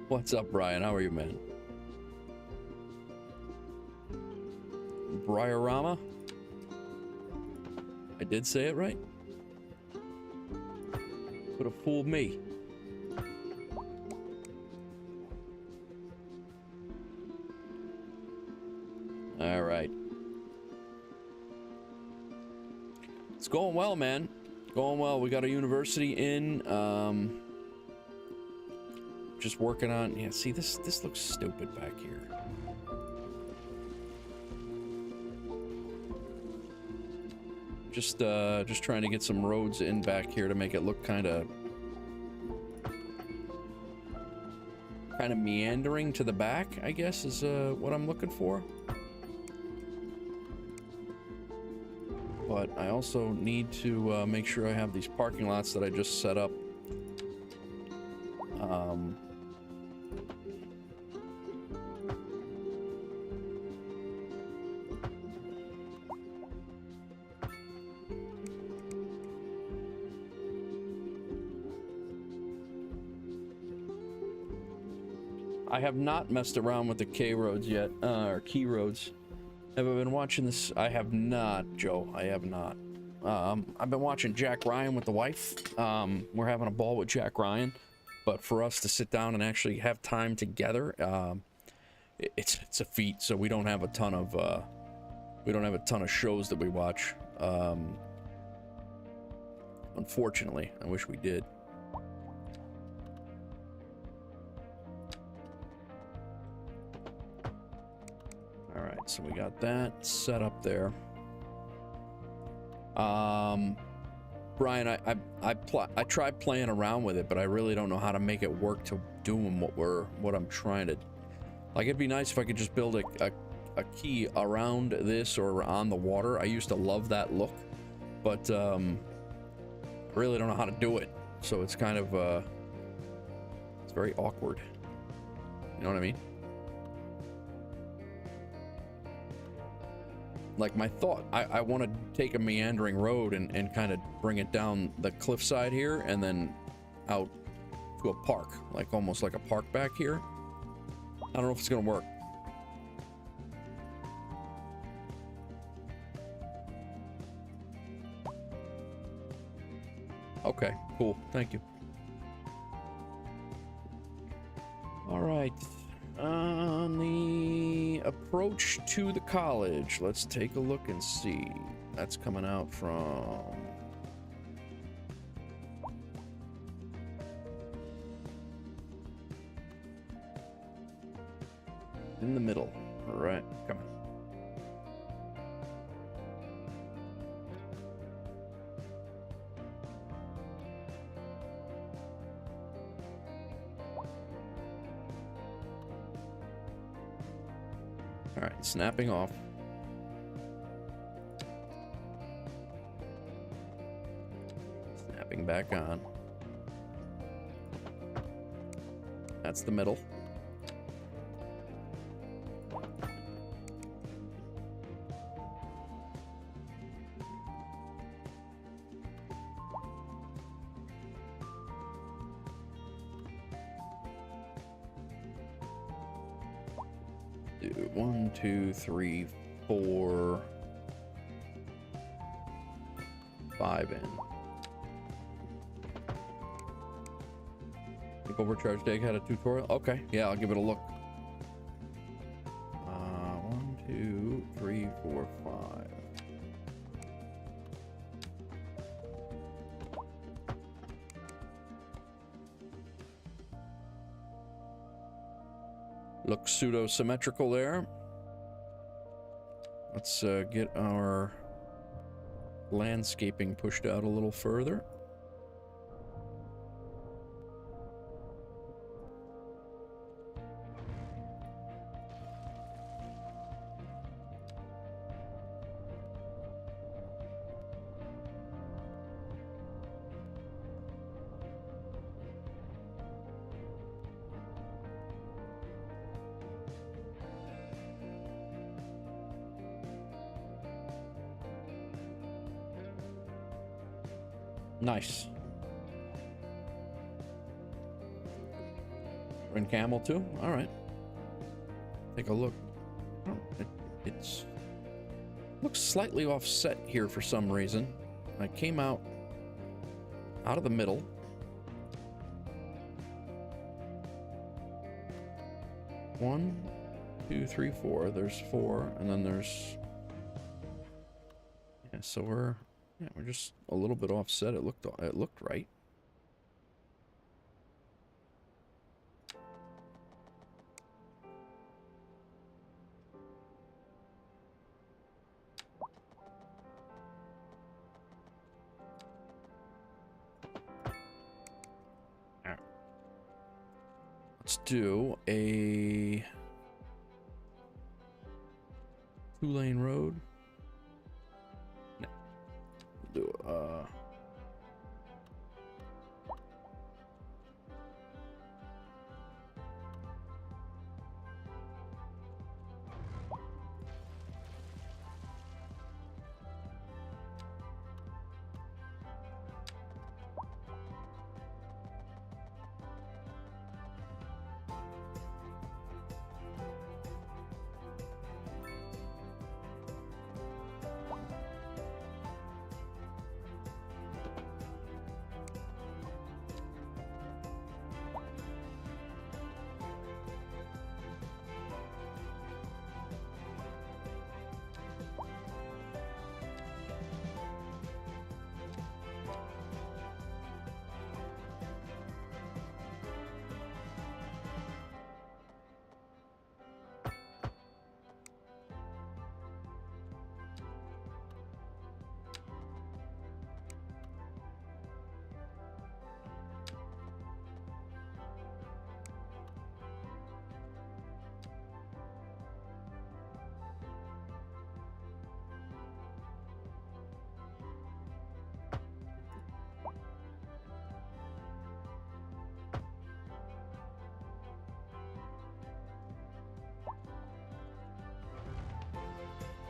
[SPEAKER 1] What's up, Brian? How are you, man? Briarama? I did say it right? Could have fooled me. All right. It's going well, man. Going well. We got a university in. Just working on. Yeah. See, this looks stupid back here. Just trying to get some roads in back here to make it look kind of meandering to the back, I guess, is what I'm looking for. But I also need to make sure I have these parking lots that I just set up. I have not messed around with the K roads yet, or key roads. Have I been watching this? I have not, Joe. I have not. I've been watching Jack Ryan with the wife. We're having a ball with Jack Ryan, but for us to sit down and actually have time together, it's a feat. So we don't have a ton of shows that we watch. Unfortunately, I wish we did. Alright, so we got that set up there. Brian, I tried playing around with it, but I really don't know how to make it work to doing what I'm trying to. Like, it'd be nice if I could just build a key around this or on the water. I used to love that look, but I really don't know how to do it. So it's kind of it's very awkward. You know what I mean? Like, my thought, I want to take a meandering road and kind of bring it down the cliffside here and then out to a park, like almost like a park back here. I don't know if it's gonna work. Okay, cool, thank you. All right. On the approach to the college, let's take a look and see. That's coming out from in the middle. All right, come on. All right, snapping off. Snapping back on. That's the middle. Do 1, 2, 3, 4, 5 in. Think Overcharged Egg had a tutorial? Okay, yeah, I'll give it a look. 1, 2, 3, 4, 5. Looks pseudo-symmetrical there. Let's get our landscaping pushed out a little further. Nice. We're in camel too? All right. Take a look. Oh, it's looks slightly offset here for some reason. I came out of the middle. One, two, three, four. There's 4, and then there's, yeah. So we're just a little bit offset. It looked right. Let's do a 2-lane road. No. Do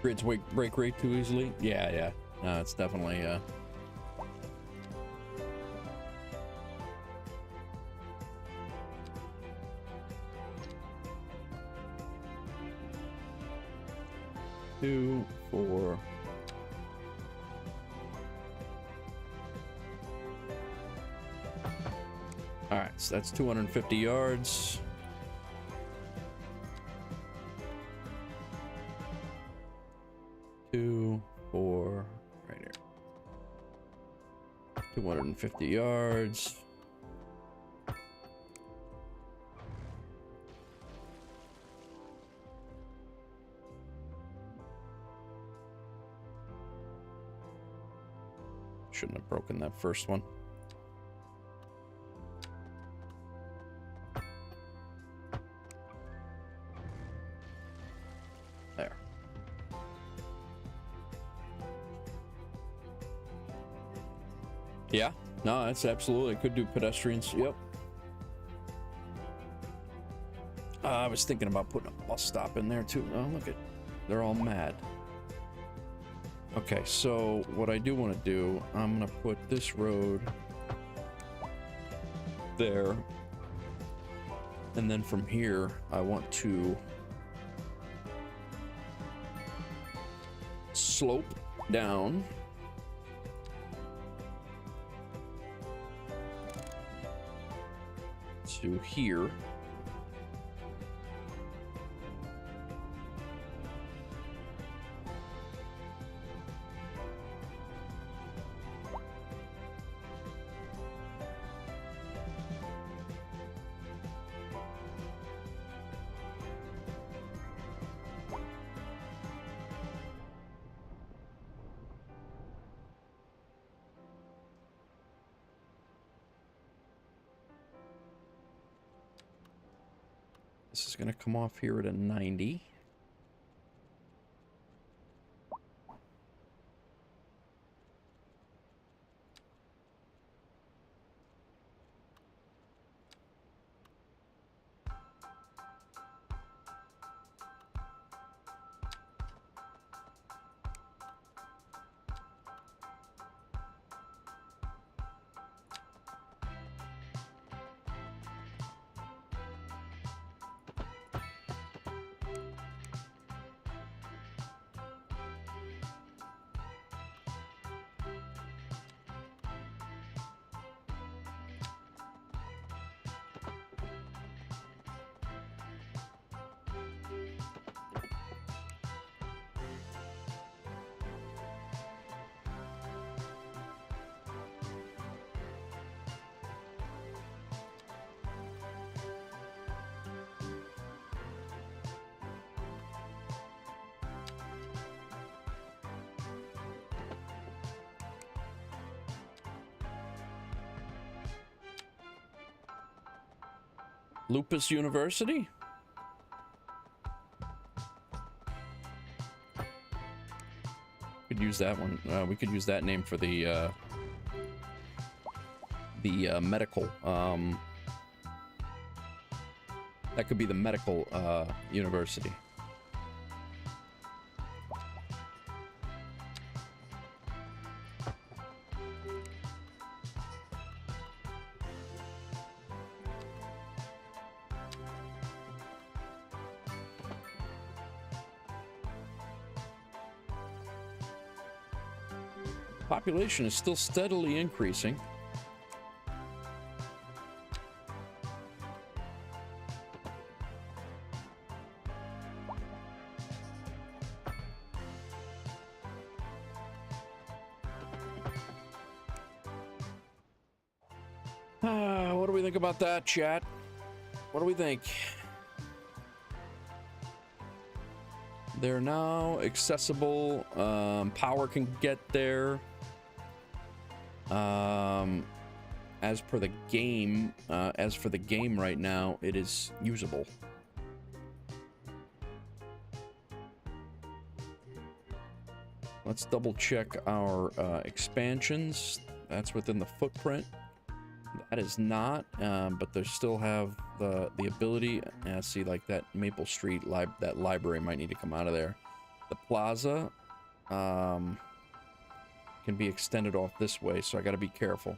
[SPEAKER 1] grids break rate too easily. Yeah. It's definitely two, 4. All right, so that's 250 yards. Two, 4, right here. 250 yards. Shouldn't have broken that first one. Yeah, no, that's absolutely, could do pedestrians. Yep. I was thinking about putting a bus stop in there too. Oh, look at, they're all mad. Okay, so what I do want to do, I'm gonna put this road there, and then from here I want to slope down to here. This is going to come off here at a 90. Lupus University? Could use that one. We could use that name for the medical. That could be the medical university. Population is still steadily increasing. What do we think about that, chat? What do we think? They're now accessible. Power can get there. As per the game, as for the game right now, it is usable. Let's double check our expansions. That's within the footprint. That is not, but they still have the ability. See, like that Maple Street that library might need to come out of there. The plaza can be extended off this way, so I got to be careful.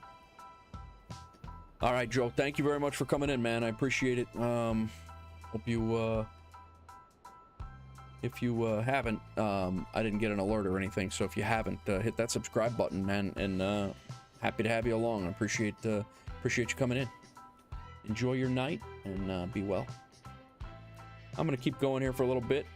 [SPEAKER 1] All right, Joe, thank you very much for coming in, man. I appreciate it. Hope you if you haven't, I didn't get an alert or anything, so if you haven't, hit that subscribe button, man, and happy to have you along. I appreciate you coming in. Enjoy your night and be well. I'm gonna keep going here for a little bit.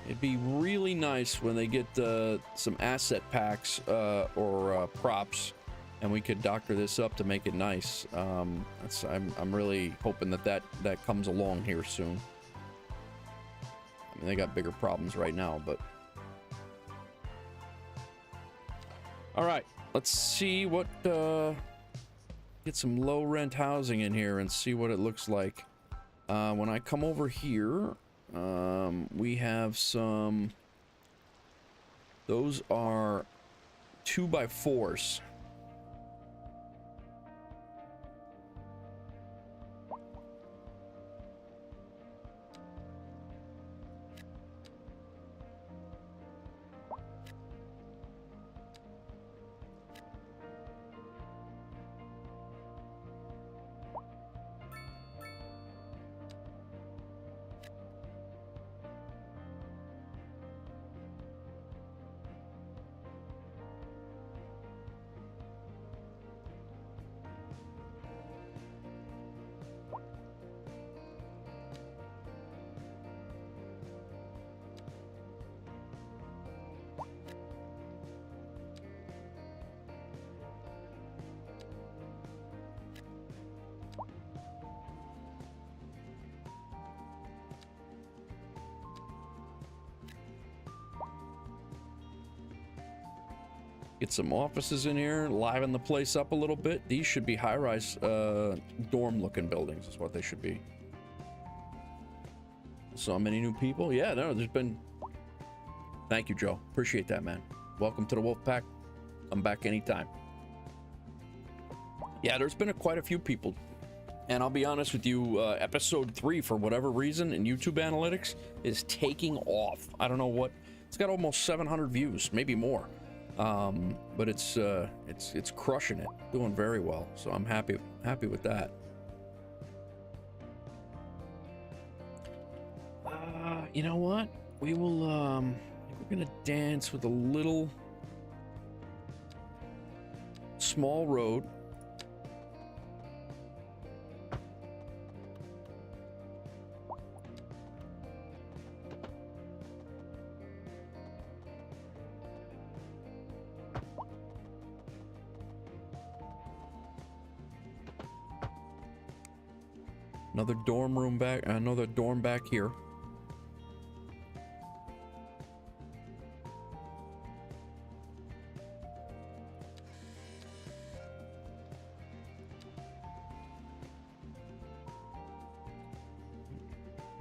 [SPEAKER 1] It'd be really nice when they get some asset packs or props, and we could doctor this up to make it nice. I'm really hoping that comes along here soon. I mean, they got bigger problems right now, but all right, let's see what get some low rent housing in here and see what it looks like. When I come over here, we have some, those are 2x4s. Get some offices in here, liven the place up a little bit. These should be high-rise dorm-looking buildings is what they should be. So many new people. Yeah, no, there's been... Thank you, Joe. Appreciate that, man. Welcome to the Wolf Pack. Come back anytime. Yeah, there's been quite a few people. And I'll be honest with you, episode 3, for whatever reason, in YouTube analytics, is taking off. I don't know what... It's got almost 700 views, maybe more. But it's crushing it, doing very well. So I'm happy with that. You know what? We will, we're gonna dance with a little small road. Another dorm room back, another dorm back here.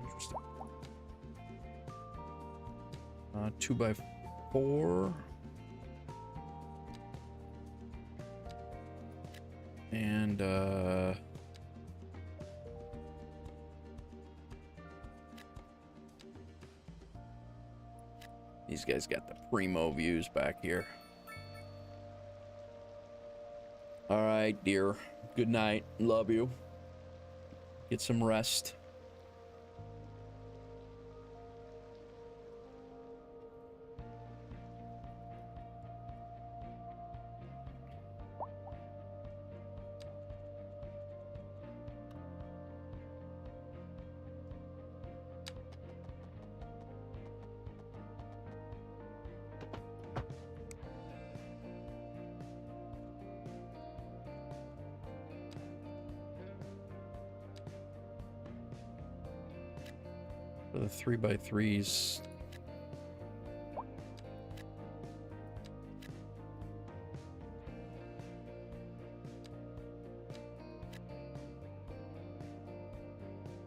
[SPEAKER 1] Interesting. 2x4. And these guys got the primo views back here. All right, dear. Good night. Love you. Get some rest. The 3x3s.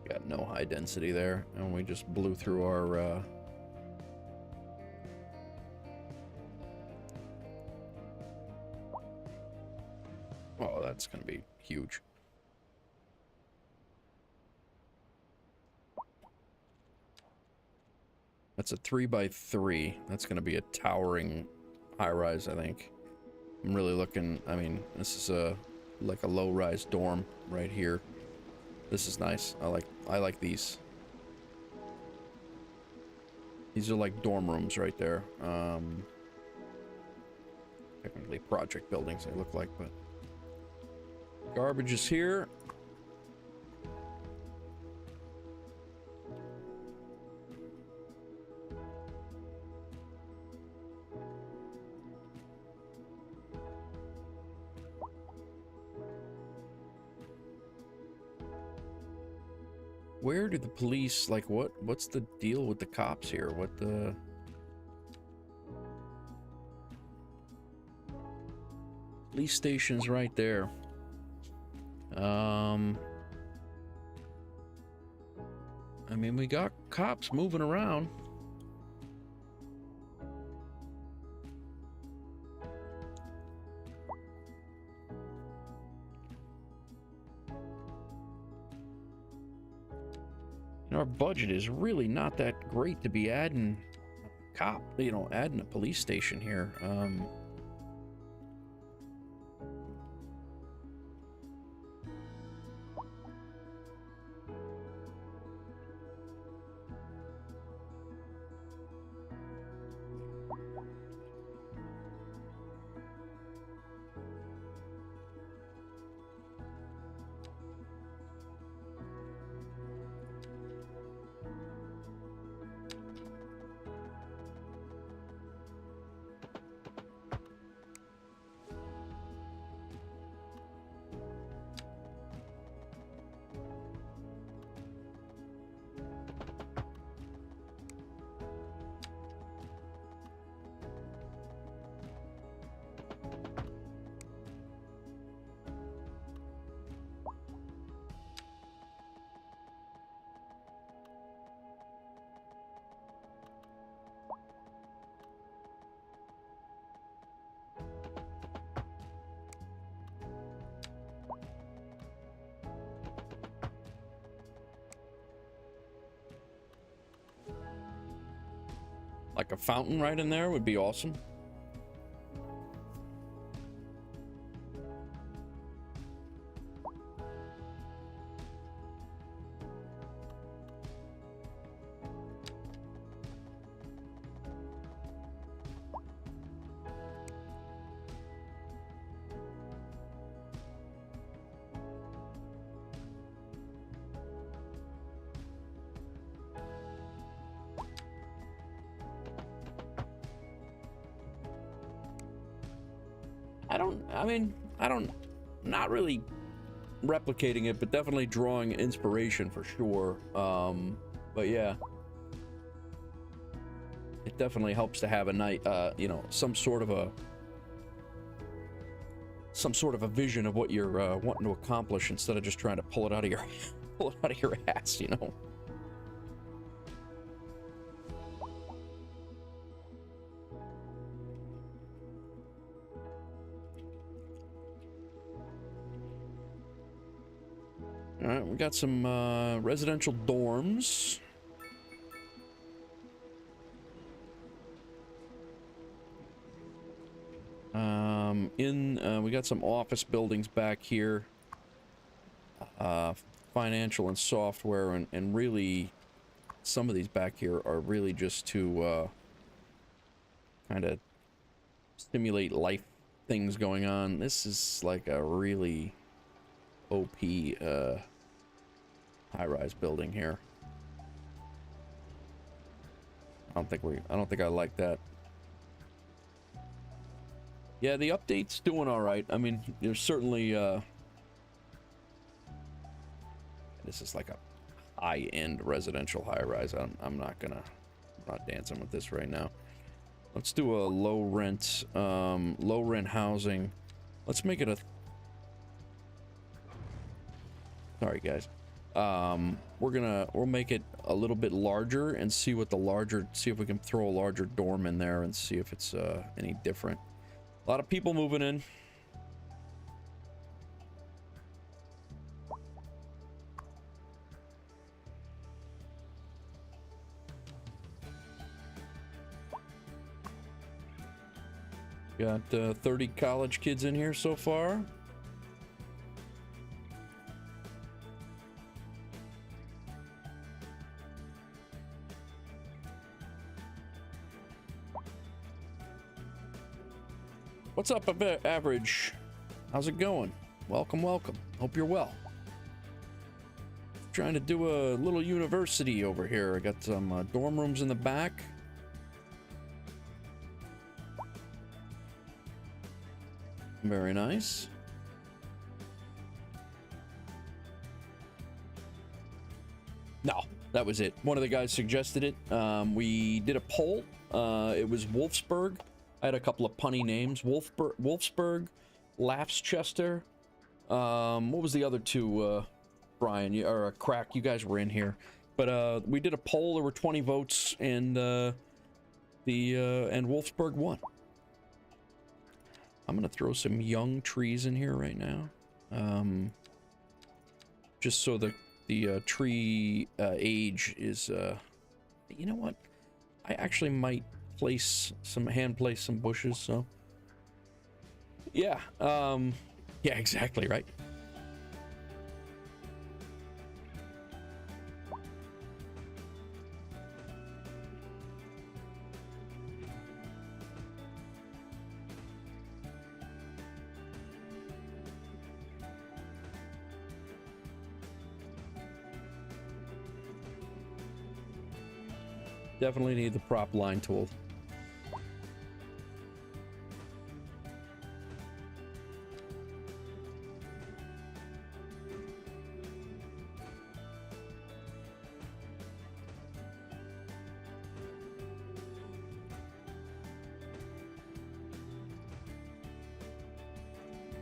[SPEAKER 1] Got no high density there, and we just blew through our oh, that's gonna be huge. That's a 3x3. That's going to be a towering high-rise, I think. I'm really looking... I mean, this is like a low-rise dorm right here. This is nice. I like these. These are like dorm rooms right there. Technically project buildings, they look like, but... Garbage is here. Where do the police, like, what's the deal with the cops here? What the... Police station's right there. I mean, we got cops moving around. Our budget is really not that great to be adding adding a police station here. Like a fountain right in there would be awesome. Not really replicating it, but definitely drawing inspiration for sure. But yeah, it definitely helps to have a night, some sort of a vision of what you're wanting to accomplish instead of just trying to pull it out of your ass, you know. All right, we got some residential dorms. We got some office buildings back here. Financial and software, and really, some of these back here are really just to kind of stimulate life things going on. This is like a really OP high-rise building here. I don't think I like that. Yeah, the update's doing all right. I mean, there's certainly this is like a high-end residential high-rise. I'm not dancing with this right now. Let's do a low rent housing. Let's make it a. Sorry, guys. We'll make it a little bit larger and see if we can throw a larger dorm in there and see if it's any different. A lot of people moving in. Got 30 college kids in here so far. What's up, Average? How's it going? Welcome, welcome. Hope you're well. Trying to do a little university over here. I got some dorm rooms in the back. Very nice. No, that was it. One of the guys suggested it. We did a poll. It was Wolfsburg. I had a couple of punny names. Wolfsburg, Laughschester, What was the other two, Brian, or Crack? You guys were in here. But we did a poll. There were 20 votes, and and Wolfsburg won. I'm gonna throw some young trees in here right now, just so the tree age is. You know what? I actually might hand place some bushes. So yeah, yeah, exactly right. Definitely need the prop line tool.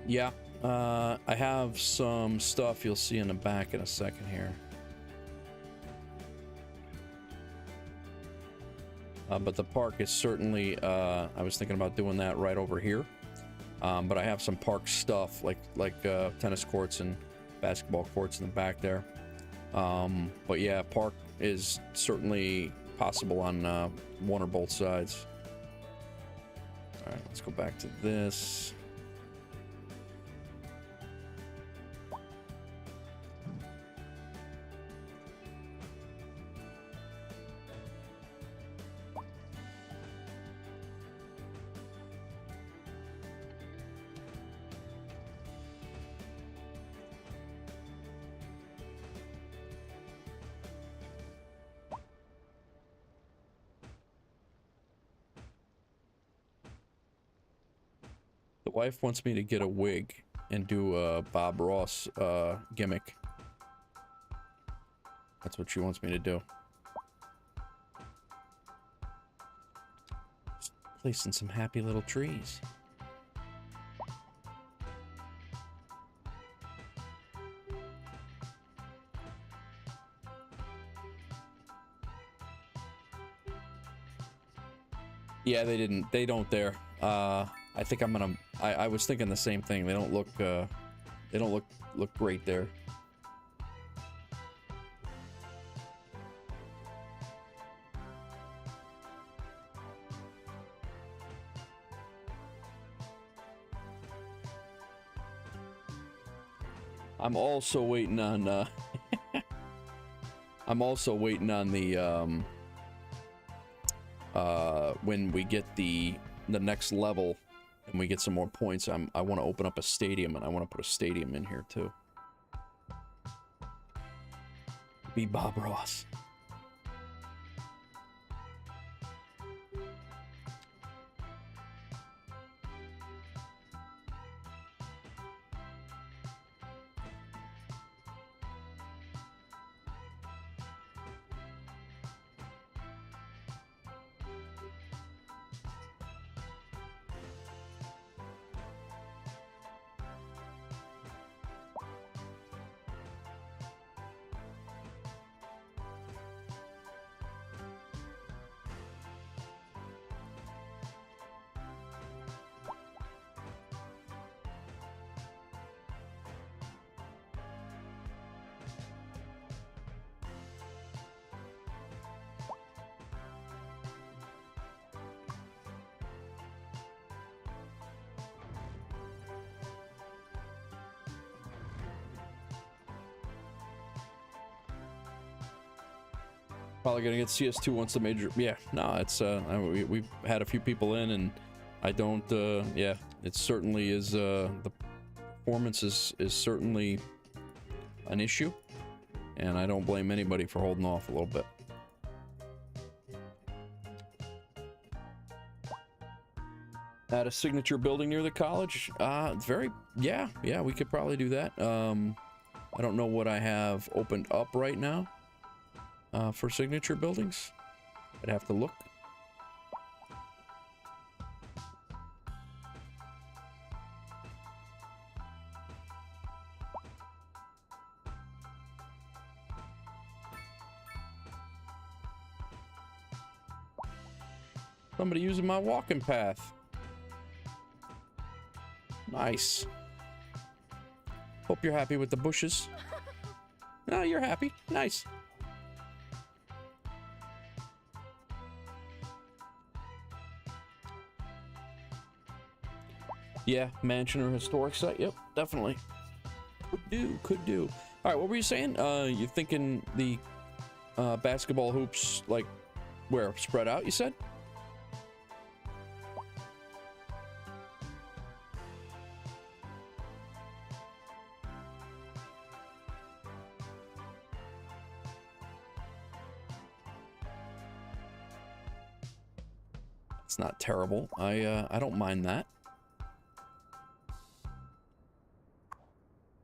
[SPEAKER 1] Yeah, I have some stuff you'll see in the back in a second here. But the park is certainly, I was thinking about doing that right over here. But I have some park stuff like tennis courts and basketball courts in the back there. But yeah, park is certainly possible on one or both sides. All right, let's go back to this. The wife wants me to get a wig and do a Bob Ross gimmick. That's what she wants me to do. Just placing some happy little trees. Yeah, they don't there. I think I'm gonna. I was thinking the same thing. They don't look. They don't look great there. I'm also waiting on. I'm also waiting on the. When we get the next level. And we get some more points. I want to open up a stadium, and I want to put a stadium in here too. Be Bob Ross. Probably gonna get CS2 once the major. Yeah, no, it's we've had a few people in, and I don't. Yeah, it certainly is. The performance is certainly an issue, and I don't blame anybody for holding off a little bit. At a signature building near the college, yeah, we could probably do that. I don't know what I have opened up right now. For signature buildings, I'd have to look. Somebody using my walking path. Nice. Hope you're happy with the bushes. No, you're happy. Nice. Yeah, mansion or historic site. Yep, definitely. Could do. All right, what were you saying? You thinking the basketball hoops, like, where? Spread out, you said? It's not terrible. I don't mind that.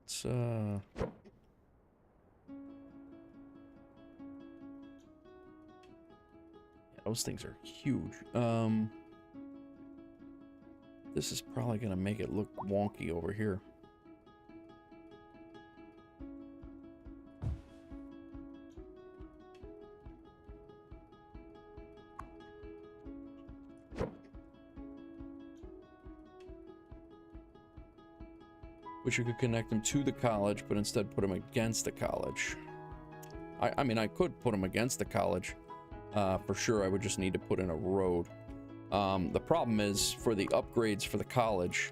[SPEAKER 1] It's yeah, those things are huge. This is probably gonna make it look wonky over here. Wish you could connect them to the college, but instead put them against the college. I mean, I could put them against the college. For sure, I would just need to put in a road. The problem is, for the upgrades for the college,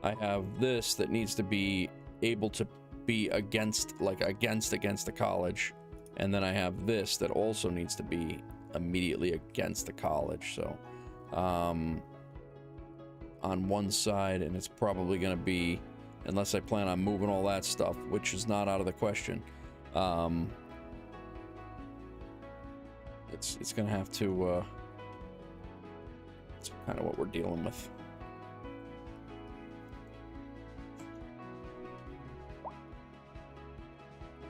[SPEAKER 1] I have this that needs to be able to be against, like, against the college. And then I have this that also needs to be immediately against the college. So, on one side, and it's probably going to be, unless I plan on moving all that stuff, which is not out of the question. It's gonna have to, it's kind of what we're dealing with.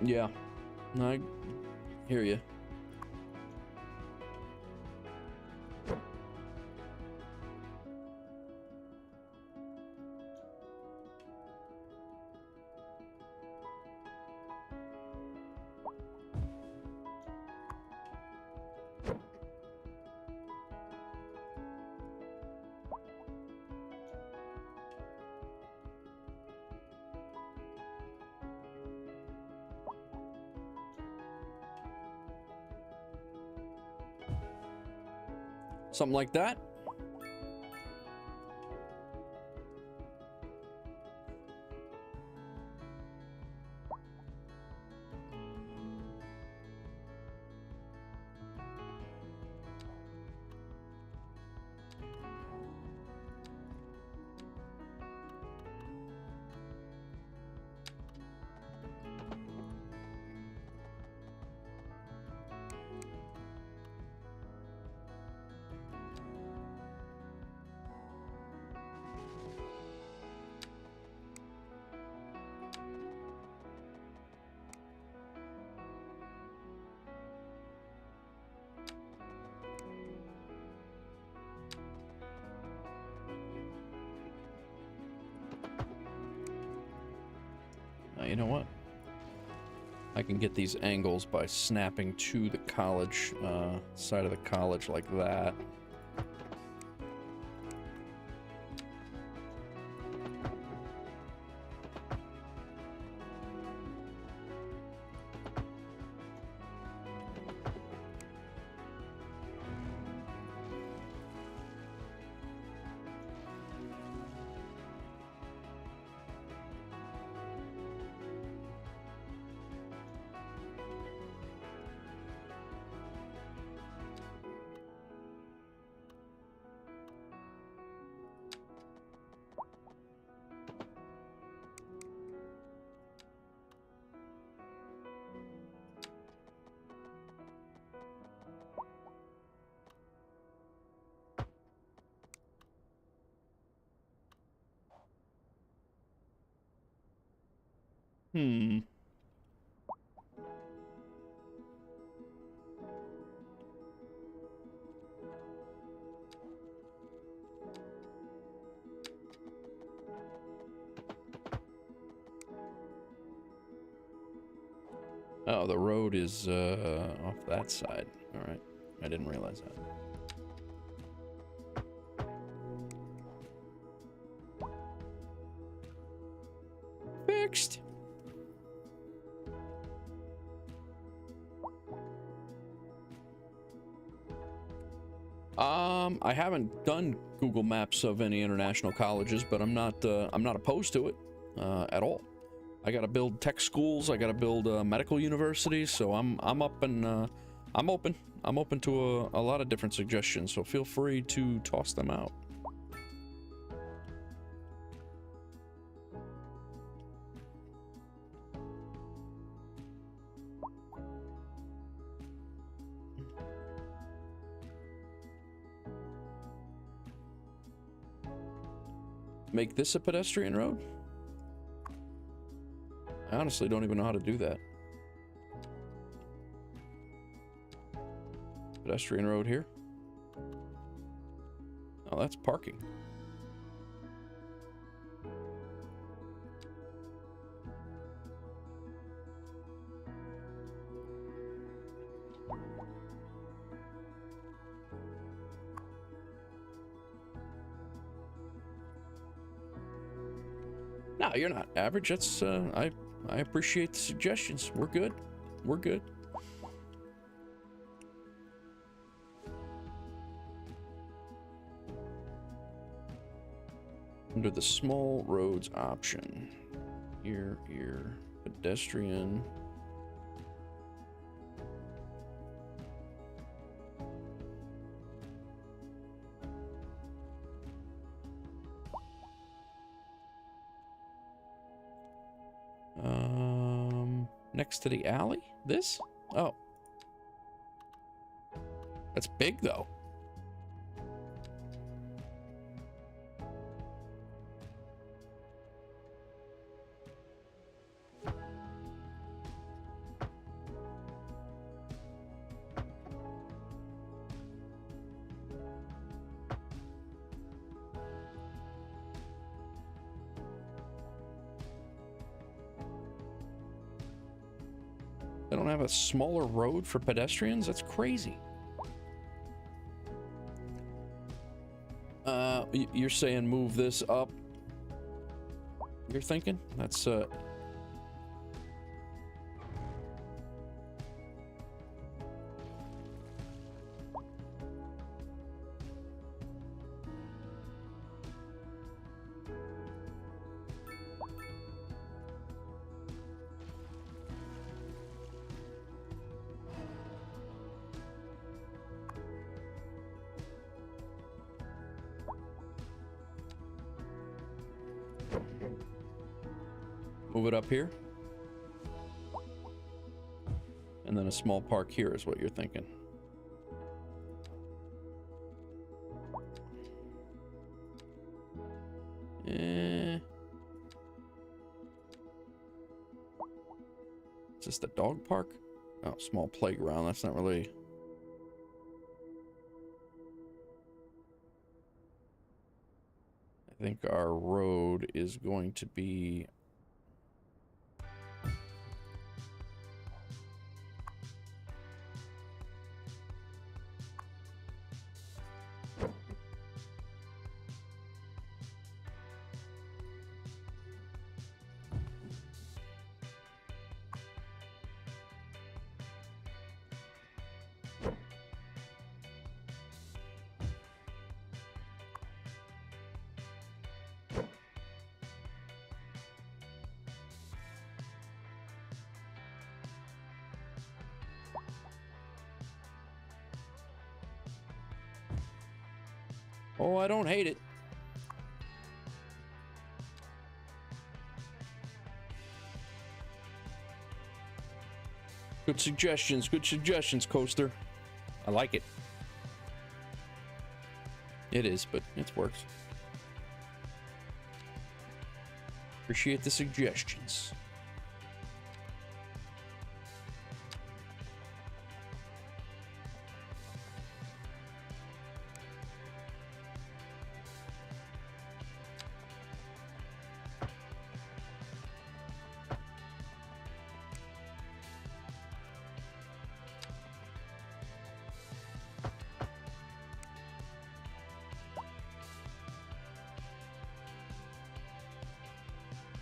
[SPEAKER 1] Yeah, I hear you. Something like that. You know what? I can get these angles by snapping to the college, side of the college like that. Oh, the road is off that side. All right. I didn't realize that. Next. I haven't done Google Maps of any international colleges, but I'm not opposed to it at all. I gotta build tech schools. I gotta build medical universities. So I'm up and I'm open. I'm open to a lot of different suggestions. So feel free to toss them out. Make this a pedestrian road? I honestly don't even know how to do that. Pedestrian road here. Oh, that's parking. No, you're not average. That's I appreciate the suggestions. We're good. We're good. Under the small roads option, here, pedestrian. Next to the alley? This? Oh. That's big, though. They don't have a smaller road for pedestrians? That's crazy. You're saying move this up? You're thinking? That's move it up here. And then a small park here is what you're thinking. Is this the dog park? Oh, small playground. That's not really... I think our road is going to be... Oh, I don't hate it. Good suggestions, Coaster. I like it. It is, but it works. Appreciate the suggestions.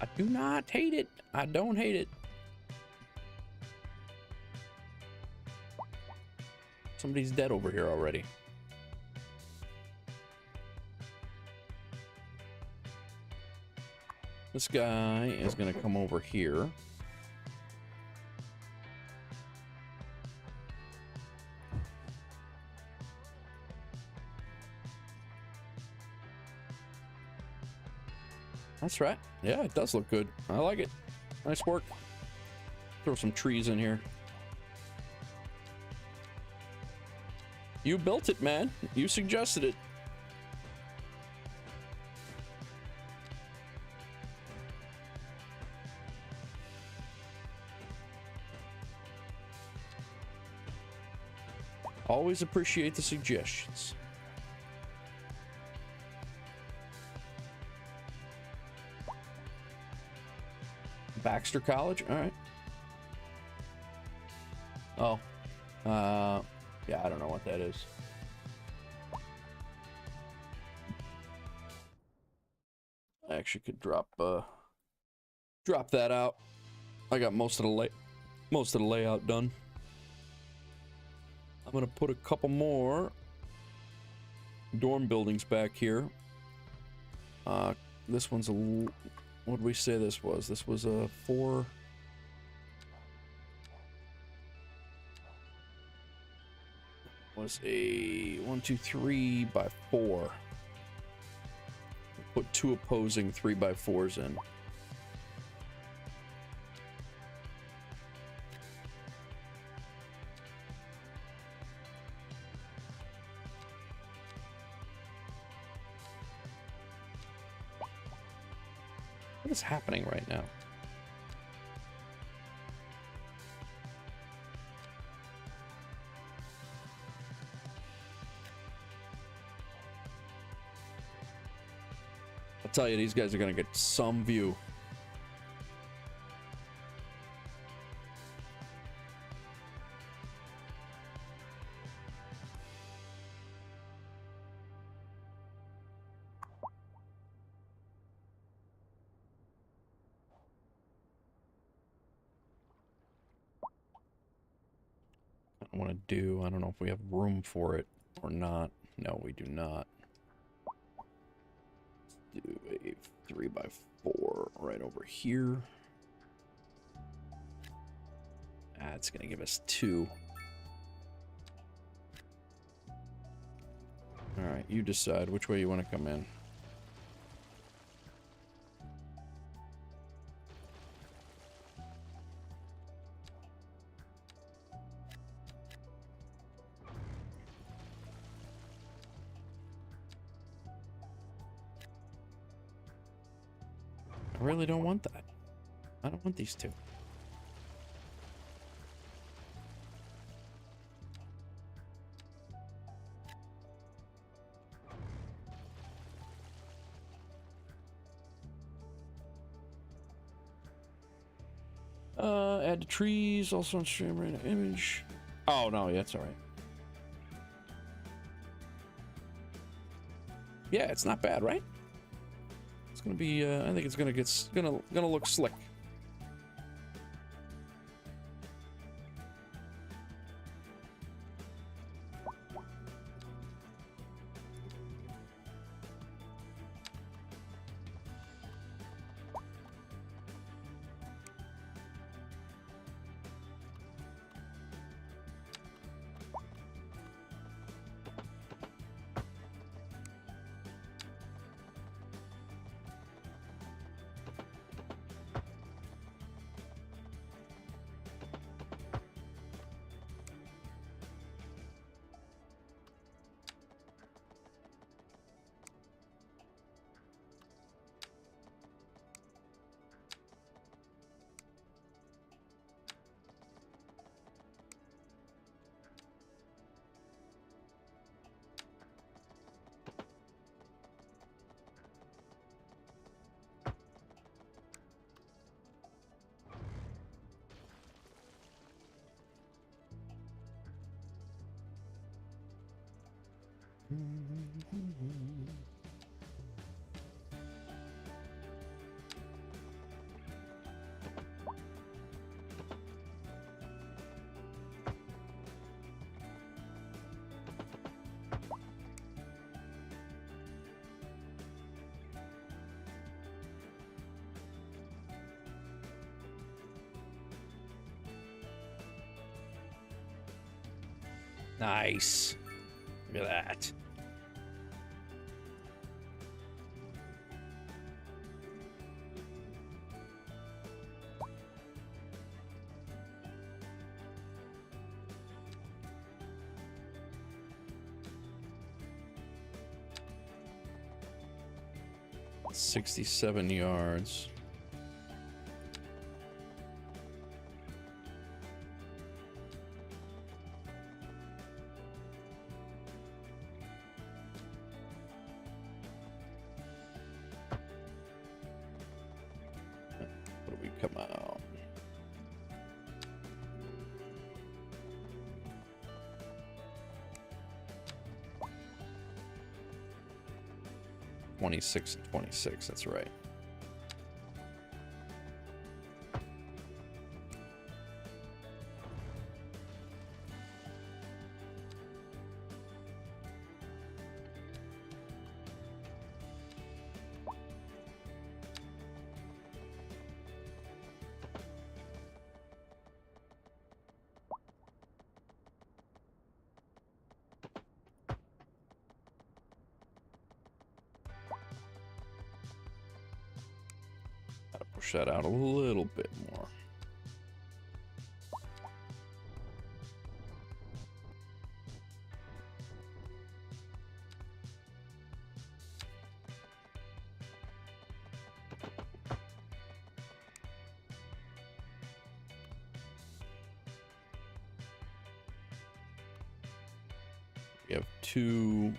[SPEAKER 1] I do not hate it. I don't hate it. Somebody's dead over here already. This guy is going to come over here. That's right. Yeah, it does look good. I like it. Nice work. Throw some trees in here. You built it, man. You suggested it. Always appreciate the suggestions. Baxter College? All right. Oh. Yeah, I don't know what that is. I actually could drop that out. I got most of the layout done. I'm gonna put a couple more dorm buildings back here. This one's a, what did we say this was? This was a 4. Was a 1, 2, 3 by 4. Put 2 opposing 3 by 4s in. What is happening right now? I'll tell you, these guys are gonna get some view. I don't know if we have room for it or not. No, we do not. Let's do a 3 by 4 right over here. It's gonna give us 2. All right, you decide which way you want to come in. I really don't want that. I don't want these 2. Add to trees, also on stream right image. Oh no, yeah, that's all right. Yeah, it's not bad, right? It's gonna be. I think it's gonna look slick. Nice. Look at that. $67 yards. What do we come out? $26 and $26, that's right. Push that out a little bit more. We have two.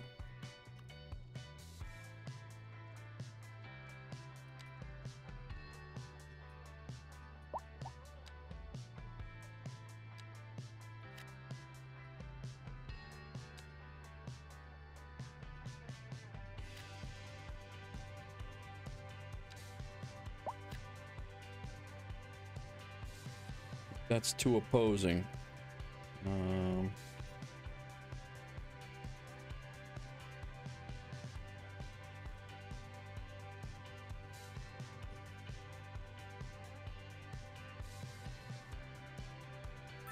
[SPEAKER 1] That's two opposing.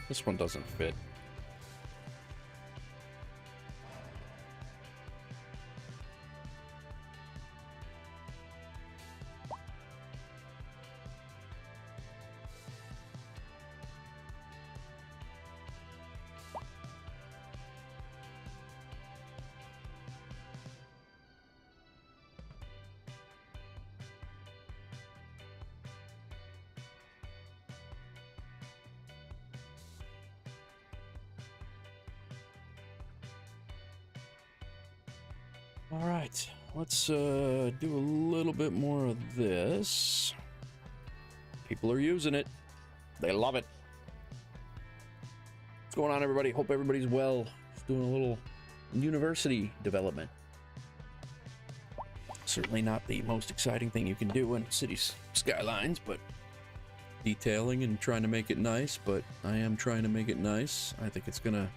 [SPEAKER 1] This one doesn't fit. All right, let's do a little bit more of this. People are using it. They love it. What's going on, everybody? Hope everybody's well. Just doing a little university development. Certainly not the most exciting thing you can do in Cities Skylines, but detailing and trying to make it nice. But I am trying to make it nice. I think it's gonna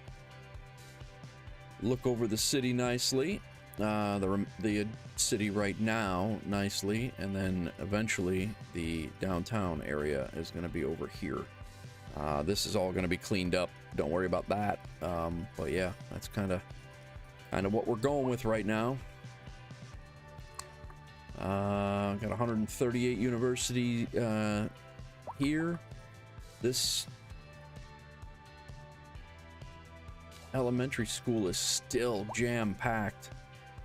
[SPEAKER 1] look over the city nicely. The city right now nicely, and then eventually the downtown area is going to be over here. This is all going to be cleaned up, don't worry about that. But yeah, that's kind of what we're going with right now. Got 138 university here. This elementary school is still jam-packed.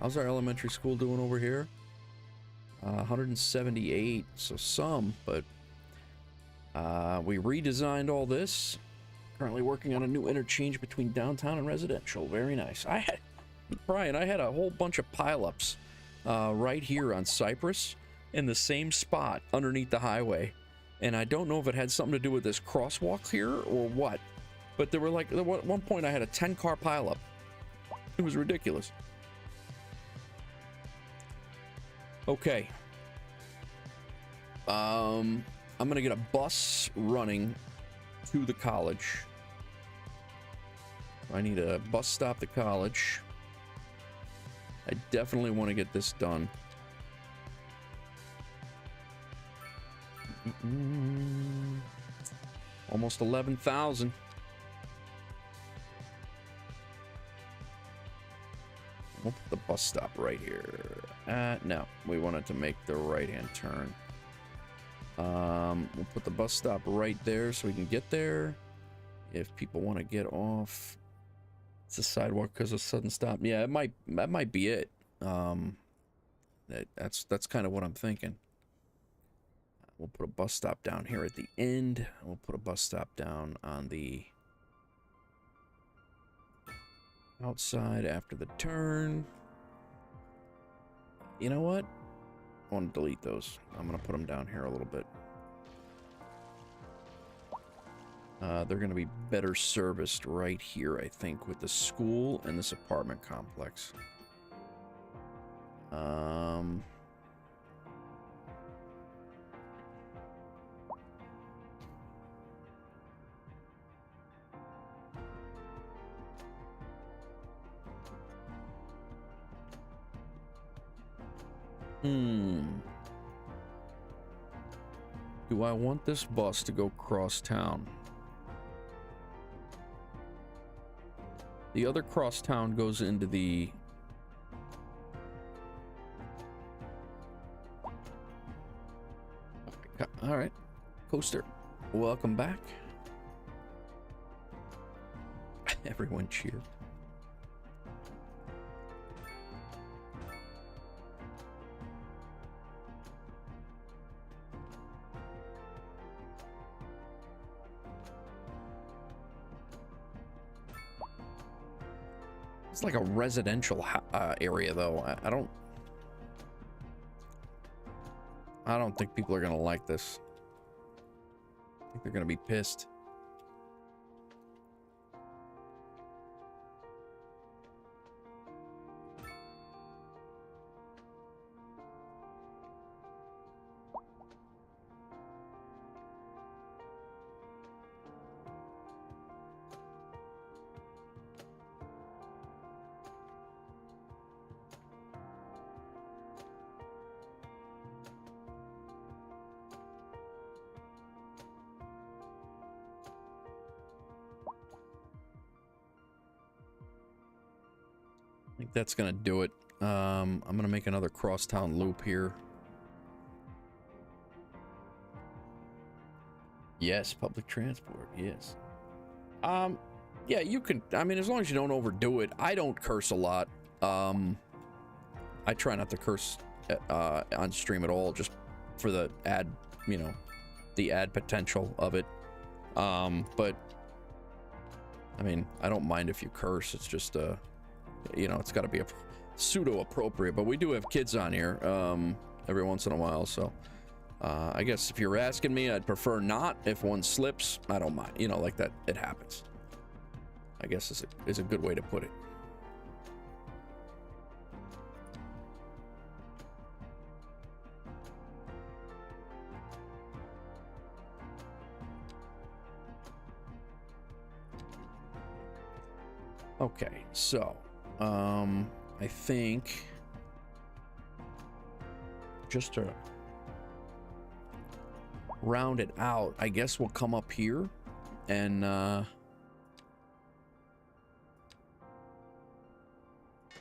[SPEAKER 1] How's our elementary school doing over here? 178, so some, but we redesigned all this. Currently working on a new interchange between downtown and residential. Very nice. Brian, I had a whole bunch of pileups right here on Cypress in the same spot underneath the highway. And I don't know if it had something to do with this crosswalk here or what, but there were like, at one point I had a 10-car pileup. It was ridiculous. Okay. I'm gonna get a bus running to the college. I need a bus stop to college. I definitely want to get this done. Almost 11,000. We'll put the bus stop right here. No, we wanted to make the right-hand turn. We'll put the bus stop right there so we can get there. If people want to get off, it's a sidewalk because of sudden stop. Yeah, that might be it. That's kind of what I'm thinking. We'll put a bus stop down here at the end. We'll put a bus stop down on the outside after the turn. You know what? I want to delete those. I'm going to put them down here a little bit. They're going to be better serviced right here, I think, with the school and this apartment complex. Do I want this bus to go cross town? The other cross town goes into the... All right, coaster, welcome back. Everyone cheered. It's like a residential area, though. I don't think people are gonna like this. I think they're gonna be pissed. I think that's gonna do it. I'm gonna make another crosstown loop here. Yes, public transport. Yes. Yeah, you can. I mean, as long as you don't overdo it. I don't curse a lot. I try not to curse on stream at all, just for the ad, you know, the ad potential of it. But I mean, I don't mind if you curse. It's just you know, it's got to be a pseudo appropriate, but we do have kids on here every once in a while, so I guess if you're asking me, I'd prefer not. If one slips, I don't mind, you know, like that. It happens, I guess, is a good way to put it. Okay, so I think just to round it out, I guess we'll come up here and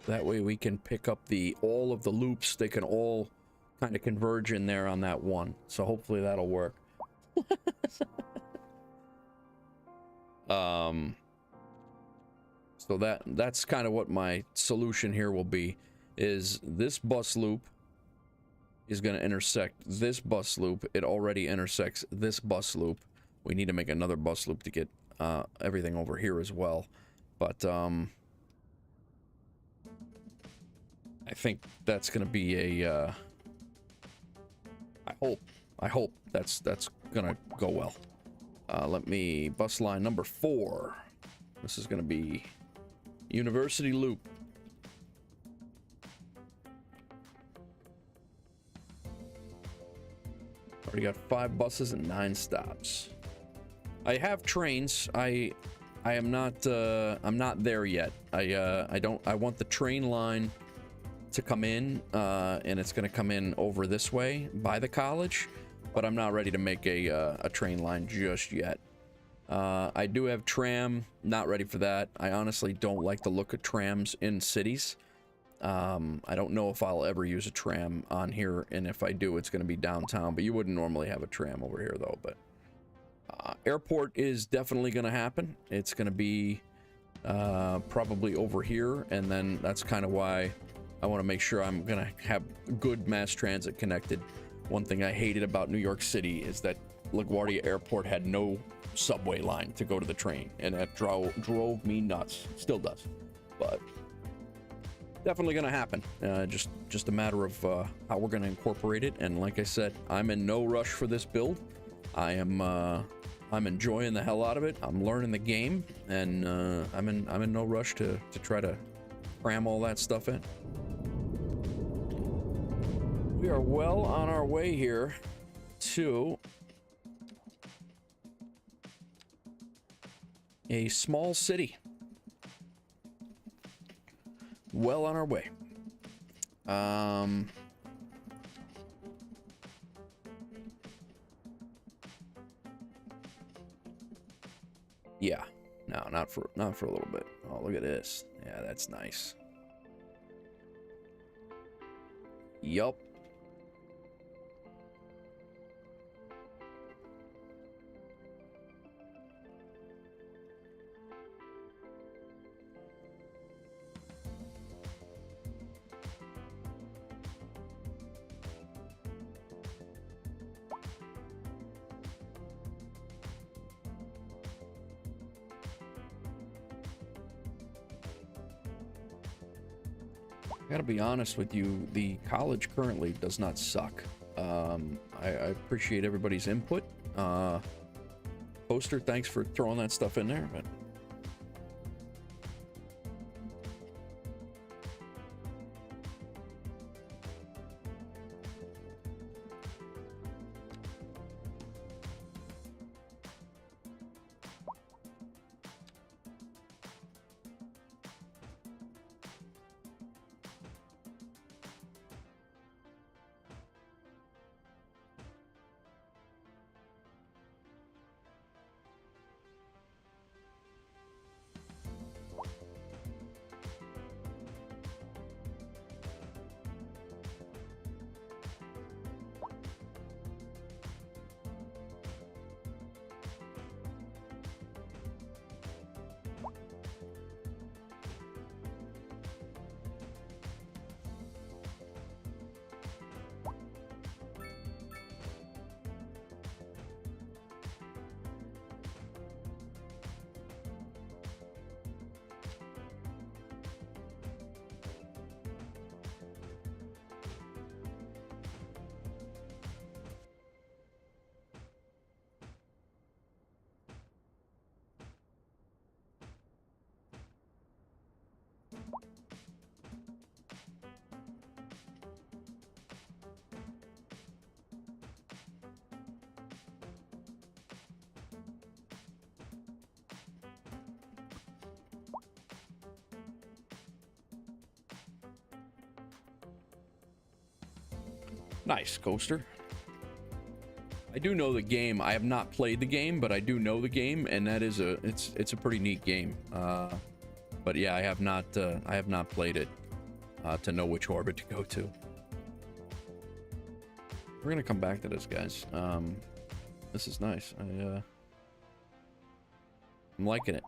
[SPEAKER 1] that way we can pick up all of the loops. They can all kind of converge in there on that one. So hopefully that'll work. So that's kind of what my solution here will be, is this bus loop is going to intersect this bus loop. It already intersects this bus loop. We need to make another bus loop to get everything over here as well. But I think that's going to be a I hope that's going to go well. Let me bus line number 4. This is going to be University Loop. Already got 5 buses and 9 stops. I have trains. I am not I'm not there yet. I want the train line to come in, and it's going to come in over this way by the college, but I'm not ready to make a train line just yet. I do have tram, not ready for that. I honestly don't like the look of trams in cities. I don't know if I'll ever use a tram on here, and if I do, it's going to be downtown, but you wouldn't normally have a tram over here, though. But airport is definitely going to happen. It's going to be probably over here, and then that's kind of why I want to make sure I'm going to have good mass transit connected. One thing I hated about New York City is that LaGuardia Airport had no subway line to go to the train, and that drove me nuts. Still does, but definitely going to happen. Just a matter of how we're going to incorporate it. And like I said, I'm in no rush for this build. I'm enjoying the hell out of it. I'm learning the game, and I'm in no rush to try to cram all that stuff in. We are well on our way here to a small city. Well on our way. Yeah. No, not for a little bit. Oh, look at this. Yeah, that's nice. Yup. I gotta be honest with you, the college currently does not suck. I appreciate everybody's input. Poster, thanks for throwing that stuff in there, but nice, Coaster. I do know the game. I have not played the game, but I do know the game, and that is it's a pretty neat game. But yeah, I have not played it to know which orbit to go to. We're gonna come back to this, guys. This is nice. I'm liking it.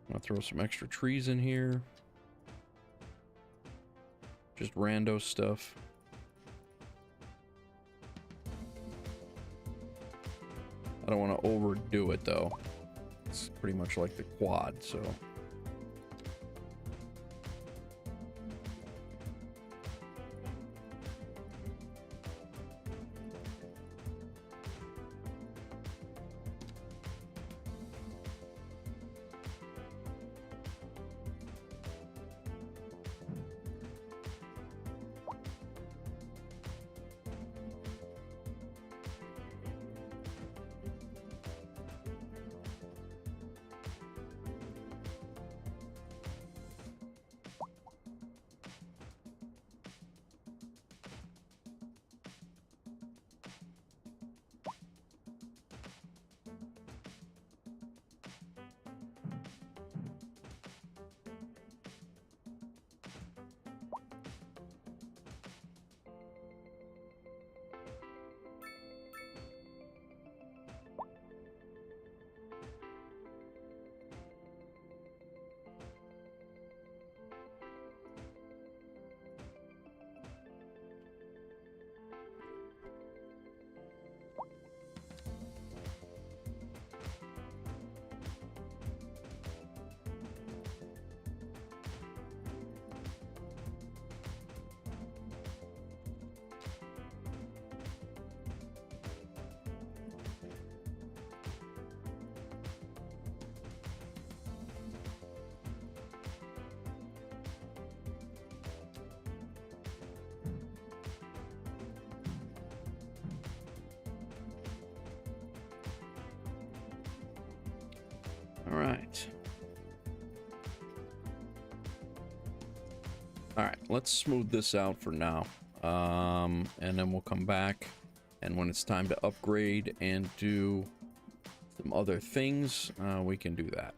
[SPEAKER 1] I'm gonna throw some extra trees in here. Just rando stuff. I don't want to overdo it though. It's pretty much like the quad, so. All right. All right, let's smooth this out for now. And then we'll come back, and when it's time to upgrade and do some other things, we can do that.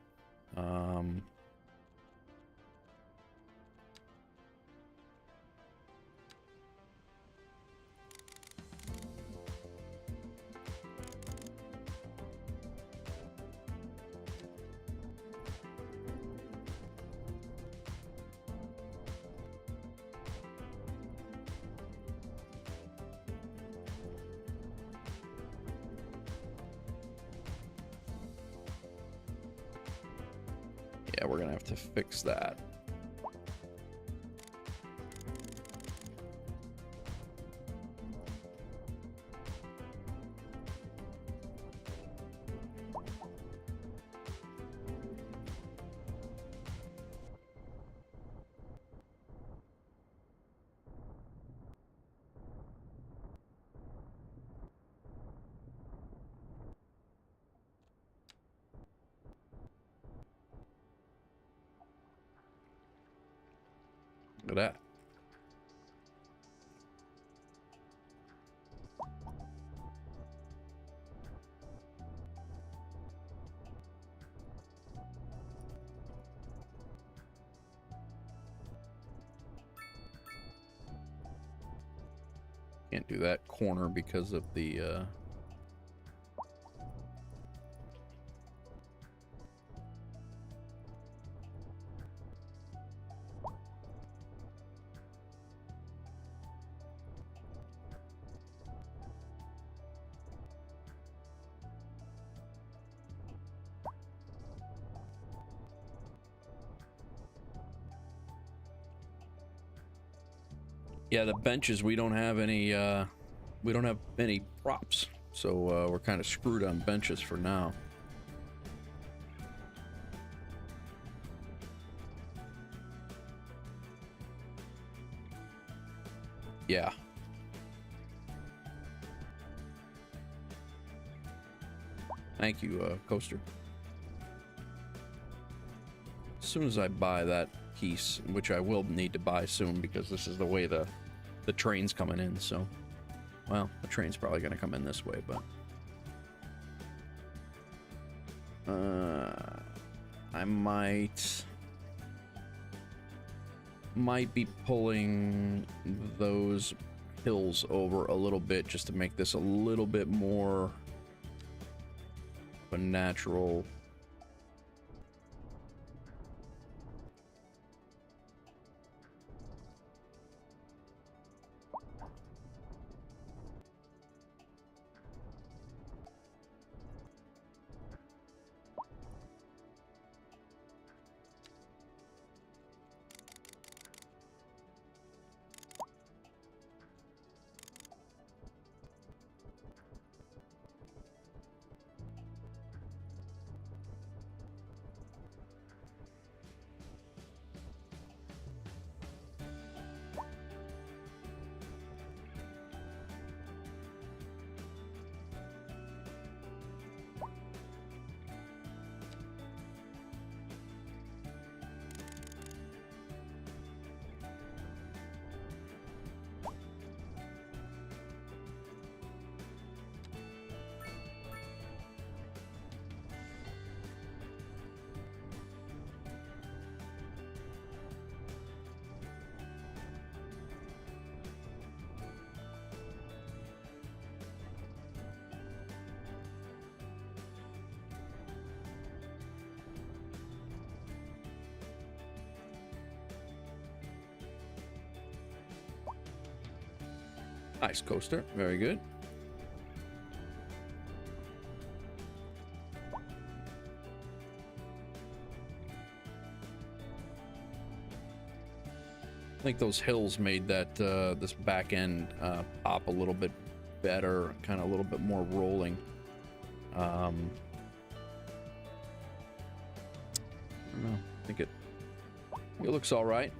[SPEAKER 1] Yeah, we're gonna have to fix that. Look at that. Can't do that corner because of the yeah, the benches, we don't have any props, so we're kind of screwed on benches for now. Yeah. Thank you, Coaster. As soon as I buy that piece, which I will need to buy soon because this is the way the train's coming in, so... Well, the train's probably going to come in this way, but... I might be pulling those hills over a little bit just to make this a little bit more of a natural... Nice, Coaster. Very good. I think those hills made that this back end pop a little bit better, kind of a little bit more rolling. I don't know. I think it looks all right.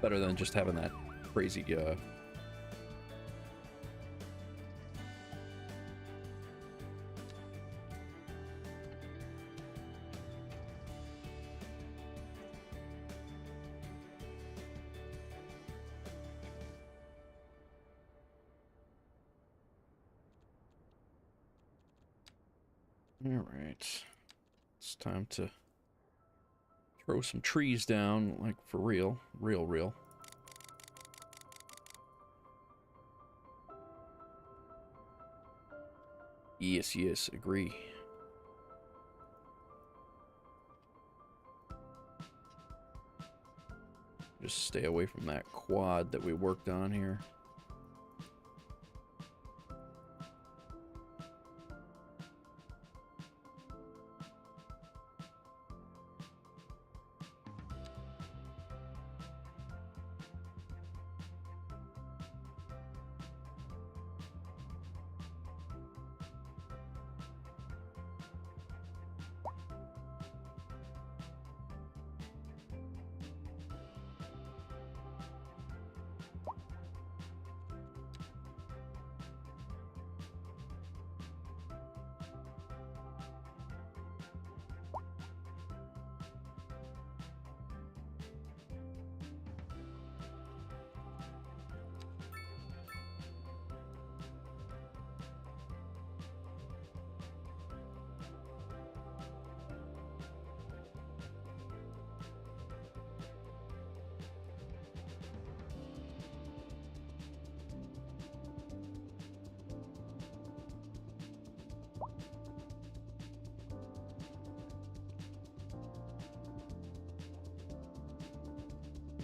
[SPEAKER 1] Better than just having that crazy All right. It's time to throw some trees down, like for real. Real. Yes, agree. Just stay away from that quad that we worked on here.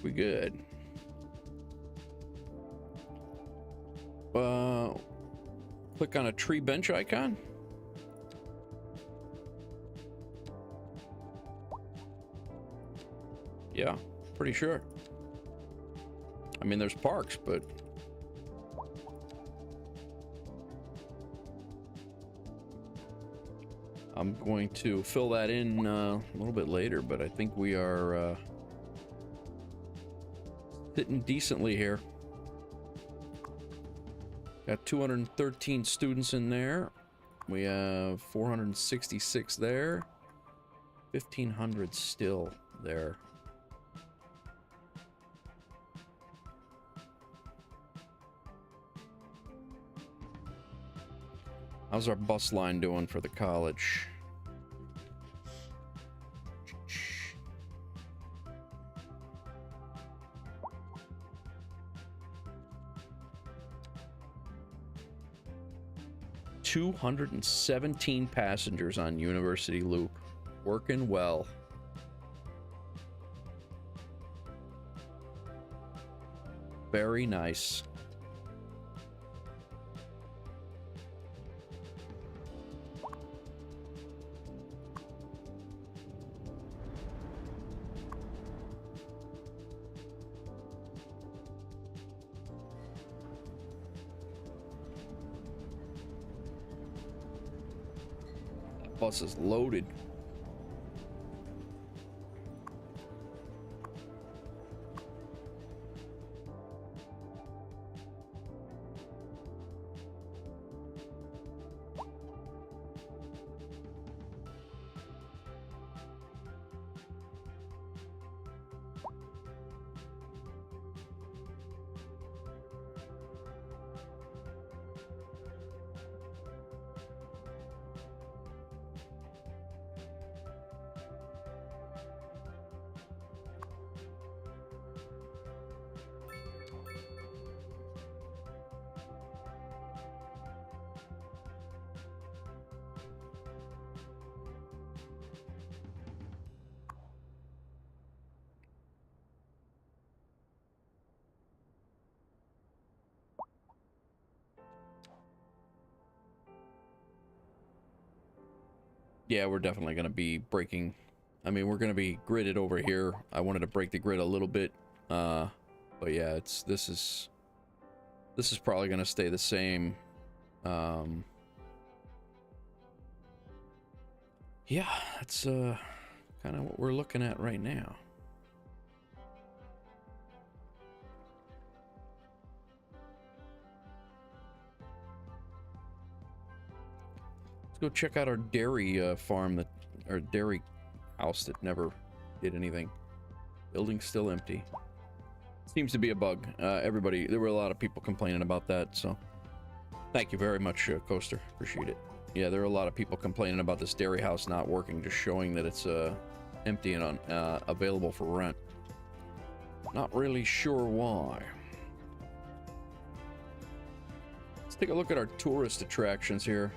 [SPEAKER 1] We good. Click on a tree bench icon. Yeah, pretty sure. I mean, there's parks, but I'm going to fill that in a little bit later, but I think we are sitting decently here. Got 213 students in there. We have 466 there. 1,500 still there. How's our bus line doing for the college? $217 passengers on University Loop. Working well. Very nice. Bus is loaded. Yeah, we're definitely going to be breaking. I mean, we're going to be gridded over here. I wanted to break the grid a little bit. But yeah, this is probably going to stay the same. Yeah, that's kind of what we're looking at right now. Let's go check out our dairy farm, our dairy house that never did anything. Building's still empty. Seems to be a bug. There were a lot of people complaining about that, so thank you very much, Coaster. Appreciate it. Yeah, there are a lot of people complaining about this dairy house not working, just showing that it's empty and available for rent. Not really sure why. Let's take a look at our tourist attractions here.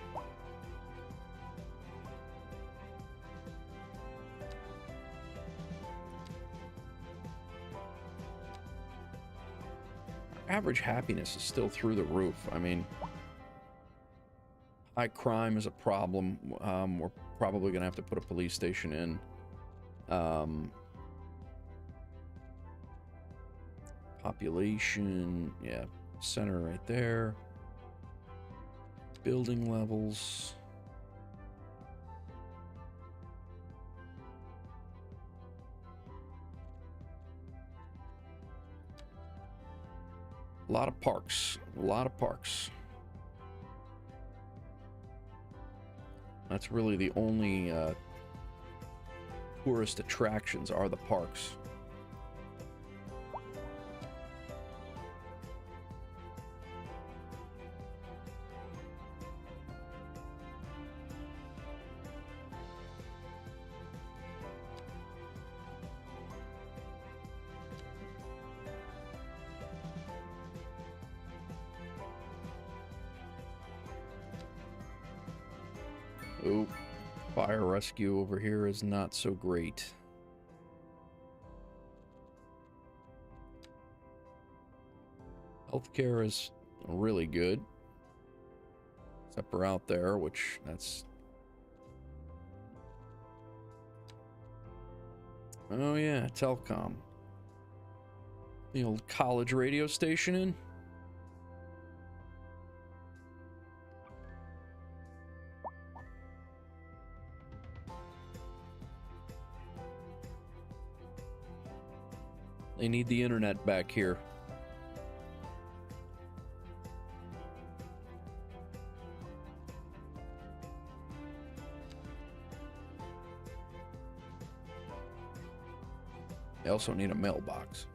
[SPEAKER 1] Average happiness is still through the roof. I mean, high crime is a problem. We're probably gonna have to put a police station in. Population, yeah, center right there. Building levels. A lot of parks. A lot of parks. That's really the only tourist attractions are the parks. Oh, fire rescue over here is not so great. Healthcare is really good. Except we're out there, which that's... Oh yeah, telecom. The old college radio station in. They need the internet back here. They also need a mailbox.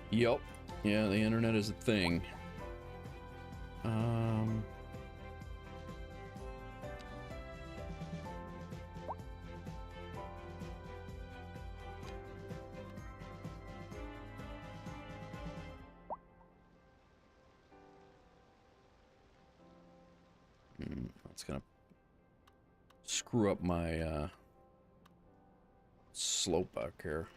[SPEAKER 1] Yup. Yeah, the internet is a thing. That's gonna screw up my slope back here.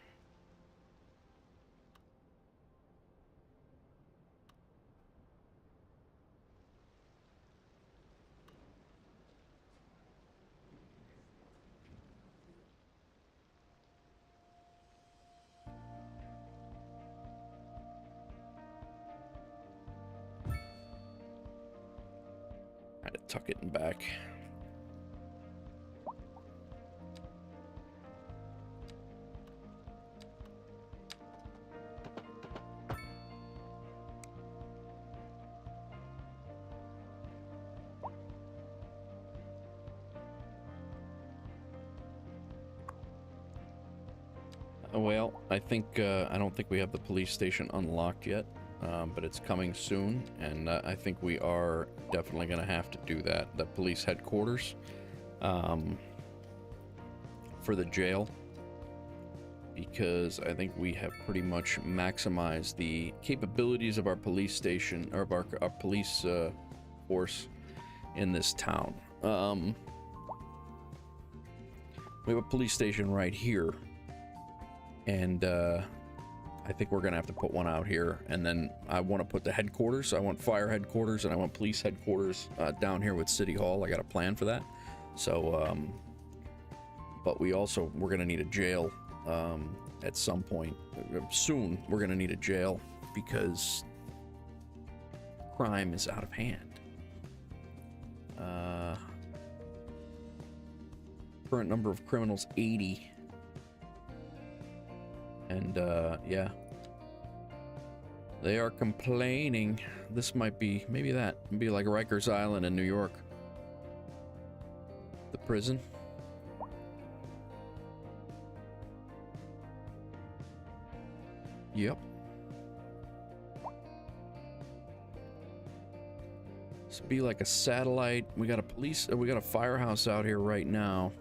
[SPEAKER 1] Had to tuck it in back. Well, I don't think we have the police station unlocked yet, but it's coming soon, and I think we are definitely going to have to do that. The police headquarters for the jail, because I think we have pretty much maximized the capabilities of our police station, or of our police force in this town. We have a police station right here. And I think we're gonna have to put one out here, and then I want to put the headquarters. I want fire headquarters, and I want police headquarters down here with City Hall. I got a plan for that. So, but we're gonna need a jail at some point soon. We're gonna need a jail because crime is out of hand. Current number of criminals 80. And yeah, they are complaining. This might be, maybe that would be like Rikers Island in New York, the prison. Yep. This would be like a satellite. We got a firehouse out here right now.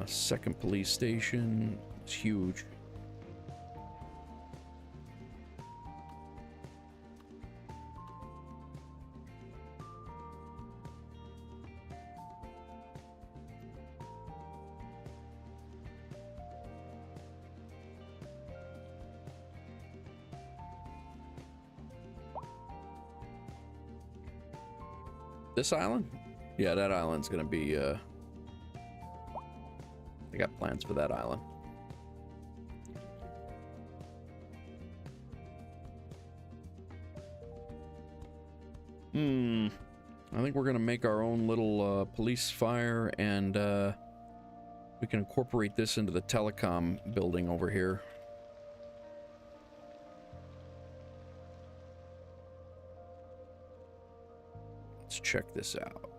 [SPEAKER 1] Second police station. It's huge. This island? Yeah, that island's gonna be, I got plans for that island. I think we're gonna make our own little, police fire, and, we can incorporate this into the telecom building over here. Let's check this out.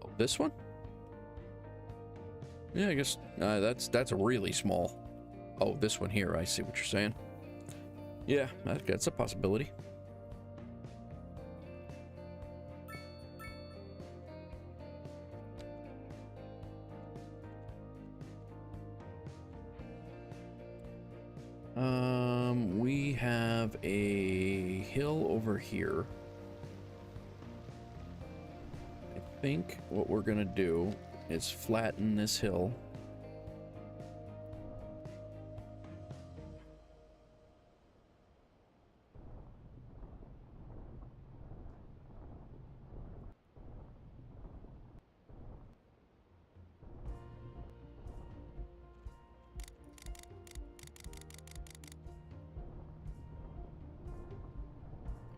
[SPEAKER 1] Oh, this one? Yeah, I guess that's a really small. Oh, this one here. I see what you're saying. Yeah, that's a possibility. We have a hill over here. I think what we're gonna do is flatten this hill.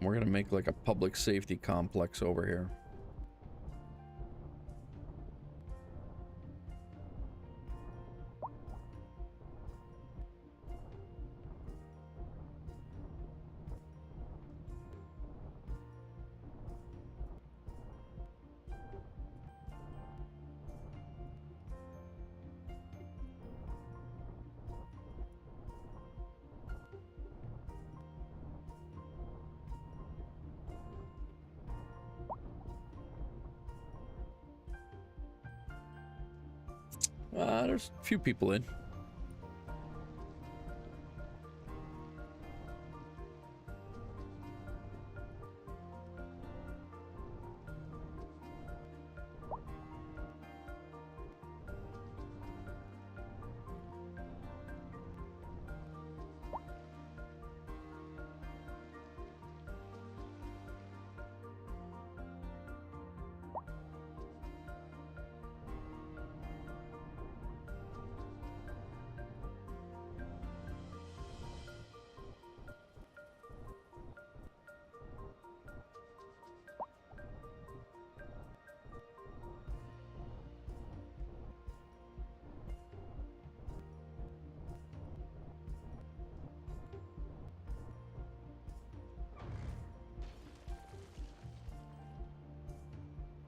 [SPEAKER 1] We're gonna make like a public safety complex over here. There's a few people in.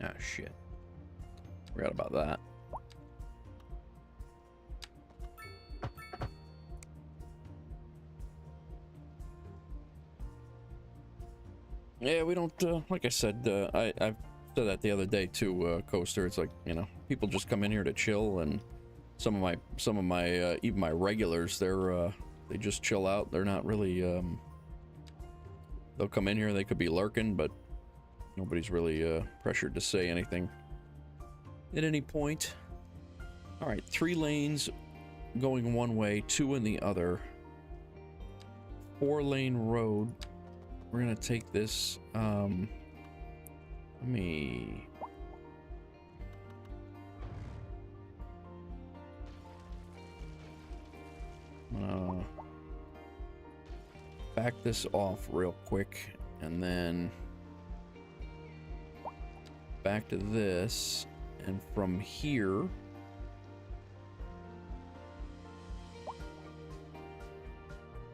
[SPEAKER 1] Ah, shit. Forgot about that. Yeah, we don't, like I said, I've said that the other day too, Coaster. It's like, you know, people just come in here to chill, and some of my, even my regulars, they just chill out. They're not really, they'll come in here, they could be lurking, but nobody's really, pressured to say anything at any point. All right, 3 lanes going one way, 2 in the other. 4-lane road. We're gonna take this, let me... back this off real quick, and then back to this, and from here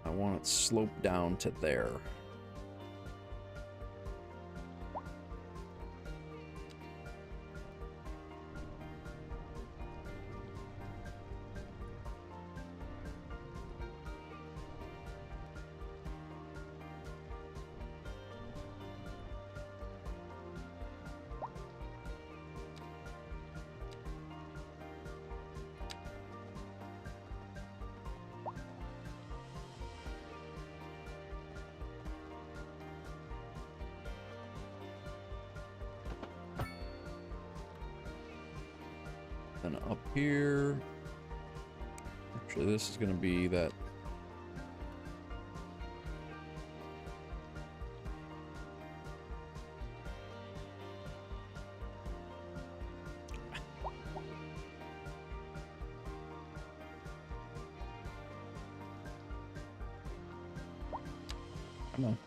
[SPEAKER 1] I want it sloped down to there. Then up here, actually this is going to be that. Come on.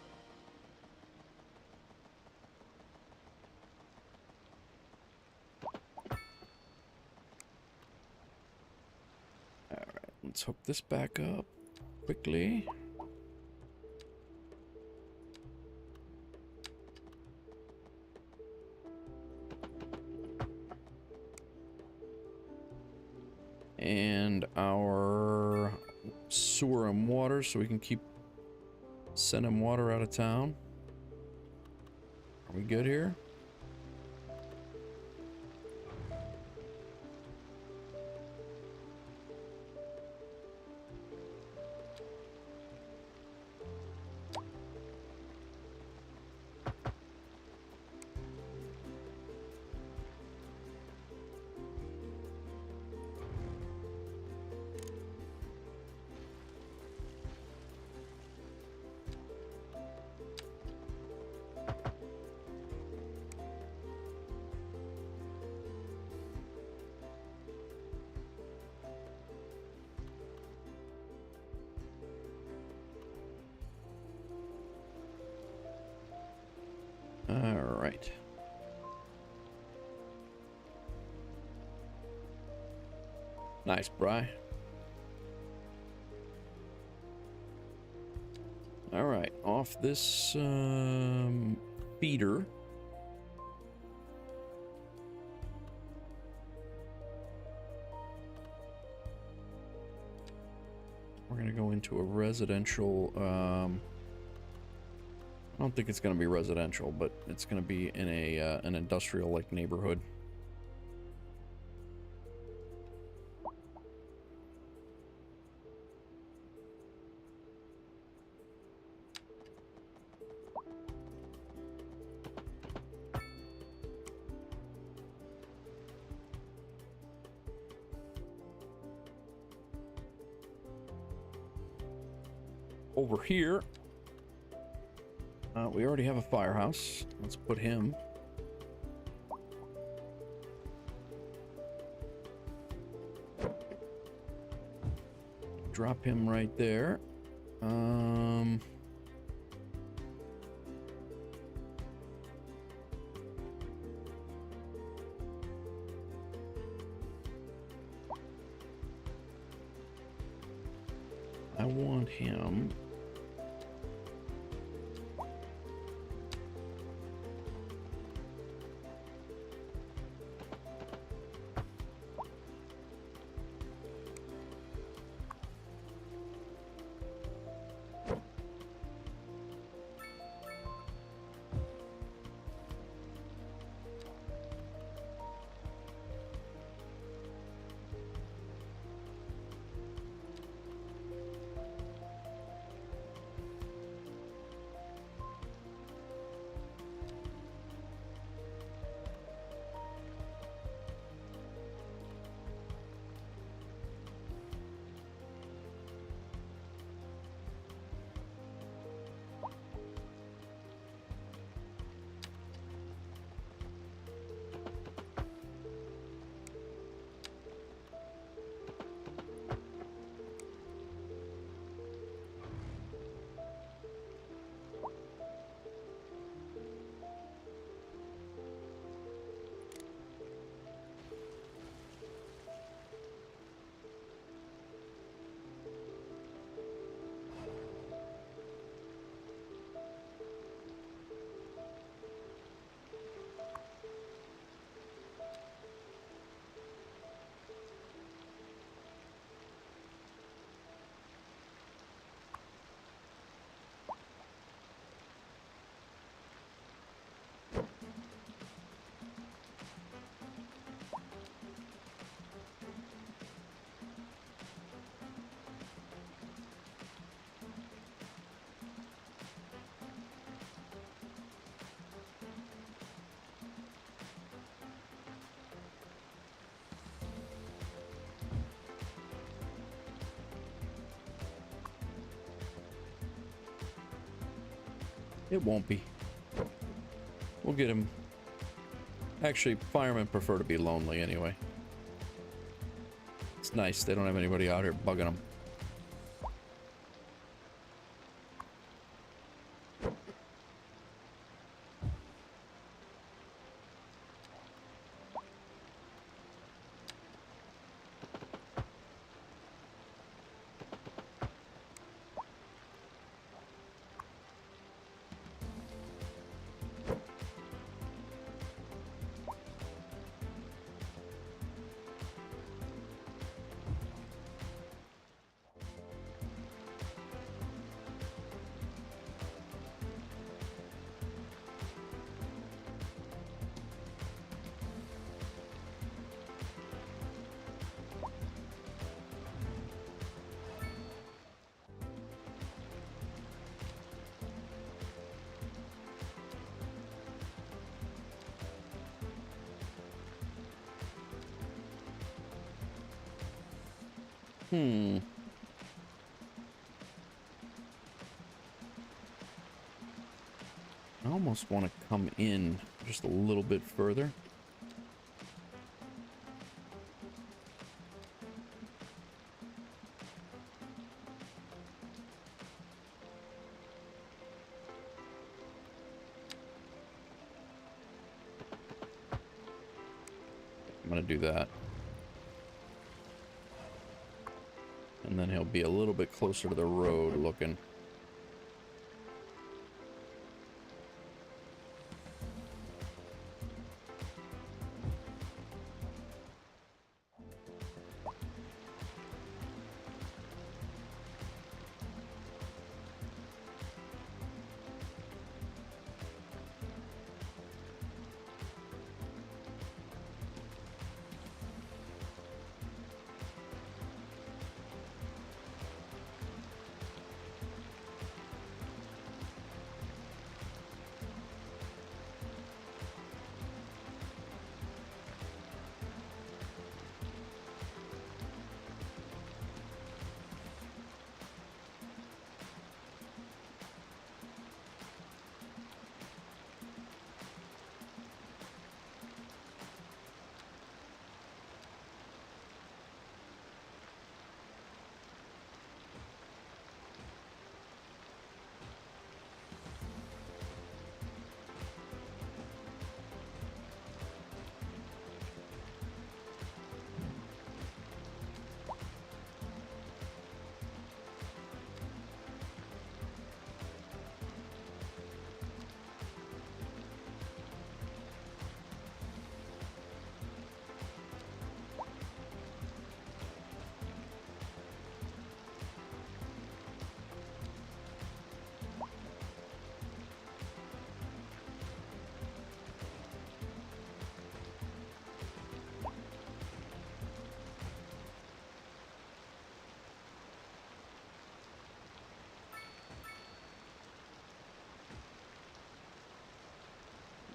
[SPEAKER 1] Let's hook this back up quickly. And our sewer and water, so we can keep sending water out of town. Are we good here? All right. Nice, Bri. All right, off this feeder. We're gonna go into a residential. I don't think it's going to be residential, but it's going to be in a an industrial-like neighborhood. Over here, we already have a firehouse. Let's put him. Drop him right there. I want him. It won't be. We'll get him. Actually, firemen prefer to be lonely anyway. It's nice. They don't have anybody out here bugging them. I almost want to come in just a little bit further. I'm going to do that. And then he'll be a little bit closer to the road looking.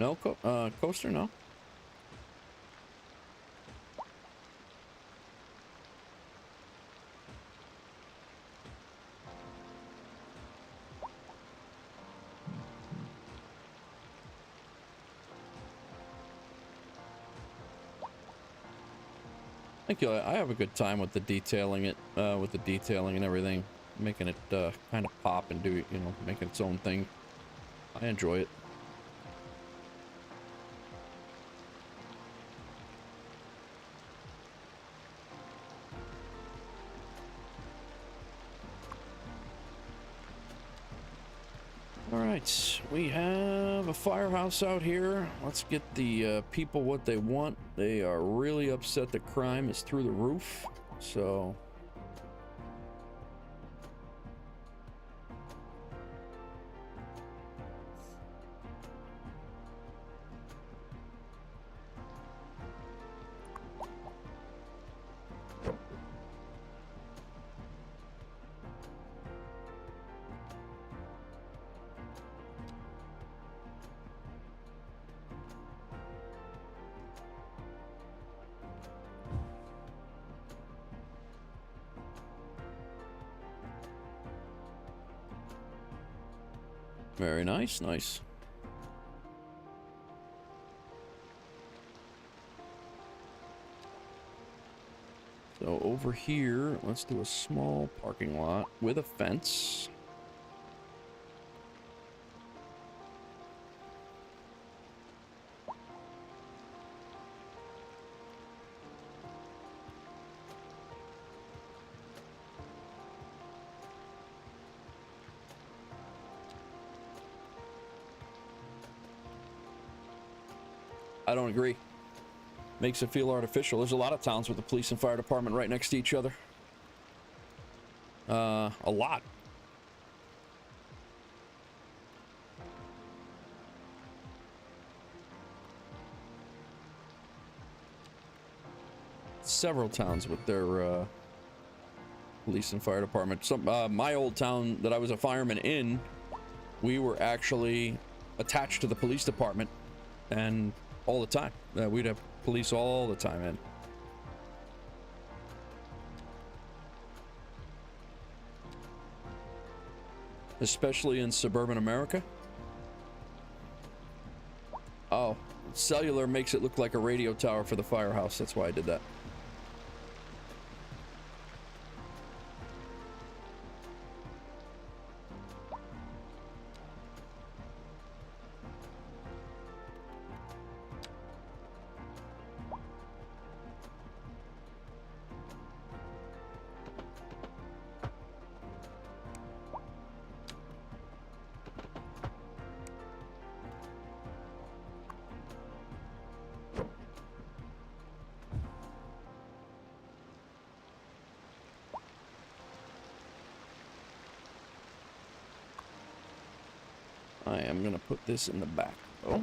[SPEAKER 1] No, coaster, no. Thank you. I have a good time with the detailing with the detailing and everything, making it kind of pop and do, you know, making its own thing. I enjoy it. Alright, we have a firehouse out here. Let's get the people what they want. They are really upset that crime is through the roof, so... Very nice, nice. So over here, let's do a small parking lot with a fence. I don't agree. Makes it feel artificial. There's a lot of towns with the police and fire department right next to each other. A lot. Several towns with their police and fire department. Some my old town that I was a fireman in, we were actually attached to the police department, and all the time. We'd have police all the time in. Especially in suburban America. Oh, cellular makes it look like a radio tower for the firehouse. That's why I did that. I am gonna put this in the back. Oh.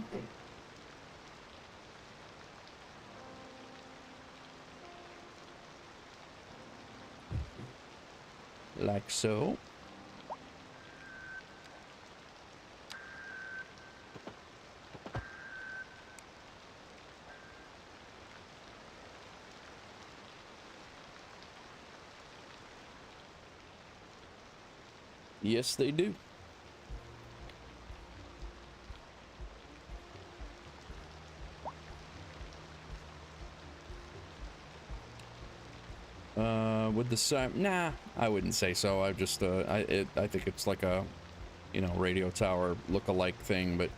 [SPEAKER 1] Like so. Yes, they do. With the same, nah, I wouldn't say so. I just, I think it's like a, you know, radio tower look-alike thing, but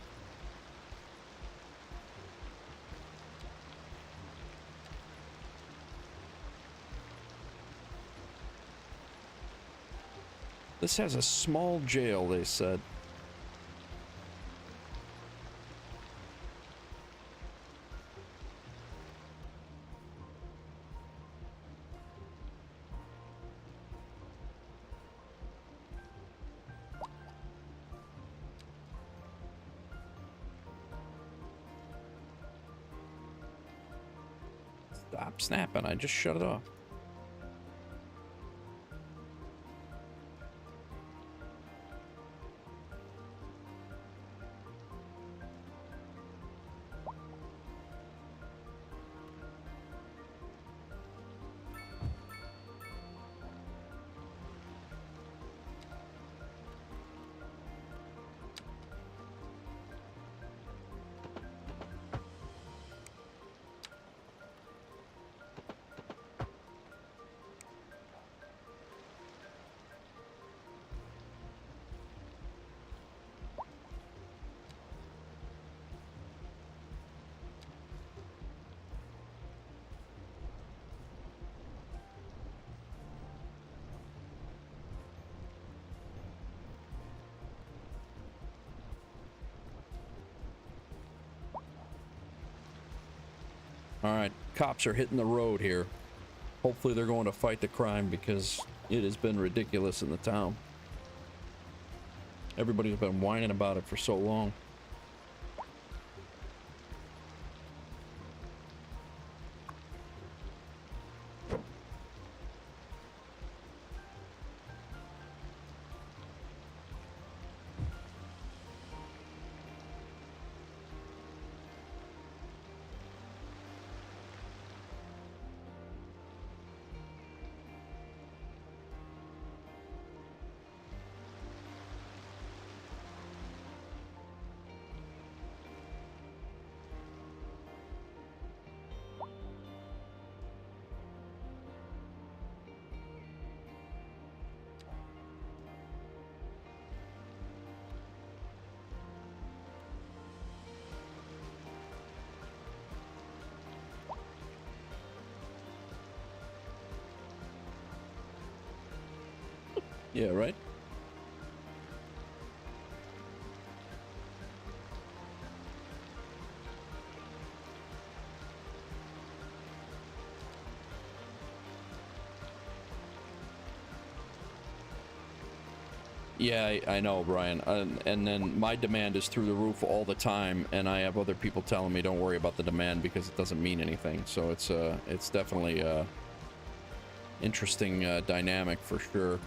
[SPEAKER 1] this has a small jail, they said. Stop snapping, I just shut it off. All right, cops are hitting the road here. Hopefully they're going to fight the crime because it has been ridiculous in the town. Everybody's been whining about it for so long. Yeah, right? Yeah, I know, Brian. And then my demand is through the roof all the time, and I have other people telling me don't worry about the demand because it doesn't mean anything. So it's definitely a interesting dynamic for sure.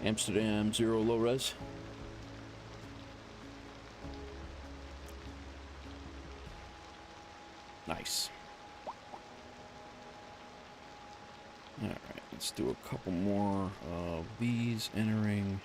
[SPEAKER 1] Amsterdam, 0 low res. Nice. All right, let's do a couple more of these entering.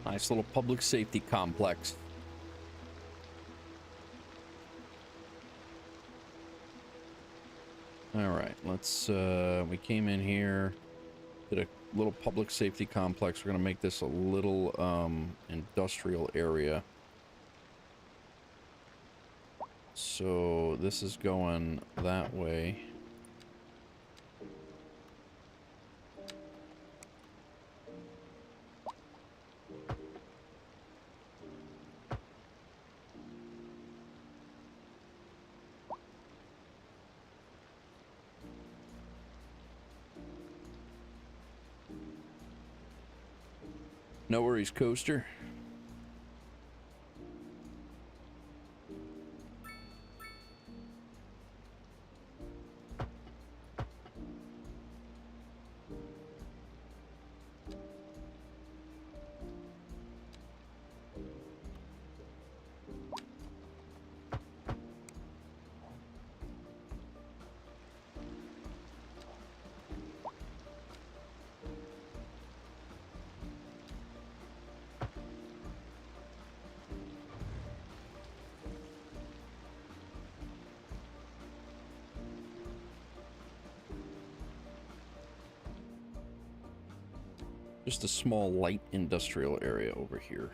[SPEAKER 1] Nice little public safety complex. All right, let's, we came in here, did a little public safety complex. We're gonna make this a little industrial area. So this is going that way. No worries, coaster. Just a small light industrial area over here.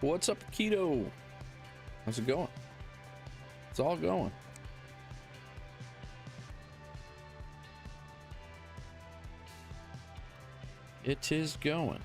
[SPEAKER 1] What's up, Keto? How's it going? It's all going. It is going.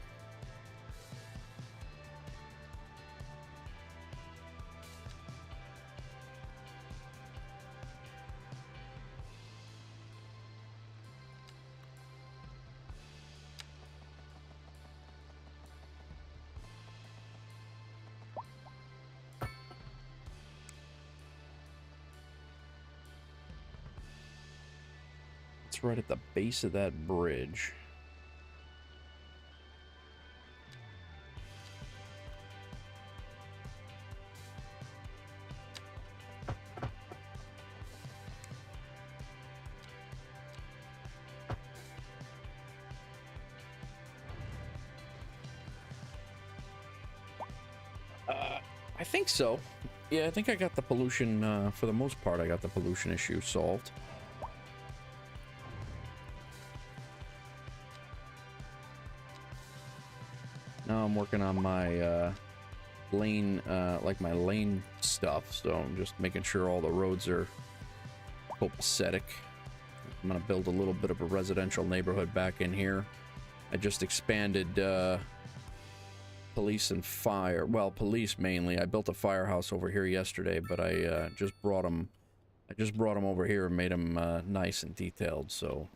[SPEAKER 1] It's right at the base of that bridge. I think so. Yeah, I think I got the pollution, for the most part, I got the pollution issue solved. Now I'm working on my lane, like my lane stuff, so I'm just making sure all the roads are copacetic. I'm gonna build a little bit of a residential neighborhood back in here. I just expanded police and fire. Well, police mainly. I built a firehouse over here yesterday, but I just brought them. I just brought them over here and made them nice and detailed. So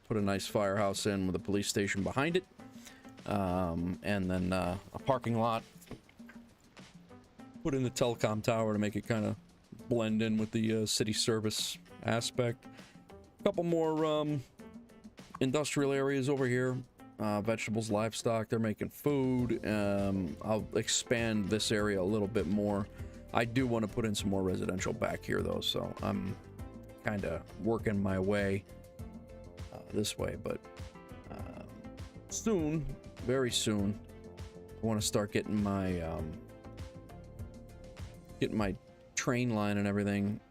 [SPEAKER 1] put a nice firehouse in with a police station behind it, and then a parking lot. Put in the telecom tower to make it kind of blend in with the city service aspect. A couple more industrial areas over here. Vegetables, livestock, they're making food. I'll expand this area a little bit more. I do want to put in some more residential back here though, so I'm kind of working my way this way, but soon, very soon, I want to start getting my train line and everything.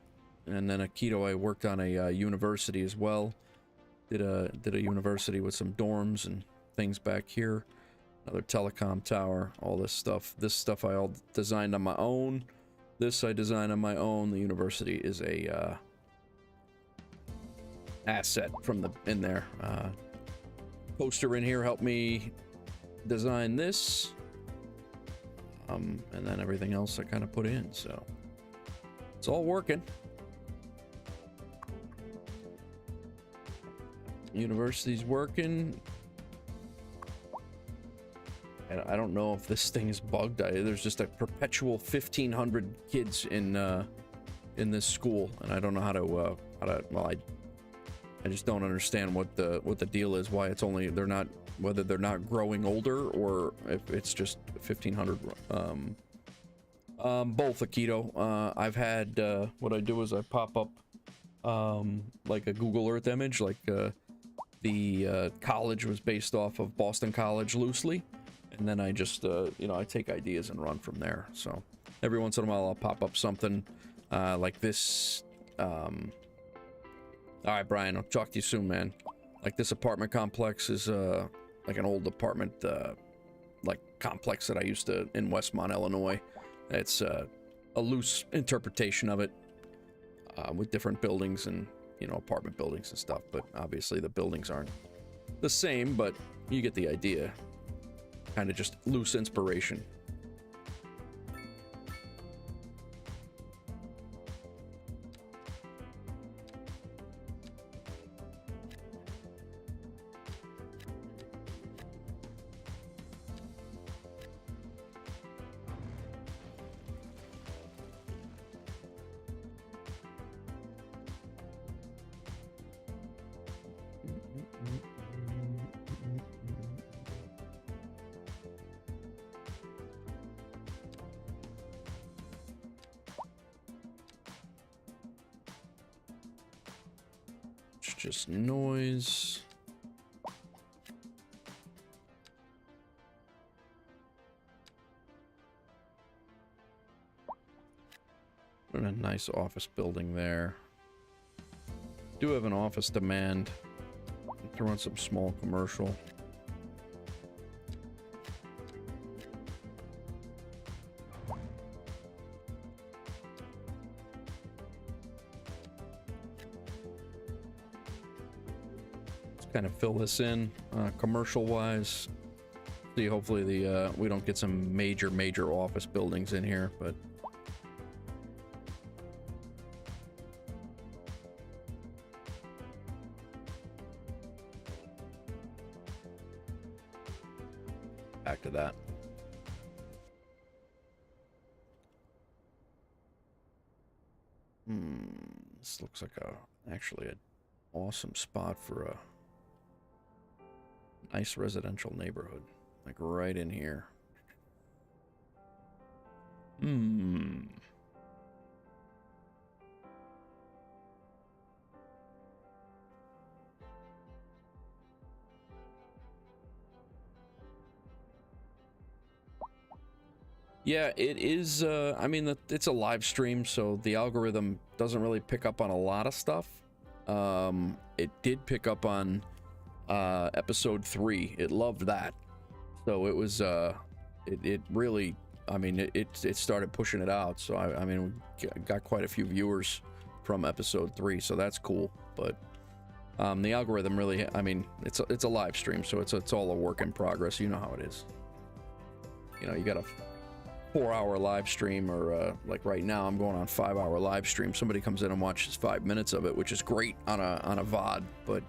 [SPEAKER 1] And then at Keto, I worked on a university as well. Did a university with some dorms and things back here. Another telecom tower, all this stuff. This stuff I all designed on my own. This I designed on my own. The university is a asset from in there. Poster in here helped me design this. And then everything else I kind of put in, so it's all working. University's working. I don't know if this thing is bugged. There's just a perpetual 1,500 kids in this school, and I don't know how to well, I just don't understand what the deal is. Why it's only whether they're not growing older or if it's just 1,500. Both, Akito. I've had what I do is I pop up like a Google Earth image, like the college was based off of Boston College loosely. And then I just, you know, I take ideas and run from there. So every once in a while I'll pop up something like this. All right, Brian, I'll talk to you soon, man. Like this apartment complex is like an old apartment like complex that I used to in Westmont, Illinois. It's a loose interpretation of it with different buildings and, you know, apartment buildings and stuff. But obviously the buildings aren't the same, but you get the idea. Kind of just loose inspiration. just noise. And a nice office building there. Do have an office demand to run some small commercial. Kind of fill this in commercial wise. See, hopefully the we don't get some major office buildings in here, but back to that. This looks like actually an awesome spot for a nice residential neighborhood, like right in here. Yeah, it is. I mean, it's a live stream, so the algorithm doesn't really pick up on a lot of stuff. It did pick up on episode 3. It loved that, so it was it really, I mean, it started pushing it out. So I mean, we got quite a few viewers from episode 3, so that's cool. But the algorithm really, I mean, it's a live stream, so it's all a work in progress. You know how it is. You know, you got a 4-hour live stream, or like right now I'm going on 5-hour live stream. Somebody comes in and watches 5 minutes of it, which is great on a VOD, but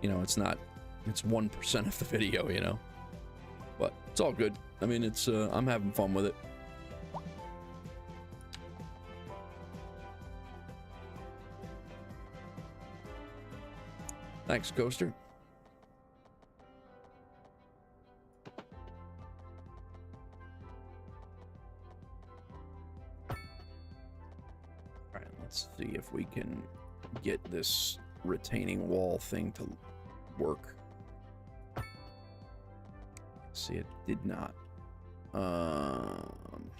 [SPEAKER 1] you know, it's 1% of the video, you know, but it's all good. I mean, it's I'm having fun with it. Thanks, Coaster. All right, let's see if we can get this retaining wall thing to work. See, it did not. I'm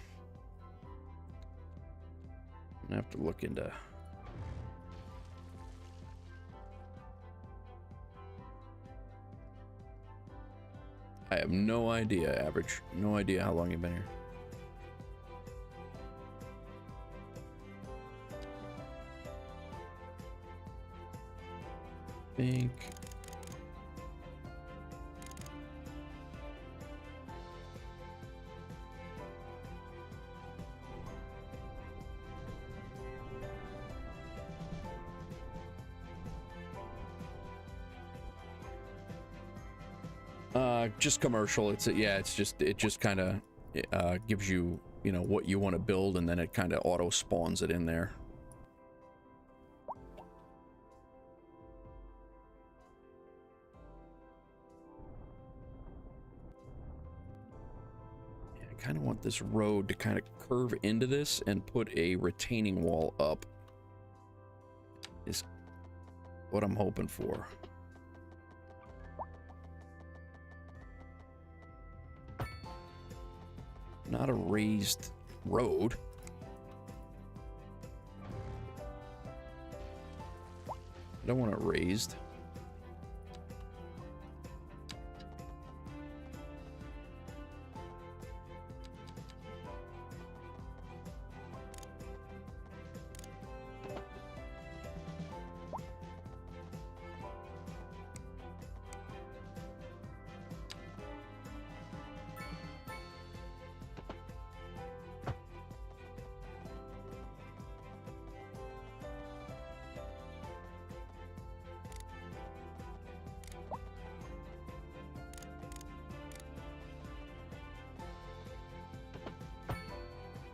[SPEAKER 1] gonna have to look into. I have no idea, Average. No idea how long you've been here. Think. Just commercial. It just kind of gives you, you know, what you want to build, and then it kind of auto spawns it in there. Yeah, I kind of want this road to kind of curve into this and put a retaining wall up. Is what I'm hoping for. Not a raised road. I don't want it raised.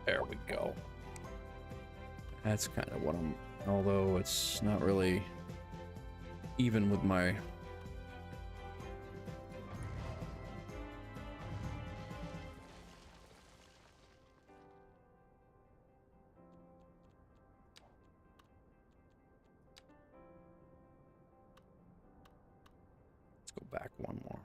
[SPEAKER 1] There we go. That's kind of what I'm, although it's not really even with my Go back one more.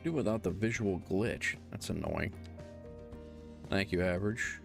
[SPEAKER 1] Do without the visual glitch. That's annoying. Thank you, average.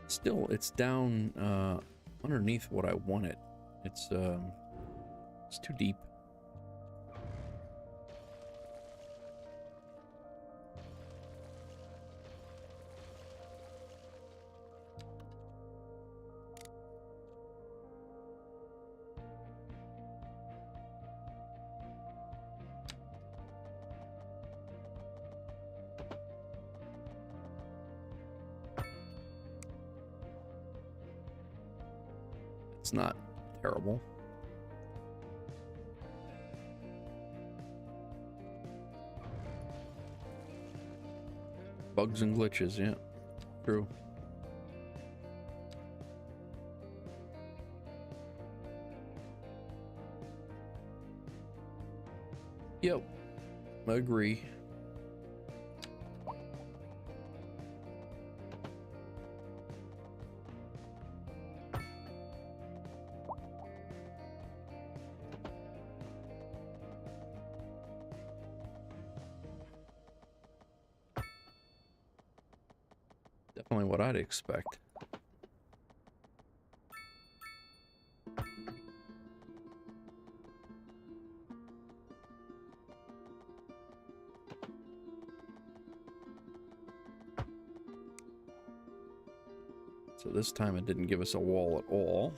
[SPEAKER 1] Still, it's down underneath what I wanted. It's too deep. It's not terrible. Bugs and glitches, yeah. True. Yep. I agree. Definitely what I'd expect. So this time it didn't give us a wall at all.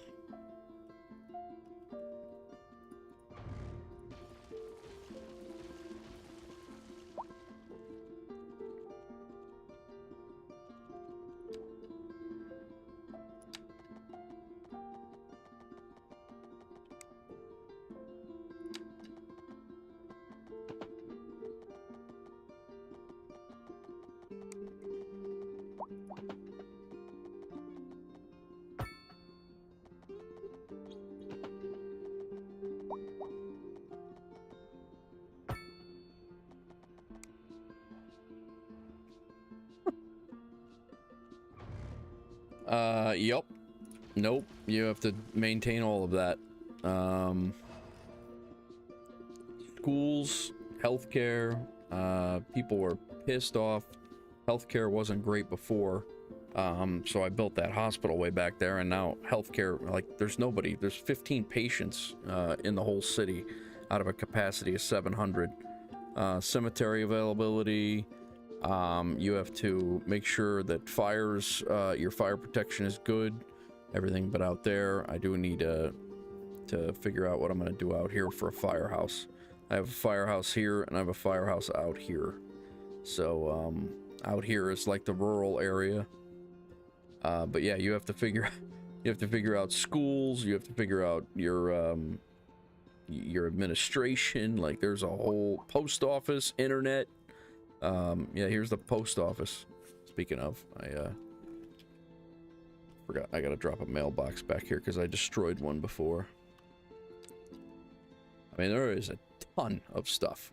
[SPEAKER 1] Yep. Nope. You have to maintain all of that. Schools, healthcare, people were pissed off. Healthcare wasn't great before. So I built that hospital way back there, and now healthcare, like, there's nobody. There's 15 patients in the whole city out of a capacity of 700. Cemetery availability. You have to make sure that fires, your fire protection is good. Everything but out there. I do need to figure out what I'm going to do out here for a firehouse. I have a firehouse here, and I have a firehouse out here. So, out here is like the rural area. But yeah, you have to figure out schools. You have to figure out your administration. Like, there's a whole post office, internet. Yeah, here's the post office. Speaking of, I forgot I gotta drop a mailbox back here because I destroyed one before. I mean, there is a ton of stuff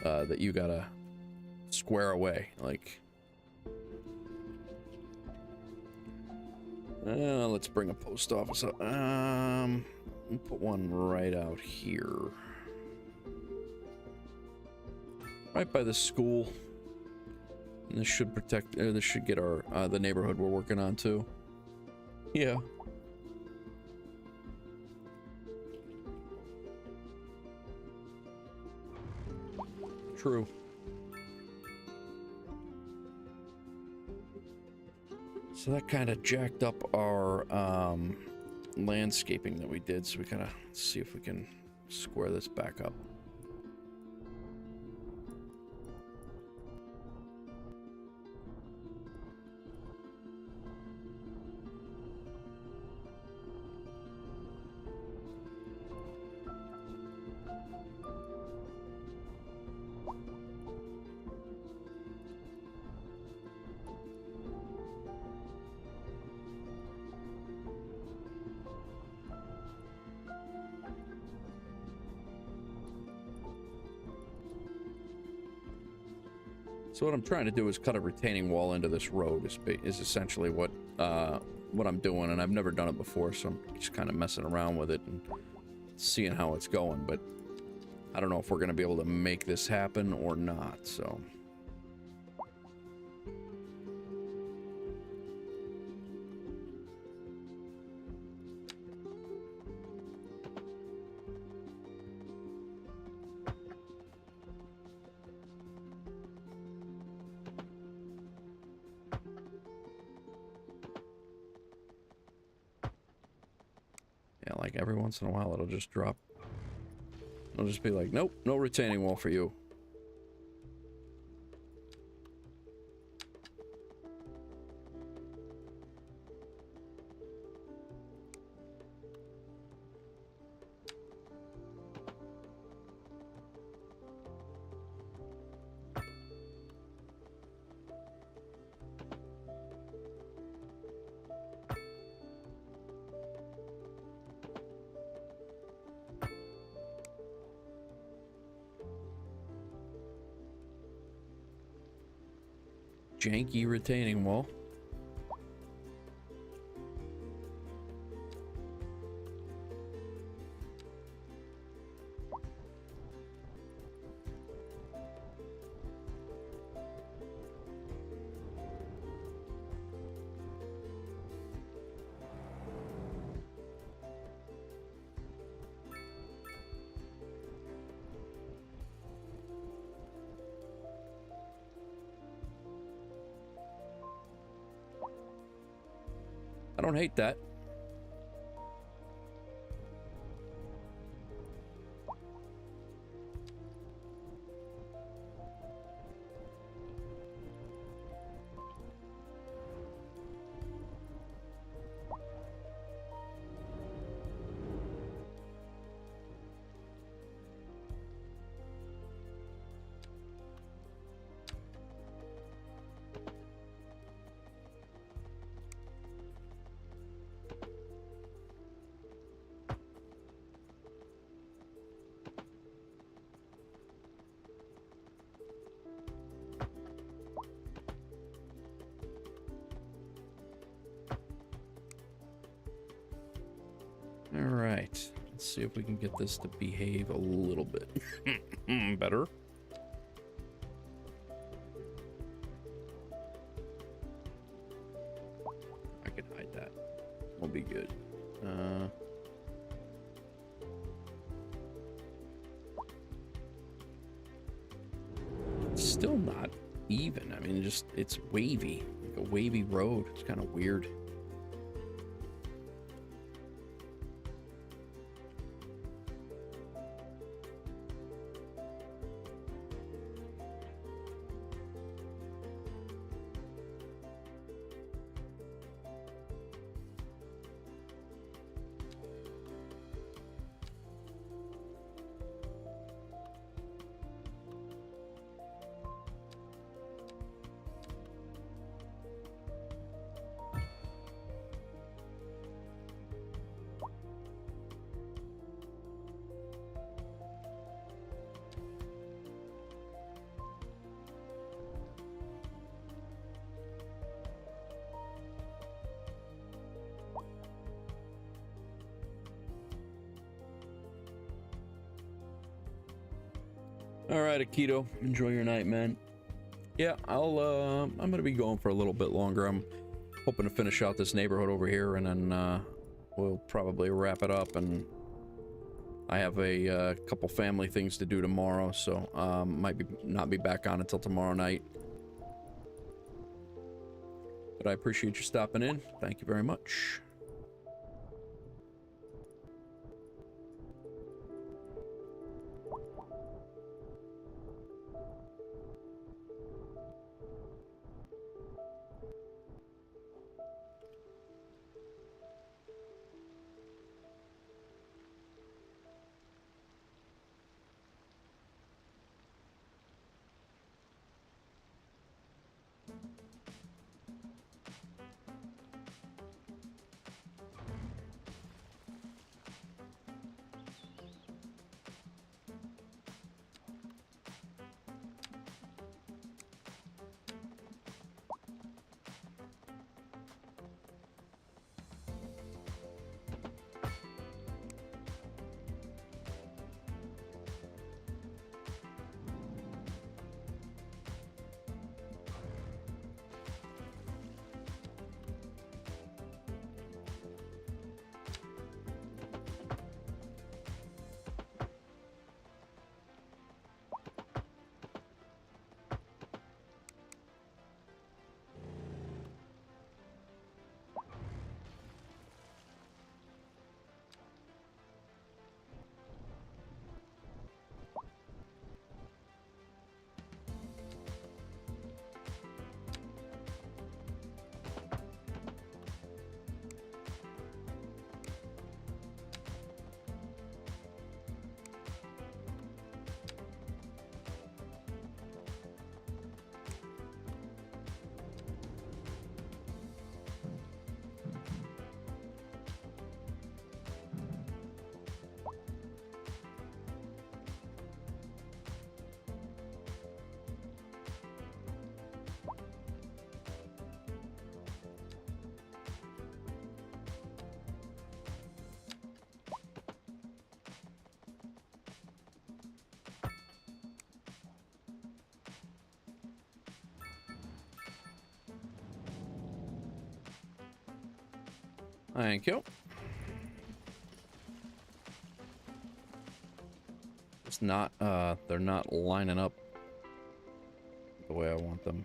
[SPEAKER 1] that you gotta square away. Like, let's bring a post office up. We'll put one right out here, right by the school. And this should protect. This should get our the neighborhood we're working on too. Yeah. True. So that kind of jacked up our landscaping that we did. So we kind of see if we can square this back up. So what I'm trying to do is cut a retaining wall into this road is essentially what I'm doing, and I've never done it before, so I'm just kind of messing around with it and seeing how it's going, but I don't know if we're going to be able to make this happen or not, so... Yeah, like every once in a while it'll just drop. It'll just be like, nope, no retaining wall for you. Janky retaining wall. I don't hate that. Let's see if we can get this to behave a little bit better. I can hide that. We'll be good. It's still not even. I mean, just it's wavy, like a wavy road. It's kind of weird. All right, Akito, enjoy your night, man. Yeah, I'm gonna be going for a little bit longer. I'm hoping to finish out this neighborhood over here, and then we'll probably wrap it up. And I have a couple family things to do tomorrow, so might not be back on until tomorrow night. But I appreciate you stopping in. Thank you very much. Thank you. It's not, they're not lining up the way I want them.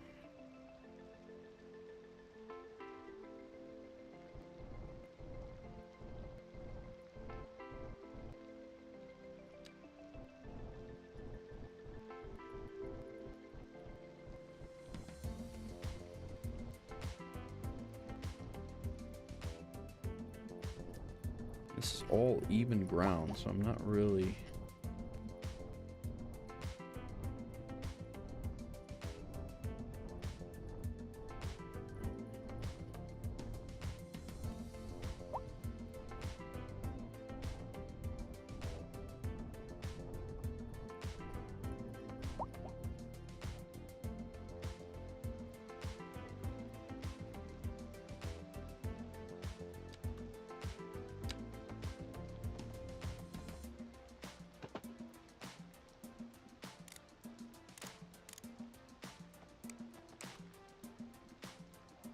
[SPEAKER 1] This is all even ground, so I'm not really...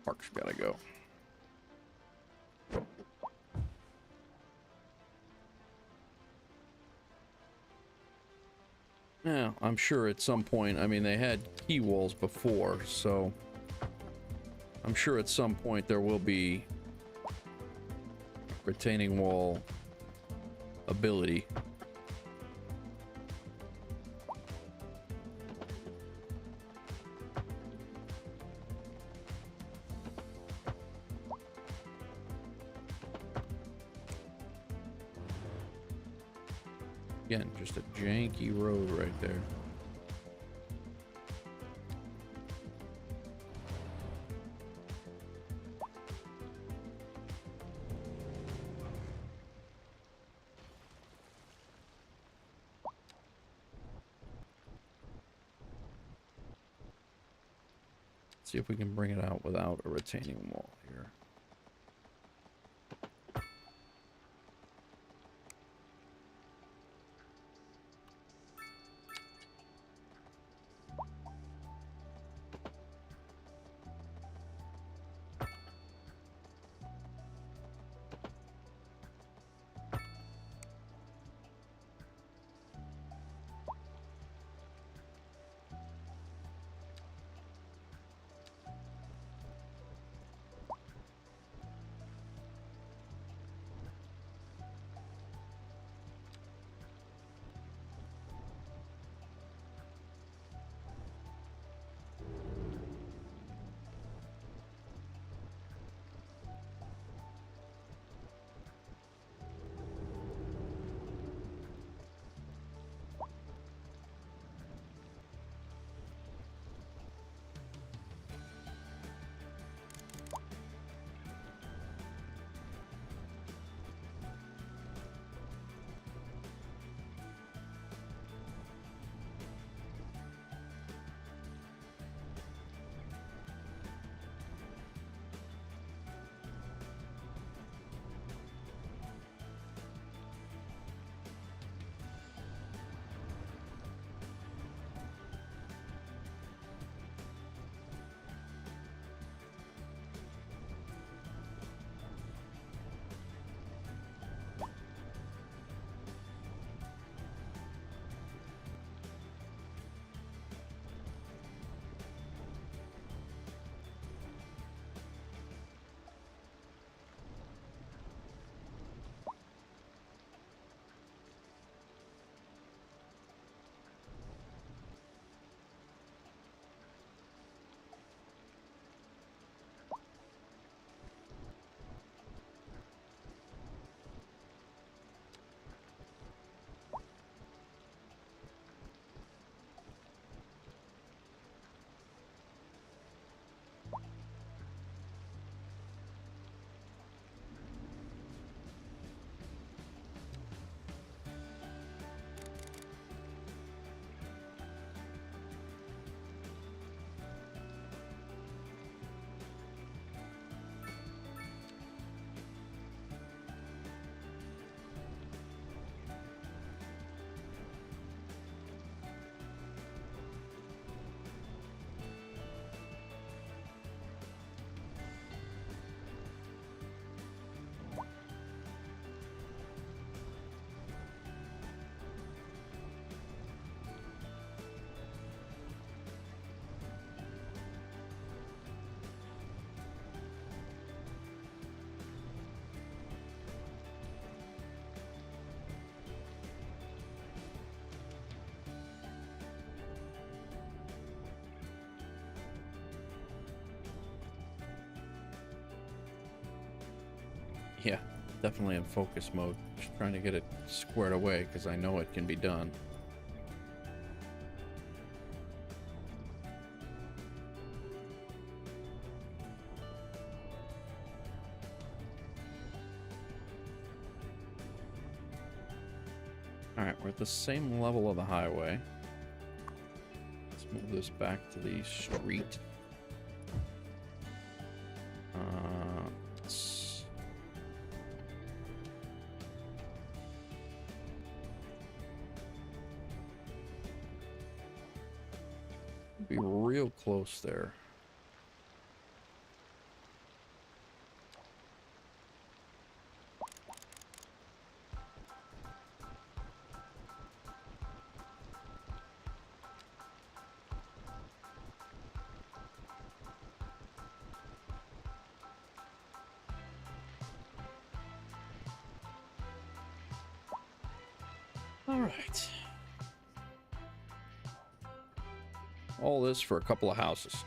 [SPEAKER 1] Park's gotta go. Yeah, I'm sure at some point, I mean, they had key walls before, so I'm sure at some point there will be retaining wall ability. Again, just a janky road right there. See if we can bring it out without a retaining wall here. Yeah, definitely in focus mode. Just trying to get it squared away because I know it can be done. Alright, we're at the same level of the highway. Let's move this back to the street. Let's be real close there. All right. All this for a couple of houses.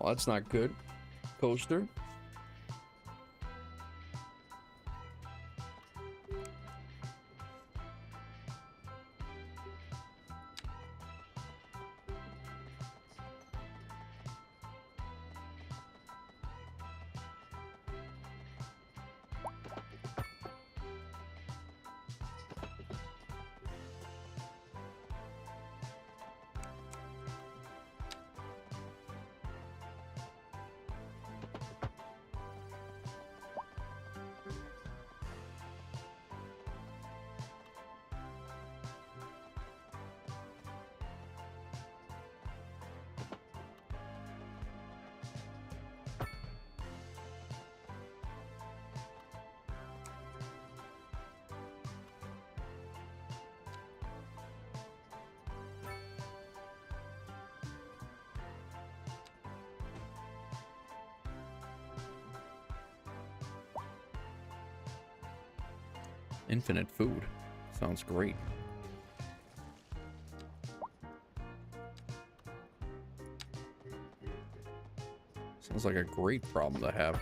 [SPEAKER 1] Well, that's not good. Coaster. Infinite food. Sounds great. Sounds like a great problem to have.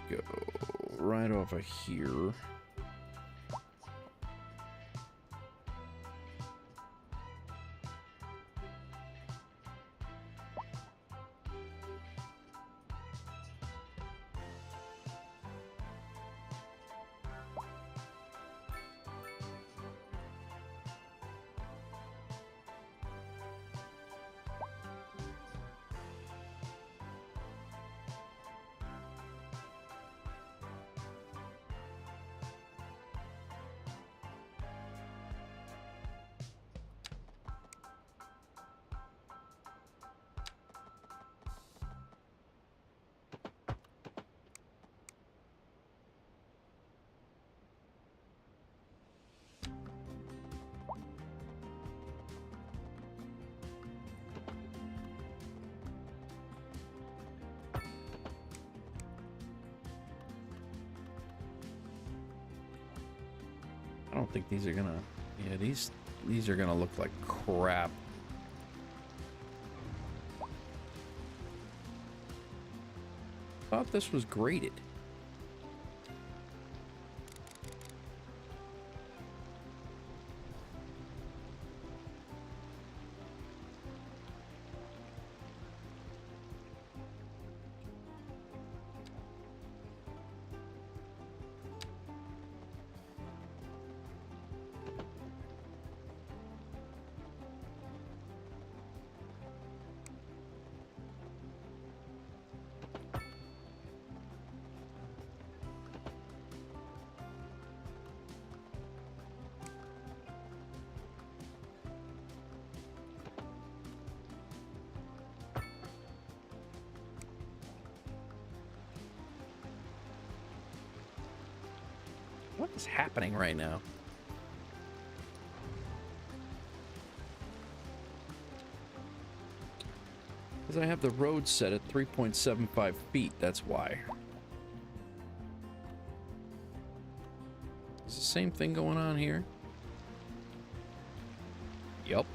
[SPEAKER 1] Go right over here. I don't think these are gonna... Yeah, these are gonna look like crap. Thought this was graded. What is happening right now? Because I have the road set at 3.75 feet, that's why. Is the same thing going on here? Yup.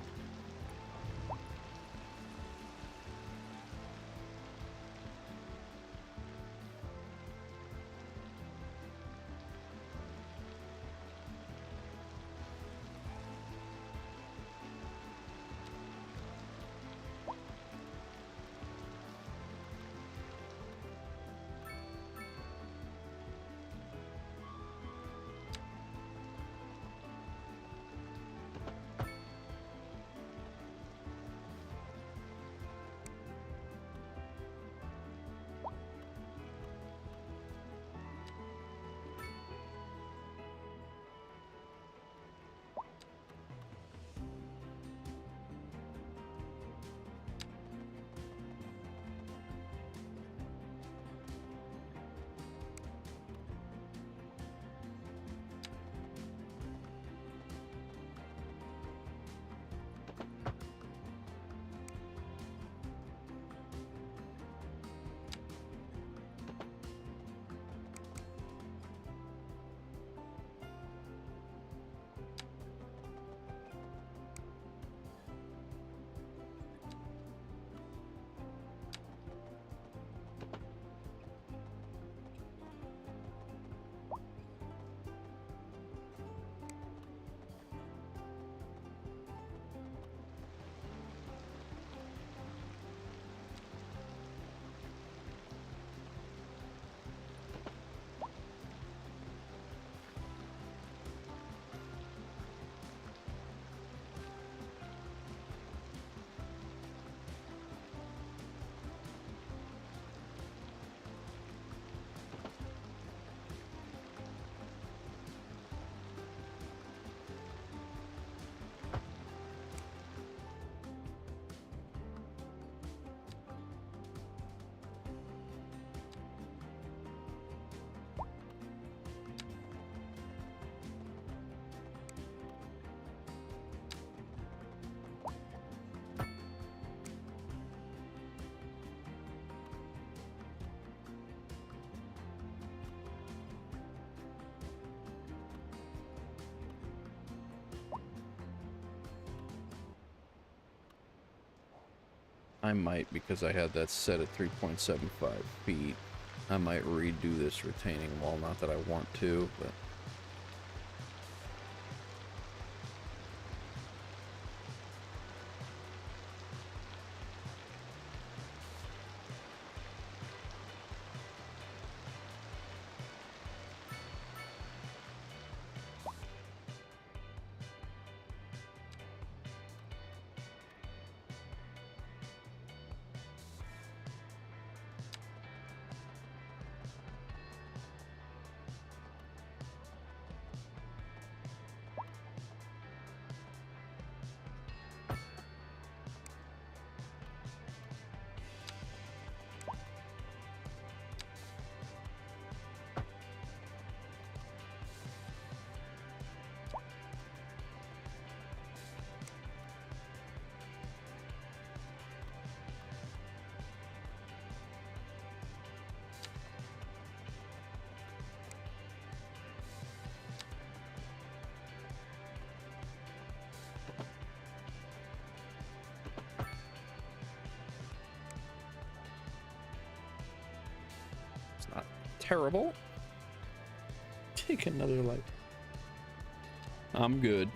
[SPEAKER 1] I might, because I had that set at 3.75 feet, I might redo this retaining wall. Not that I want to, but... Not terrible. Take another light. I'm good.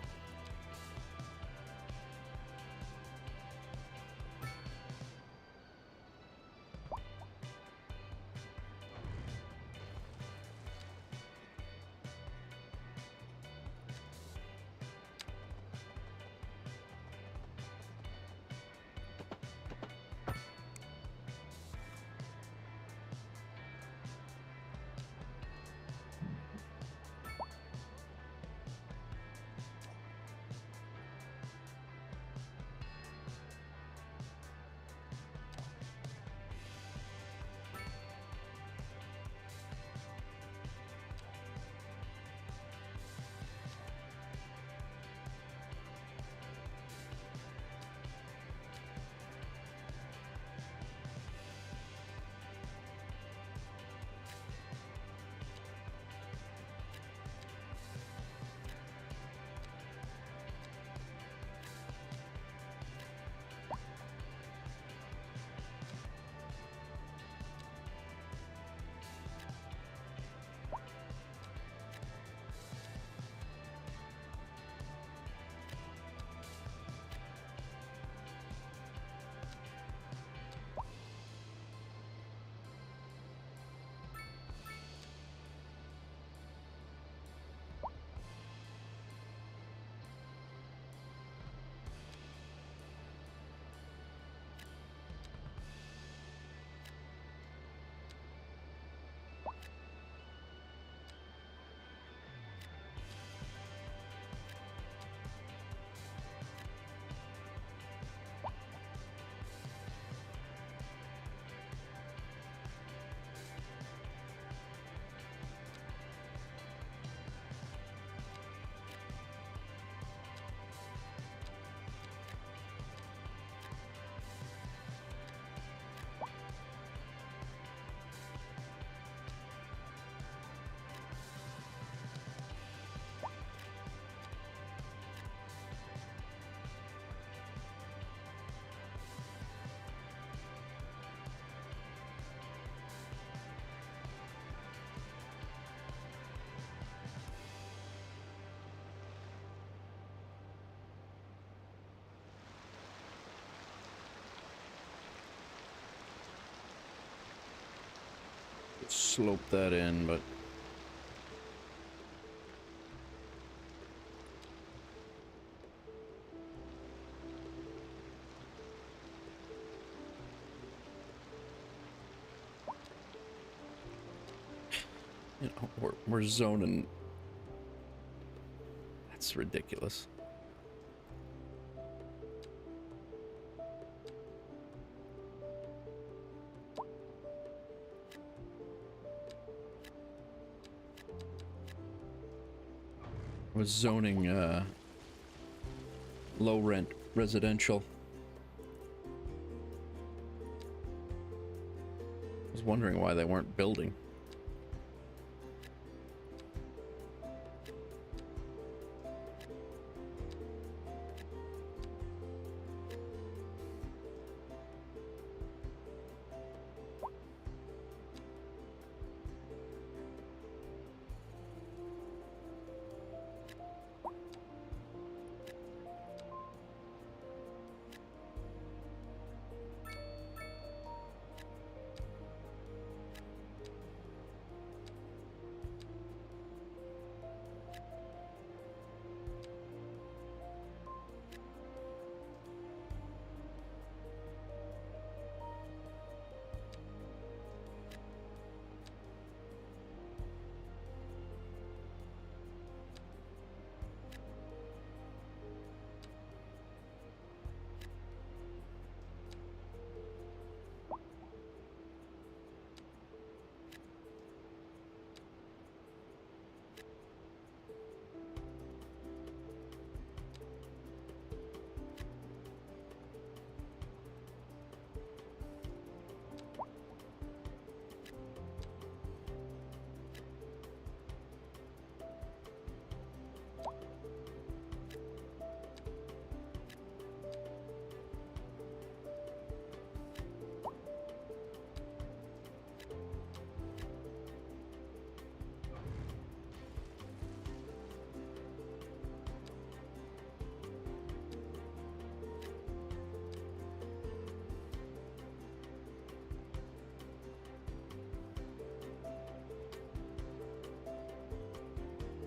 [SPEAKER 1] slope that in, but you know, we're zoning. That's ridiculous. Was zoning low rent residential. I was wondering why they weren't building.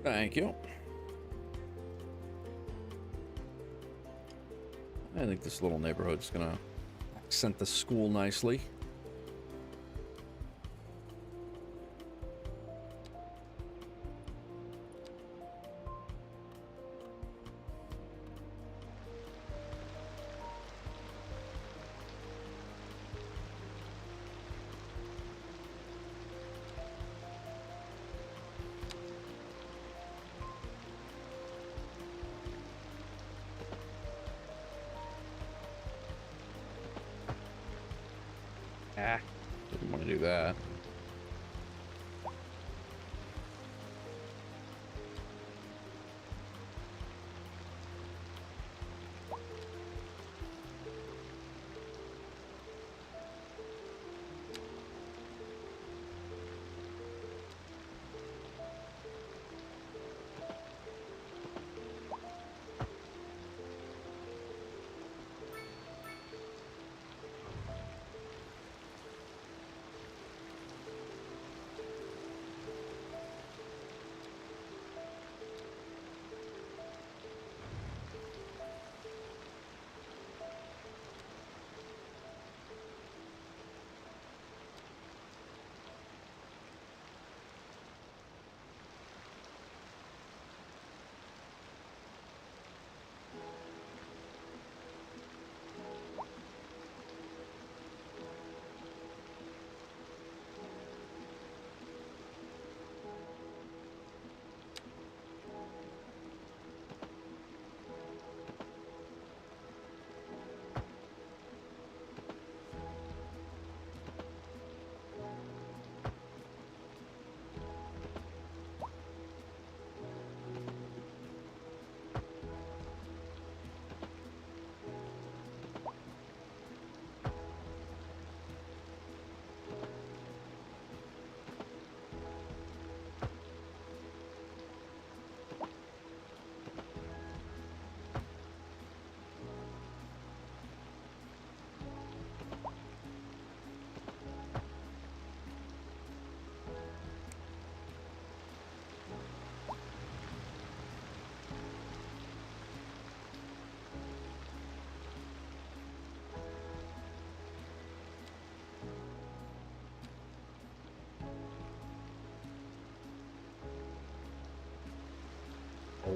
[SPEAKER 1] Thank you. I think this little neighborhood's gonna accent the school nicely. Ah, didn't want to do that.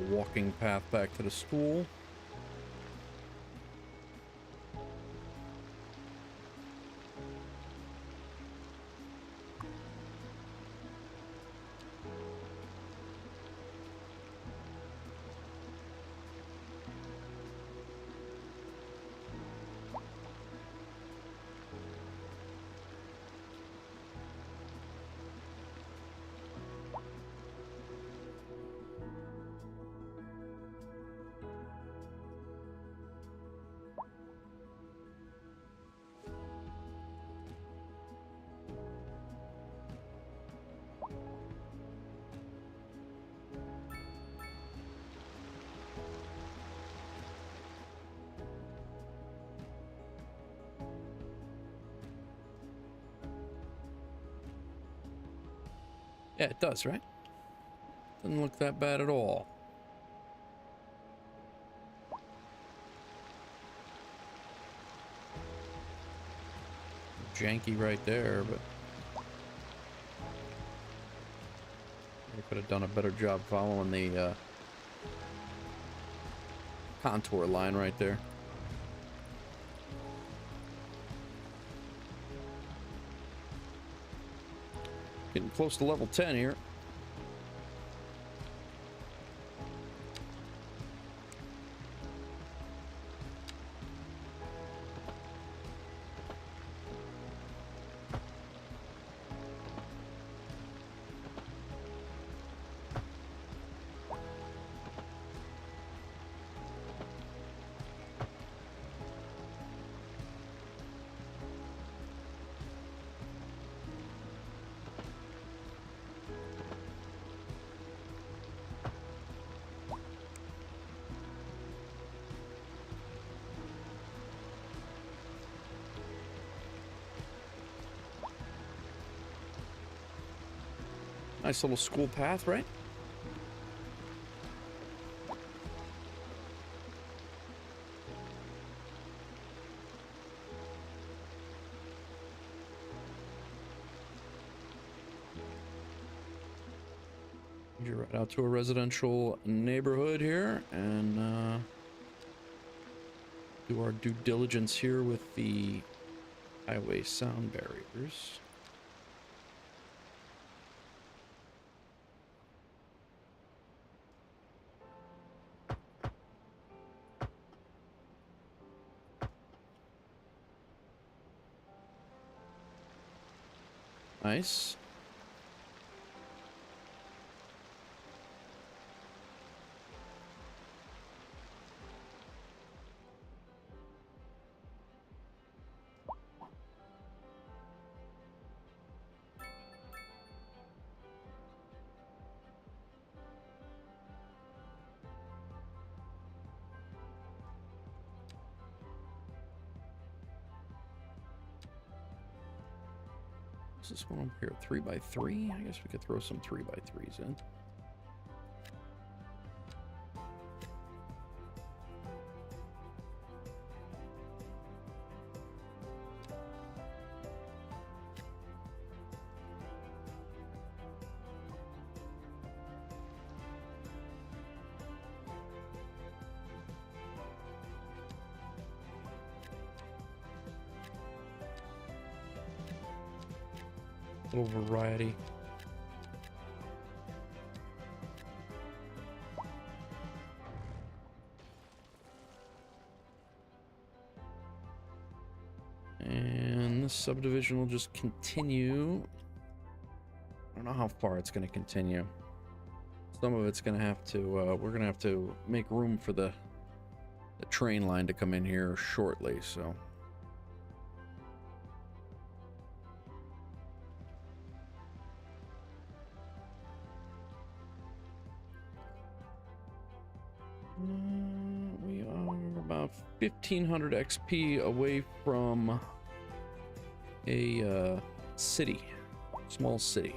[SPEAKER 1] walking path back to the school. Yeah, it does, right? Doesn't look that bad at all. Janky right there, but they could have done a better job following the contour line right there. Getting close to level 10 here. Nice little school path, right? You're right out to a residential neighborhood here, and do our due diligence here with the highway sound barriers. Nice. This one over here, 3x3. I guess we could throw some 3x3s in. Little variety. And this subdivision will just continue. I don't know how far it's going to continue. Some of it's going to have to, we're going to have to make room for the train line to come in here shortly, so. We are about 1,500 XP away from a city, small city.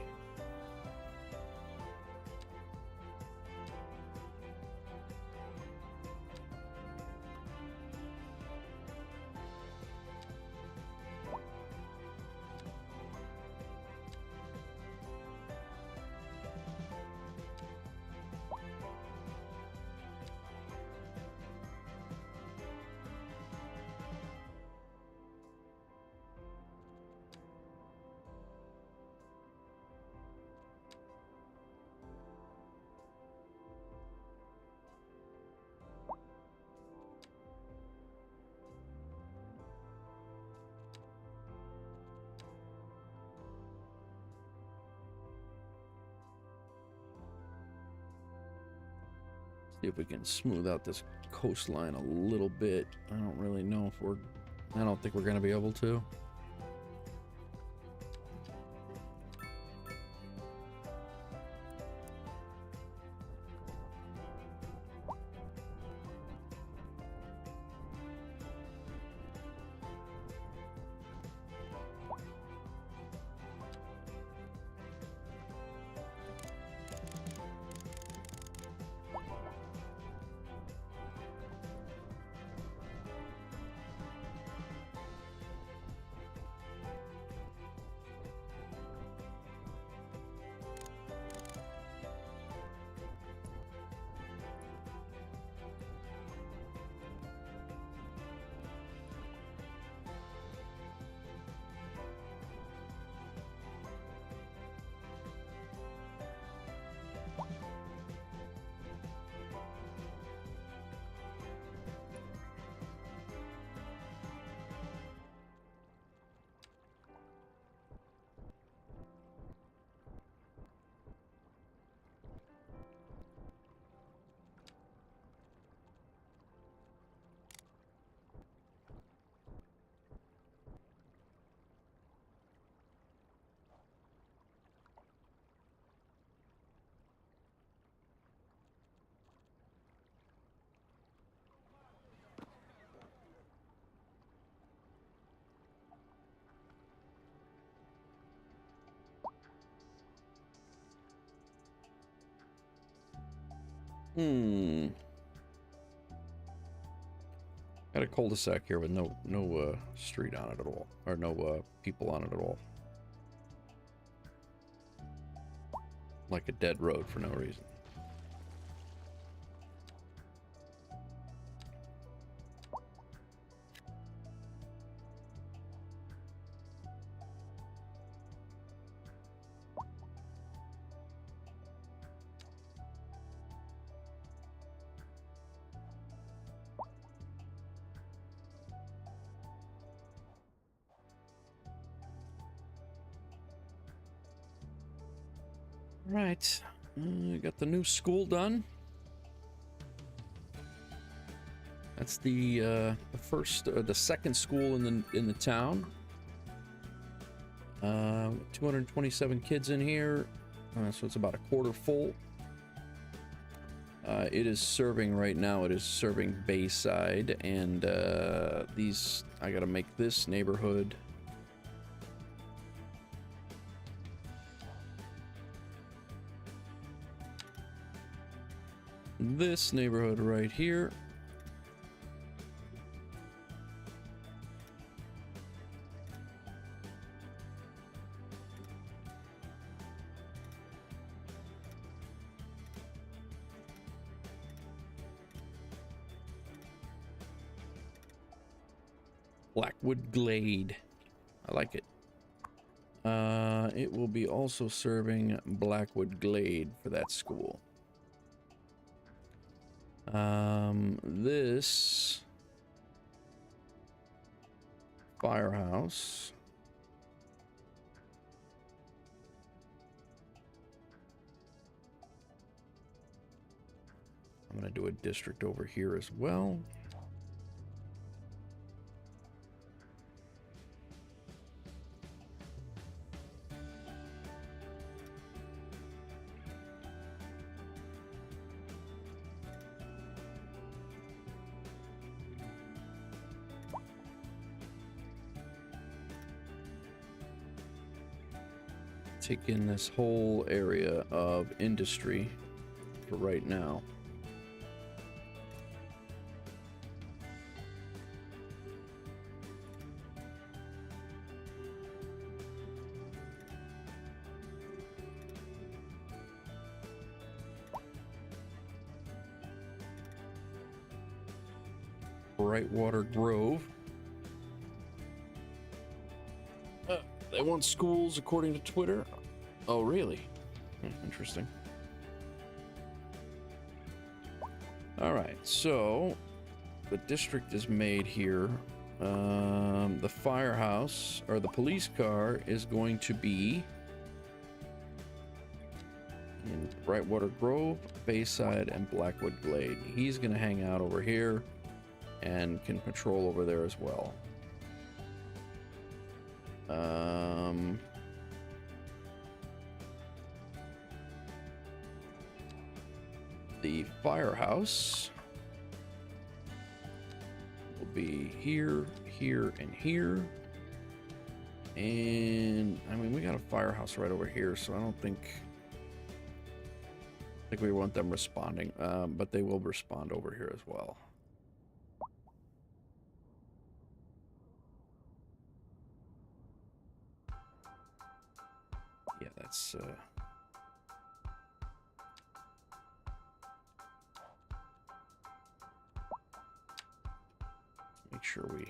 [SPEAKER 1] See if we can smooth out this coastline a little bit. I don't really know if we're... I don't think we're going to be able to. Got a cul-de-sac here with no street on it at all, or no people on it at all. Like a dead road for no reason. Right, got the new school done. That's the second school in the town. 227 kids in here, so it's about a quarter full. It is serving right now. It is serving Bayside, and I gotta make this neighborhood. This neighborhood right here. Blackwood Glade. I like it. It will be also serving Blackwood Glade for that school. This Firehouse. I'm going to do a district over here as well. Take in this whole area of industry for right now. Brightwater Grove. They want schools according to Twitter. Oh, really? Interesting. All right, so the district is made here. The firehouse, or the police car, is going to be in Brightwater Grove, Bayside, and Blackwood Glade. He's going to hang out over here and can patrol over there as well. The Firehouse will be here, here, and here. And I mean, we got a Firehouse right over here, so I don't think we want them responding, but they will respond over here as well. Yeah, that's make sure we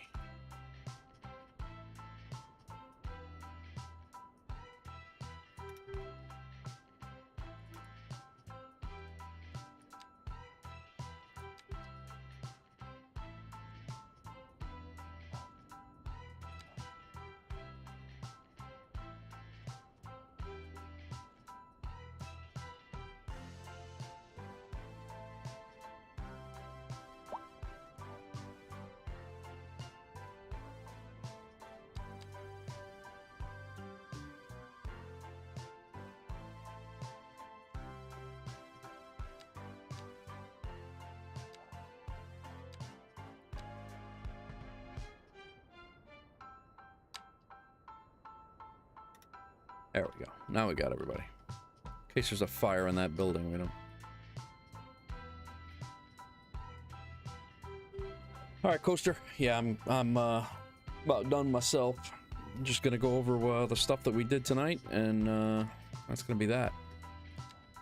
[SPEAKER 1] There we go. Now we got everybody. In case there's a fire in that building, we don't. All right, Coaster. Yeah, I'm about done myself. I'm just gonna go over the stuff that we did tonight, and that's gonna be that.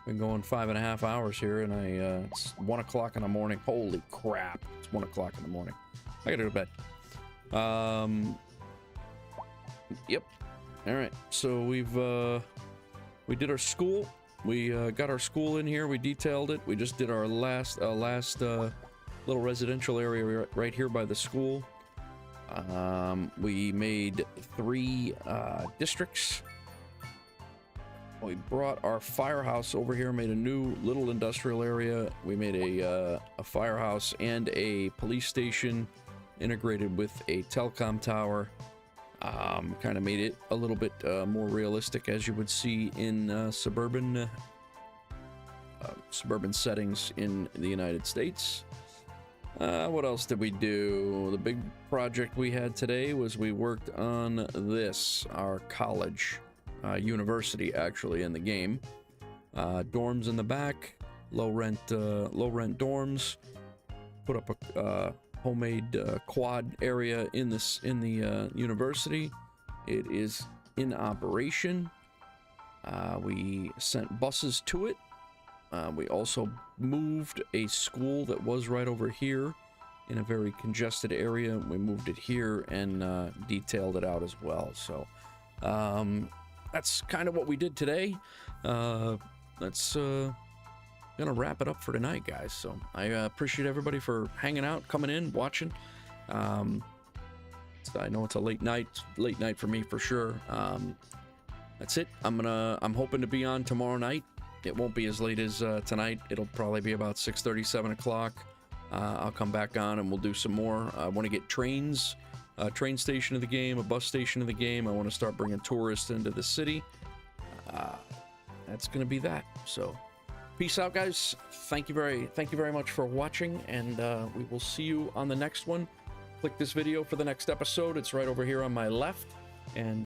[SPEAKER 1] Been going 5.5 hours here, and it's 1 o'clock in the morning. Holy crap! It's 1 o'clock in the morning. I gotta go to bed. Yep. All right, so we did our school. We got our school in here. We detailed it. We just did our last little residential area right here by the school. We made 3 districts. We brought our firehouse over here, made a new little industrial area. We made a firehouse and a police station integrated with a telecom tower. Kind of made it a little bit more realistic, as you would see in suburban settings in the United States. What else did we do? The big project we had today was we worked on this, our college, university actually in the game. Dorms in the back, low rent dorms. Put up a homemade quad area in the university. It is in operation. We sent buses to it. We also moved a school that was right over here in a very congested area. We moved it here and detailed it out as well. So that's kind of what we did today. That's gonna wrap it up for tonight, guys. So I appreciate everybody for hanging out, coming in, watching. I know it's a late night for me for sure. That's it. I'm hoping to be on tomorrow night. It won't be as late as tonight. It'll probably be about 6:30, 7 o'clock. I'll come back on and we'll do some more. I want to get trains, a train station of the game, a bus station of the game. I want to start bringing tourists into the city. That's gonna be that. So peace out, guys. Thank you very much for watching, and we will see you on the next one. Click this video for the next episode. It's right over here on my left, and